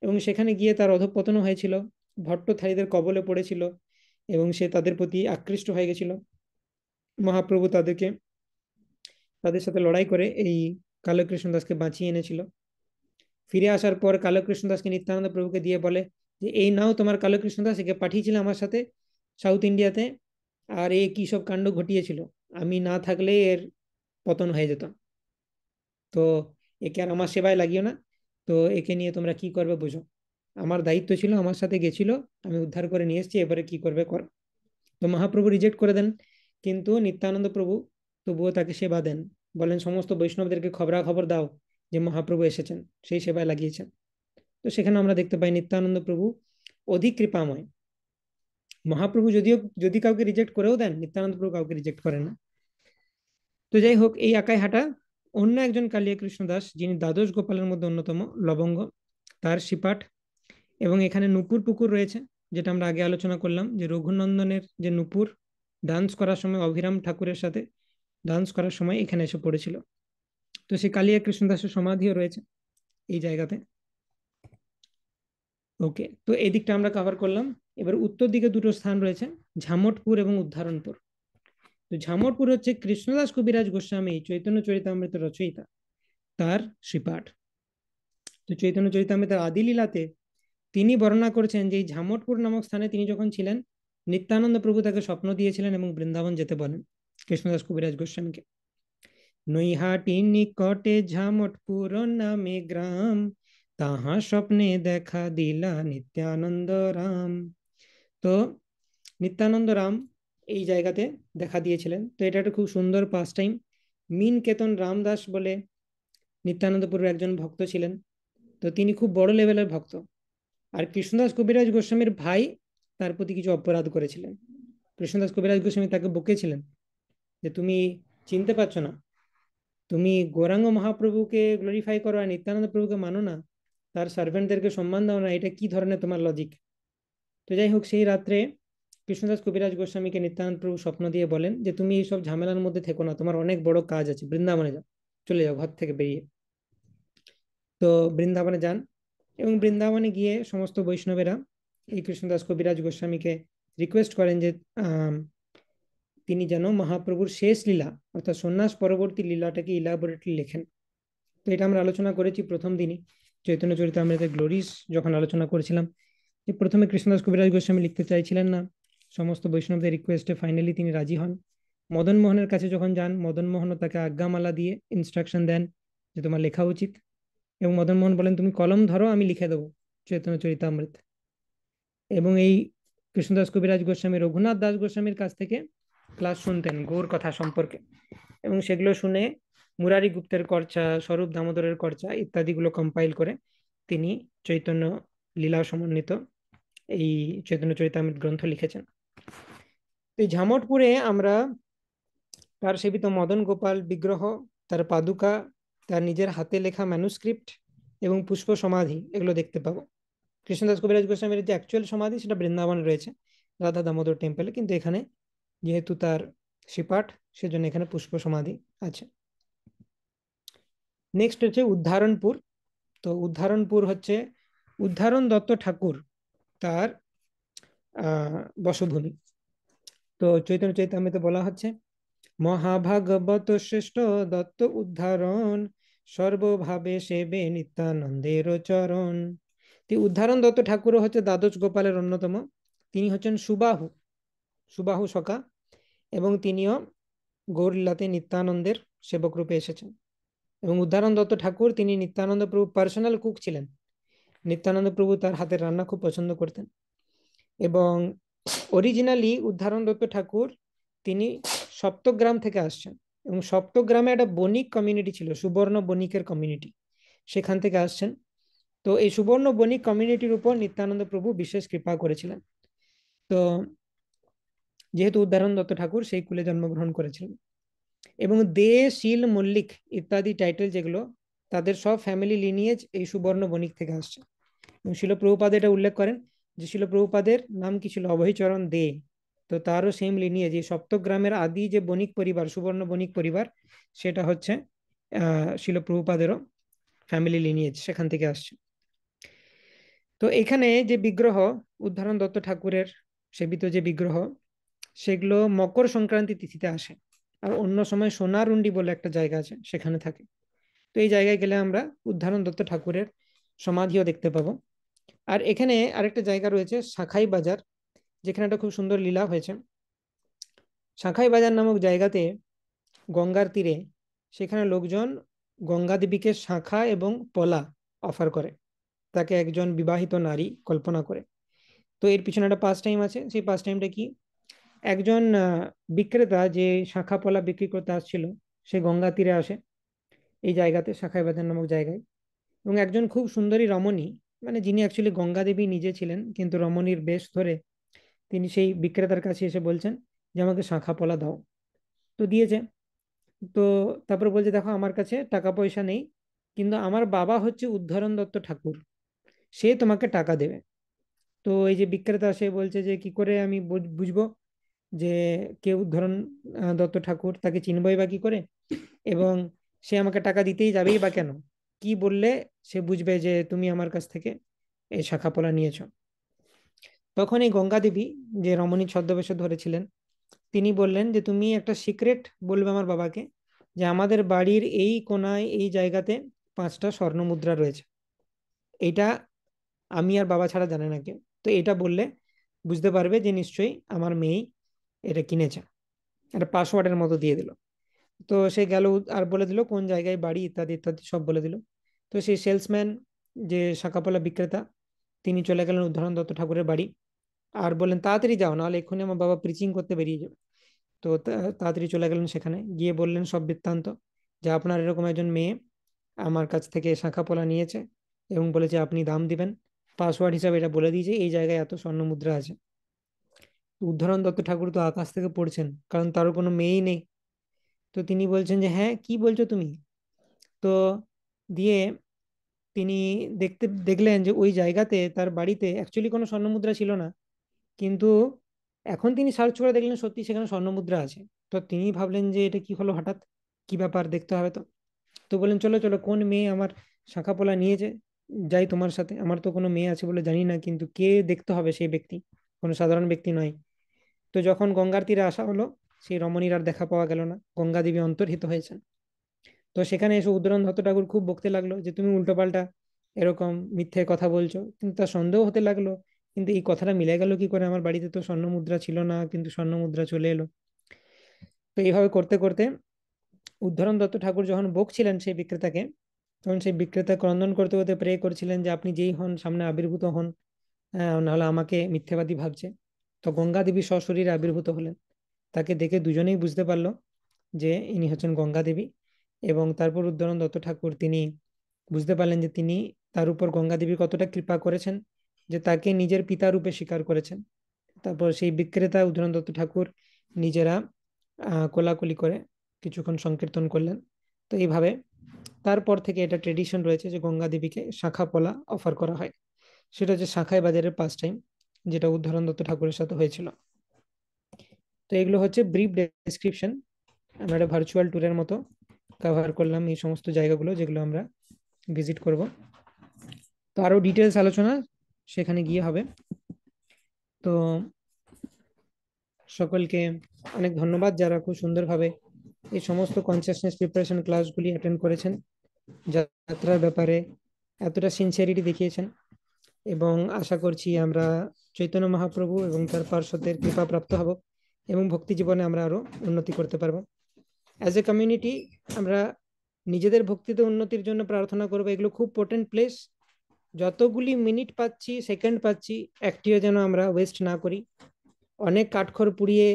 এবং সেখানে গিয়ে তার অধঃপতন হয়েছিল, ভট্টথারীদের কবলে পড়েছিল, এবং সে তাদের প্রতি আকৃষ্ট হয়ে গেছিল। মহাপ্রভু তাদের সাথে লড়াই করে এই কালকৃষ্ণ দাসকে বাঁচিয়ে এনেছিল। ফিরে আসার পর কালকৃষ্ণ দাসকে নিত্যানন্দ প্রভুকে দিয়ে বলে যে এই নাও তোমার কালকৃষ্ণ দাস, একে পাঠিয়েছিলাম আমার সাথে সাউথ ইন্ডিয়াতে, আর এ কি সব কাণ্ড ঘটিয়েছিল, আমি না থাকলে এর পতন হয়ে যেত। তো একে আর আমার সেবায় লাগিও না, তো একে নিয়ে তোমরা কি করবে বুঝো, আমার দায়িত্ব ছিল, আমার সাথে গেছিল, আমি উদ্ধার করে নিয়ে এসেছি, এবারে কি করবে কর। তো মহাপ্রভু রিজেক্ট করে দেন, কিন্তু নিত্যানন্দ প্রভু তবুও তাকে সেবা দেন, বলেন সমস্ত বৈষ্ণবদেরকে খবরাখবর দাও যে মহাপ্রভু এসেছেন, সেই সেবায় লাগিয়েছেন। তো সেখানে আমরা দেখতে পাই নিত্যানন্দ প্রভু অধিক কৃপাময়। মহাপ্রভু যদিও যদি কাউকে রিজেক্ট করেও দেন, নিত্যানন্দ প্রভু কাউকে রিজেক্ট করেন না। তো যাই হোক, এই আকাই হাটা অন্য একজন কালিয়া কৃষ্ণ দাস, যিনি দ্বাদশ গোপালের মধ্যে অন্যতম, লবঙ্গ, তার শ্রীপাঠ। এবং এখানে নুপুর পুকুর রয়েছে, যেটা আমরা আগে আলোচনা করলাম, যে রঘুনন্দনের যে নুপুর ডান্স করার সময় অভিরাম ঠাকুরের সাথে ডান্স করার সময় এখানে এসে পড়েছিল। তো সেই কালিয়া কৃষ্ণদাসের সমাধিও রয়েছে এই জায়গাতে। ওকে, তো এই দিকটা আমরা কভার করলাম। এবার উত্তর দিকে দুটো স্থান রয়েছে, ঝামটপুর এবং উদ্ধারণপুর। তো ঝামটপুর হচ্ছে কৃষ্ণদাস কবিরাজ গোস্বামী চৈতন্য চরিতামৃত রচয়িতা, তার শ্রীপাঠ। তো চৈতন্য চরিতামৃতের আদি লীলাতে তিনি বর্ণনা করেছেন যে এই ঝামটপুর নামক স্থানে তিনি যখন ছিলেন, নিত্যানন্দ প্রভু তাকে স্বপ্ন দিয়েছিলেন এবং বৃন্দাবন যেতে বলেন কৃষ্ণদাস কবিরাজ গোস্বামীকে। নৈহাটি নিকটে ঝামটপুর নামে গ্রাম, তাহা স্বপ্নে দেখা দিলা নিত্যানন্দ রাম। তো নিত্যানন্দ রাম এই জায়গাতে দেখা দিয়েছিলেন। তো এটা একটা খুব সুন্দর পাস টাইম। মিন কেতন রামদাস বলে নিত্যানন্দপুরের একজন ভক্ত ছিলেন। তো তিনি খুব বড় লেভেলের ভক্ত। আর কৃষ্ণদাস কবিরাজ গোস্বামীর ভাই তার প্রতি কিছু অপরাধ করেছিলেন। কৃষ্ণদাস কবিরাজ গোস্বামী তাকে বকেছিলেন যে তুমি চিনতে পারছো না, তুমি গৌরাঙ্গ মহাপ্রভুকে গ্লোরিফাই করো আর নিত্যানন্দ প্রভুকে মানো না, তার সার্ভেন্টদেরকে সম্মান দাও না, এটা কি ধরনের তোমার লজিক। তো যাই হোক, সেই রাত্রে কৃষ্ণদাস কবিরাজ গোস্বামীকে নিত্যানন্দ প্রভু স্বপ্ন দিয়ে বলেন যে তুমি এইসব ঝামেলার মধ্যে থেকো না, তোমার অনেক বড় কাজ আছে, বৃন্দাবনে যাও, চলে যাও ঘর থেকে বেরিয়ে। তো বৃন্দাবনে যান এবং বৃন্দাবনে গিয়ে সমস্ত বৈষ্ণবেরা এই কৃষ্ণদাস কবিরাজ গোস্বামীকে রিকোয়েস্ট করেন যে তিনি যেন মহাপ্রভুর শেষ লীলা অর্থাৎ সন্ন্যাস পরবর্তী লীলাটাকে ইলাবোরেটলি লেখেন। তো এটা আমরা আলোচনা করেছি প্রথম দিনই চৈতন্য চরিতামৃতের গ্লোরিজ যখন আলোচনা করেছিলাম, যে প্রথমে কৃষ্ণদাস কবিরাজ গোস্বামী লিখতে চাইছিলেন না, সমস্ত বৈষ্ণবদের রিকোয়েস্টে ফাইনালি তিনি রাজি হন। মদন মোহনের কাছে যখন যান, মদন মোহনও তাকে আজ্ঞামালা দিয়ে ইনস্ট্রাকশন দেন যে তোমার লেখা উচিত, এবং মদন মোহন বলেন তুমি কলম ধরো, আমি লিখে দেবো চৈতন্য চরিতামৃত। এবং এই কৃষ্ণদাস কবিরাজ গোস্বামী রঘুনাথ দাস গোস্বামীর কাছ থেকে ক্লাস শুনতেন গৌর কথা সম্পর্কে, এবং সেগুলো শুনে মুরারি গুপ্তের কর্চা, স্বরূপ দামোদরের কর্চা ইত্যাদিগুলো কম্পাইল করে তিনি চৈতন্য লীলা সমন্বিত এই চৈতন্য চরিতামৃত গ্রন্থ লিখেছেন। এই ঝামটপুরে আমরা তার সেবিত মদন গোপাল বিগ্রহ, তার পাদুকা, তার নিজের হাতে লেখা ম্যানুস্ক্রিপ্ট এবং পুষ্প সমাধি এগুলো দেখতে পাবো। কৃষ্ণদাস কবিরাজ গোস্বামীর যে অ্যাকচুয়াল সমাধি সেটা বৃন্দাবন রয়েছে রাধা দামোদর টেম্পলে, কিন্তু এখানে যেহেতু তার শ্রীপাঠ সেজন্য এখানে পুষ্প সমাধি আছে। নেক্সট হচ্ছে উদ্ধারণপুর। তো উদ্ধারণপুর হচ্ছে উদ্ধারণ দত্ত ঠাকুর তার বসভূমি। তো চৈতন্য চৈতামৃতে বলা হচ্ছে মহাভাগবত শ্রেষ্ঠ দত্ত উদ্ধারণ সর্বভাবে সেবে নিত্যানন্দের চরণ। উদ্ধারণ দত্ত ঠাকুরও হচ্ছে দ্বাদশ গোপালের অন্যতম। তিনি হচ্ছেন সুবাহু, সুবাহু সখা, এবং তিনিও গৌরলীলাতে নিত্যানন্দের সেবক রূপে এসেছেন। এবং উদ্ধারণ দত্ত ঠাকুর তিনি নিত্যানন্দ প্রভু পার্সোনাল কুক ছিলেন। নিত্যানন্দ প্রভু তার হাতের রান্না খুব পছন্দ করতেন। এবং অরিজিনালি উদ্ধারণ দত্ত ঠাকুর তিনি সপ্তগ্রাম থেকে আসছেন, এবং সপ্তগ্রামে একটা বণিক কমিউনিটি ছিল, সুবর্ণ বণিকের কমিউনিটি, সেখান থেকে আসছেন। তো এই সুবর্ণ বণিক কমিউনিটির উপর নিত্যানন্দ প্রভু বিশেষ কৃপা করেছিলেন। তো যেহেতু উদ্ধারণ দত্ত ঠাকুর সেই কুলে জন্মগ্রহণ করেছিলেন, এবং দে, শীল, মল্লিক ইত্যাদি টাইটেল যেগুলো, তাদের সব ফ্যামিলি লিনিয়েজ এই সুবর্ণ বণিক থেকে আসছে। এবং শিল প্রভুপাদ এটা উল্লেখ করেন যে শিল প্রভুপাদের নাম কি ছিল, অভয়চরণ দে। তো তারও সেম লিনিয়েজ, এই সপ্তগ্রামের আদি যে বণিক পরিবার, সুবর্ণ বণিক পরিবার, সেটা হচ্ছে শিল প্রভুপাদেরও ফ্যামিলি লিনিয়েজ, সেখান থেকে আসছে। তো এখানে যে বিগ্রহ উদ্ধারণ দত্ত ঠাকুরের সেবিত যে বিগ্রহ, সেগুলো মকর সংক্রান্তি তিথিতে আসে, আর অন্য সময় সোনারুন্ডি বলে একটা জায়গা আছে সেখানে থাকে। তো এই জায়গায় গেলে আমরা উদ্ধারণ দত্ত ঠাকুরের সমাধিও দেখতে পাবো। আর এখানে আরেকটা জায়গা রয়েছে শাখাই বাজার, যেখানে একটা খুব সুন্দর লীলা হয়েছে। শাখাই বাজার নামক জায়গাতে গঙ্গার তীরে, সেখানে লোকজন গঙ্গা দেবীকে শাখা এবং পলা অফার করে, তাকে একজন বিবাহিত নারী কল্পনা করে। তো এর পিছনে একটা পাস টাইম আছে। সেই পাস টাইমটা কি, একজন বিক্রেতা যে শাখা পলা বিক্রি করতে আসছিল, সে গঙ্গা তীরে আসে এই জায়গাতে, শাখাই বাজার নামক জায়গায়, এবং একজন খুব সুন্দরী রমণী, মানে যিনি অ্যাকচুয়ালি গঙ্গা দেবী নিজে ছিলেন কিন্তু রমণীর বেশ ধরে, তিনি সেই বিক্রেতার কাছে এসে বলছেন যে আমাকে শাঁখা পলা দাও। তো দিয়েছে। তো তারপর বলছে দেখো আমার কাছে টাকা পয়সা নেই, কিন্তু আমার বাবা হচ্ছে উদ্ধারণ দত্ত ঠাকুর, সে তোমাকে টাকা দেবে। তো এই যে বিক্রেতা, সে বলছে যে কি করে আমি বুঝবো যে কে উদ্ধারণ দত্ত ঠাকুর, তাকে চিনবই বা কি করে, এবং সে আমাকে টাকা দিতেই যাবেই বা কেন, কি বললে সে বুঝবে যে তুমি আমার কাছ থেকে এই শাখা পলা নিয়েছো। তখন এই গঙ্গা দেবী, যে রমণী ছদ্মবেশে ধরেছিলেন, তিনি বললেন যে তুমি একটা সিক্রেট বলবে আমার বাবাকে, যে আমাদের বাড়ির এই কোনায় এই জায়গাতে 5টা স্বর্ণ মুদ্রা রয়েছে, এইটা আমি আর বাবা ছাড়া জানে না কেউ। তো এটা বললে বুঝতে পারবে যে নিশ্চয়ই আমার মেয়ে এটা কিনেছে। একটা পাসওয়ার্ডের মতো দিয়ে দিল। তো সে গেল আর বলে দিল কোন জায়গায় বাড়ি ইত্যাদি ইত্যাদি সব বলে দিল। তো সেই সেলসম্যান, যে শাকাপলা বিক্রেতা, তিনি চলে গেলেন উদ্ধারণ দত্ত ঠাকুরের বাড়ি, আর বললেন তাড়াতাড়ি যাও, নাহলে এক্ষুনি আমার বাবা প্রিচিং করতে বেরিয়ে যাবে। তো তাড়াতাড়ি চলে গেলেন সেখানে, গিয়ে বললেন সব বৃত্তান্ত, যে আপনার এরকম একজন মেয়ে আমার কাছ থেকে শাখা পলা নিয়েছে এবং বলেছে আপনি দাম দিবেন, পাসওয়ার্ড হিসাবে এটা বলে দিয়েছে এই জায়গায় এত স্বর্ণ মুদ্রা আছে। উদ্ধরণ দত্ত ঠাকুর তো আকাশ থেকে পড়ছেন, কারণ তারও কোনো মেয়েই নেই। তো তিনি বলছেন যে হ্যাঁ কি বলছো তুমি। তো দিয়ে তিনি দেখলেন যে ওই জায়গাতে তার বাড়িতে অ্যাকচুয়ালি কোনো স্বর্ণ মুদ্রা ছিল না, কিন্তু এখন তিনি সার্চ করে দেখলেন সত্যি সেখানে স্বর্ণ মুদ্রা আছে। তো তিনি ভাবলেন যে এটা কি হলো হঠাৎ, কি ব্যাপার দেখতে হবে। তো তো বললেন চলো চলো কোন মেয়ে আমার শাঁখাপলা নিয়ে যাই তোমার সাথে, আমার তো কোনো মেয়ে আছে বলে জানি না, কিন্তু কে দেখতে হবে সেই ব্যক্তি, কোনো সাধারণ ব্যক্তি নয়। তো যখন গঙ্গার তীরে আসা হলো, সেই রমণীর আর দেখা পাওয়া গেল না, গঙ্গা দেবী অন্তর্হিত হয়েছেন। তো সেখানে এসে উদ্ধরণ দত্ত ঠাকুর খুব বকতে লাগলো যে তুমি উল্টোপাল্টা এরকম মিথ্যে কথা বলছো, কিন্তু তার সন্দেহ হতে লাগলো, কিন্তু এই কথাটা মিলে গেল কি করে, আমার বাড়িতে তো স্বর্ণ মুদ্রা ছিল না, কিন্তু স্বর্ণ মুদ্রা চলে এলো। তো এইভাবে করতে করতে উদ্ধরণ দত্ত ঠাকুর যখন বকছিলেন সেই বিক্রেতাকে, তখন সেই বিক্রেতা ক্রন্দন করতে করতে প্রে করছিলেন যে আপনি যেই হন সামনে আবির্ভূত হন, নাহলে আমাকে মিথ্যেবাদী ভাবছে। তো গঙ্গা দেবী সশরীরে আবির্ভূত হলেন, তাকে দেখে দুজনেই বুঝতে পারলো যে ইনি হচ্ছেন গঙ্গা দেবী। এবং তারপর উদ্ধরণ দত্ত ঠাকুর তিনি বুঝতে পারলেন যে তিনি তার উপর গঙ্গা দেবী কতটা কৃপা করেছেন, যে তাকে নিজের পিতা রূপে স্বীকার করেছেন। তারপর সেই বিক্রেতা উদ্ধরণ দত্ত ঠাকুর নিজেরা কোলাকুলি করে কিছুক্ষণ সংকীর্তন করলেন। তো এইভাবে তারপর থেকে এটা ট্রেডিশন রয়েছে যে গঙ্গা দেবীকে শাখা পলা অফার করা হয়। সেটা হচ্ছে শাখাই বাজারের পাস্ট টাইম, যেটা উদ্ধরণ দত্ত ঠাকুরের সাথে হয়েছিল। তো এগুলো হচ্ছে ব্রিফ ডেসক্রিপশন, আমরা একটা ভার্চুয়াল ট্যুরের মতো কভার করলাম এই সমস্ত জায়গাগুলো যেগুলো আমরা ভিজিট করব। তো আরো ডিটেলস আলোচনা সেখানে গিয়ে হবে। তো সকলকে অনেক ধন্যবাদ যারা খুব সুন্দরভাবে এই সমস্ত কনসিয়াসনেস প্রিপারেশন ক্লাসগুলি অ্যাটেন্ড করেছেন, যাত্রার ব্যাপারে এতটা সিনসিয়ারিটি দেখিয়েছেন, এবং আশা করছি আমরা চৈতন্য মহাপ্রভু এবং তার পার্শ্বদের কৃপা প্রাপ্ত হব এবং ভক্তি জীবনে আমরা আরো উন্নতি করতে পারবো। অ্যাজ এ কমিউনিটি আমরা নিজেদের ভক্তিতে উন্নতির জন্য প্রার্থনা করবো, এগুলো খুব পোটেন্ট প্লেস। যতগুলি মিনিট পাচ্ছি, সেকেন্ড পাচ্ছি, একটিও যেন আমরা ওয়েস্ট না করি। অনেক কাঠখড় পুড়িয়ে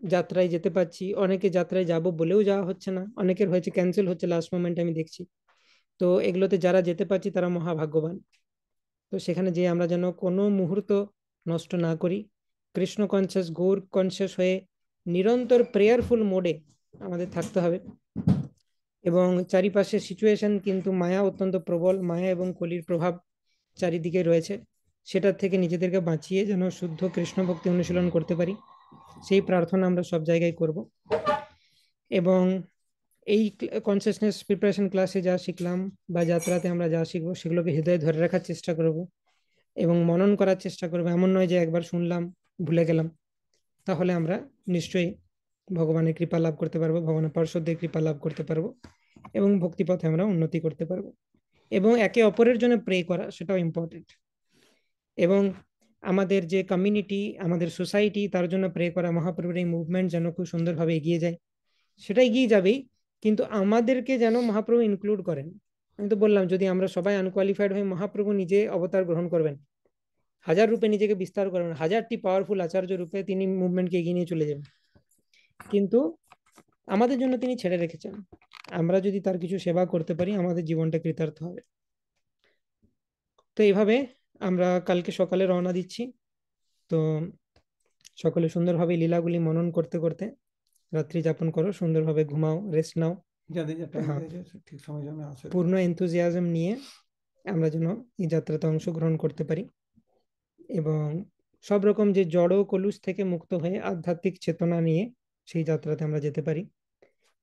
যাত্রায় যেতে পারছি, অনেকে যাত্রায় যাব বলেও যাওয়া হচ্ছে না, অনেকের হয়েছে ক্যান্সেল হচ্ছে লাস্ট মোমেন্ট আমি দেখছি। তো এগুলোতে যারা যেতে পারছি তারা মহাভাগ্যবান। তো সেখানে যে আমরা যেন কোনো মুহূর্ত নষ্ট না করি, কৃষ্ণ কনসিয়াস গৌর কনসিয়াস হয়ে নিরন্তর প্রেয়ারফুল মোডে আমাদের থাকতে হবে। এবং চারিপাশে সিচুয়েশন কিন্তু মায়া অত্যন্ত প্রবল, মায়া এবং কলির প্রভাব চারিদিকে রয়েছে, সেটার থেকে নিজেদেরকে বাঁচিয়ে যেন শুদ্ধ কৃষ্ণ ভক্তি অনুশীলন করতে পারি, সেই প্রার্থনা আমরা সব জায়গায় করব। এবং এই কনসিয়াসনেস প্রিপারেশন ক্লাসে যা শিখলাম বা যাত্রাতে আমরা যা শিখবো সেগুলোকে হৃদয়ে ধরে রাখার চেষ্টা করব এবং মনন করার চেষ্টা করবো। এমন নয় যে একবার শুনলাম ভুলে গেলাম, তাহলে আমরা নিশ্চয়ই ভগবানের কৃপা লাভ করতে পারবো, ভগবানের পার্শ্বদের কৃপা লাভ করতে পারবো এবং ভক্তিপথে আমরা উন্নতি করতে পারবো। এবং একে অপরের জন্য প্রে করা সেটাও ইম্পর্টেন্ট। এবং আমাদের যে কমিউনিটি, আমাদের সোসাইটি, তার জন্য প্রে করা, মহাপ্রভুর এই মুভমেন্ট যেন খুব সুন্দরভাবে এগিয়ে যায়, সেটা এগিয়ে যাবেই, কিন্তু আমাদেরকে যেন মহাপ্রভু ইনক্লুড করেন। আমি তো বললাম যদি আমরা সবাই আনকোয়ালিফাইড হয়ে, মহাপ্রভু নিজে অবতার গ্রহণ করবেন, হাজার রূপে নিজেকে বিস্তার করবেন, হাজারটি পাওয়ারফুল আচার্য রূপে তিনি মুভমেন্টকে এগিয়ে নিয়ে চলে যাবেন, কিন্তু আমাদের জন্য তিনি ছেড়ে রেখেছেন। আমরা যদি তার কিছু সেবা করতে পারি আমাদের জীবনটা কৃতার্থ হবে। তো এইভাবে আমরা কালকে সকালে রওনা দিচ্ছি। তো সকলে সুন্দরভাবে লীলাগুলি মনন করতে করতে রাত্রি যাপন করো, সুন্দরভাবে ঘুমাও, রেস্ট নাও। হ্যাঁ, ঠিক সময় জন্য আসে পূর্ণ এনথুজিয়াজম নিয়ে আমরা যেন এই যাত্রাতে অংশগ্রহণ করতে পারি এবং সব রকম যে জড় কলুষ থেকে মুক্ত হয়ে আধ্যাত্মিক চেতনা নিয়ে সেই যাত্রাতে আমরা যেতে পারি।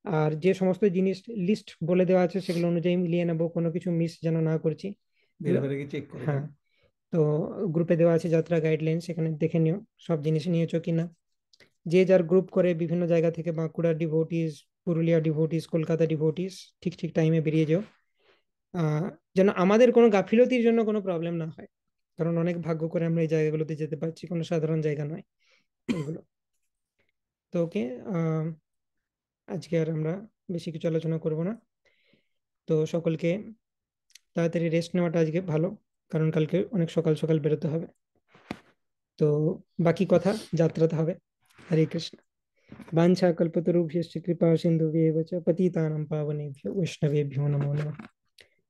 আর যে সমস্ত জিনিস লিস্ট বলে দেওয়া আছে সেগুলো অনুযায়ী মিলিয়ে নেবো, কোনো কিছু মিস যেন না করছি। চেক করে হ্যাঁ, তো গ্রুপে দেওয়া আছে যাত্রা গাইডলাইন, সেখানে দেখে নিও সব জিনিস নিয়েছো কিনা। যে যার গ্রুপ করে বিভিন্ন জায়গা থেকে, Bankura devotees, Purulia devotees, Kolkata devotees, ঠিক ঠিক টাইমে বেরিয়ে যাও, যেন আমাদের কোনো গাফিলতির জন্য কোনো প্রবলেম না হয়, কারণ অনেক ভাগ্য করে আমরা এই জায়গাগুলোতে যেতে পারছি, কোনো সাধারণ জায়গা নয় এগুলো। তো ওকে, আজকে আর আমরা বেশি কিছু আলোচনা করব না। তো সকলকে তাড়াতাড়ি রেস্ট নেওয়াটা আজকে ভালো, কারণ কালকে অনেক সকাল সকাল বেরোতে হবে। তো বাকি কথা যাত্রাতে হবে। হরে কৃষ্ণ। वाञ्छा कल्पतरुभ्यश्च कृपा सिन्धुभ्येव च पतितानां पावनेभ्यो वैष्णवेभ्यो नमो नमः।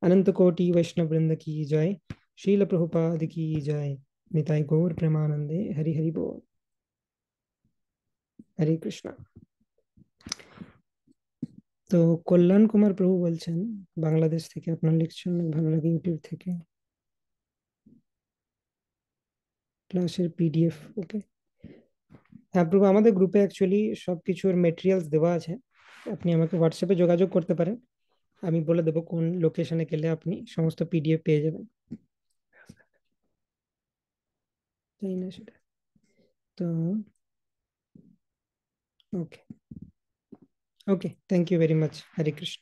अनंत कोटि वैष्णव वृंद की जय, शील प्रभुपाद की जय, निताई गौर प्रेमानंदे, हरि हरि बोल। हरे কৃষ্ণ। তো কল্যাণ কুমার প্রভু বলছেন বাংলাদেশ থেকে, আপনার লিখছেন ভালো লাগে ইউটিউব থেকে, ক্লাসের পিডিএফ। ওকে, হ্যাঁ প্রভু, আমাদের গ্রুপে অ্যাকচুয়ালি সবকিছুর মেটেরিয়ালস দেওয়া আছে, আপনি আমাকে হোয়াটসঅ্যাপে যোগাযোগ করতে পারেন, আমি বলে দেবো কোন লোকেশনে গেলে আপনি সমস্ত পিডিএফ পেয়ে যাবেন। তাই না সেটা? তো okay, okay, thank you very much. Hare Krishna.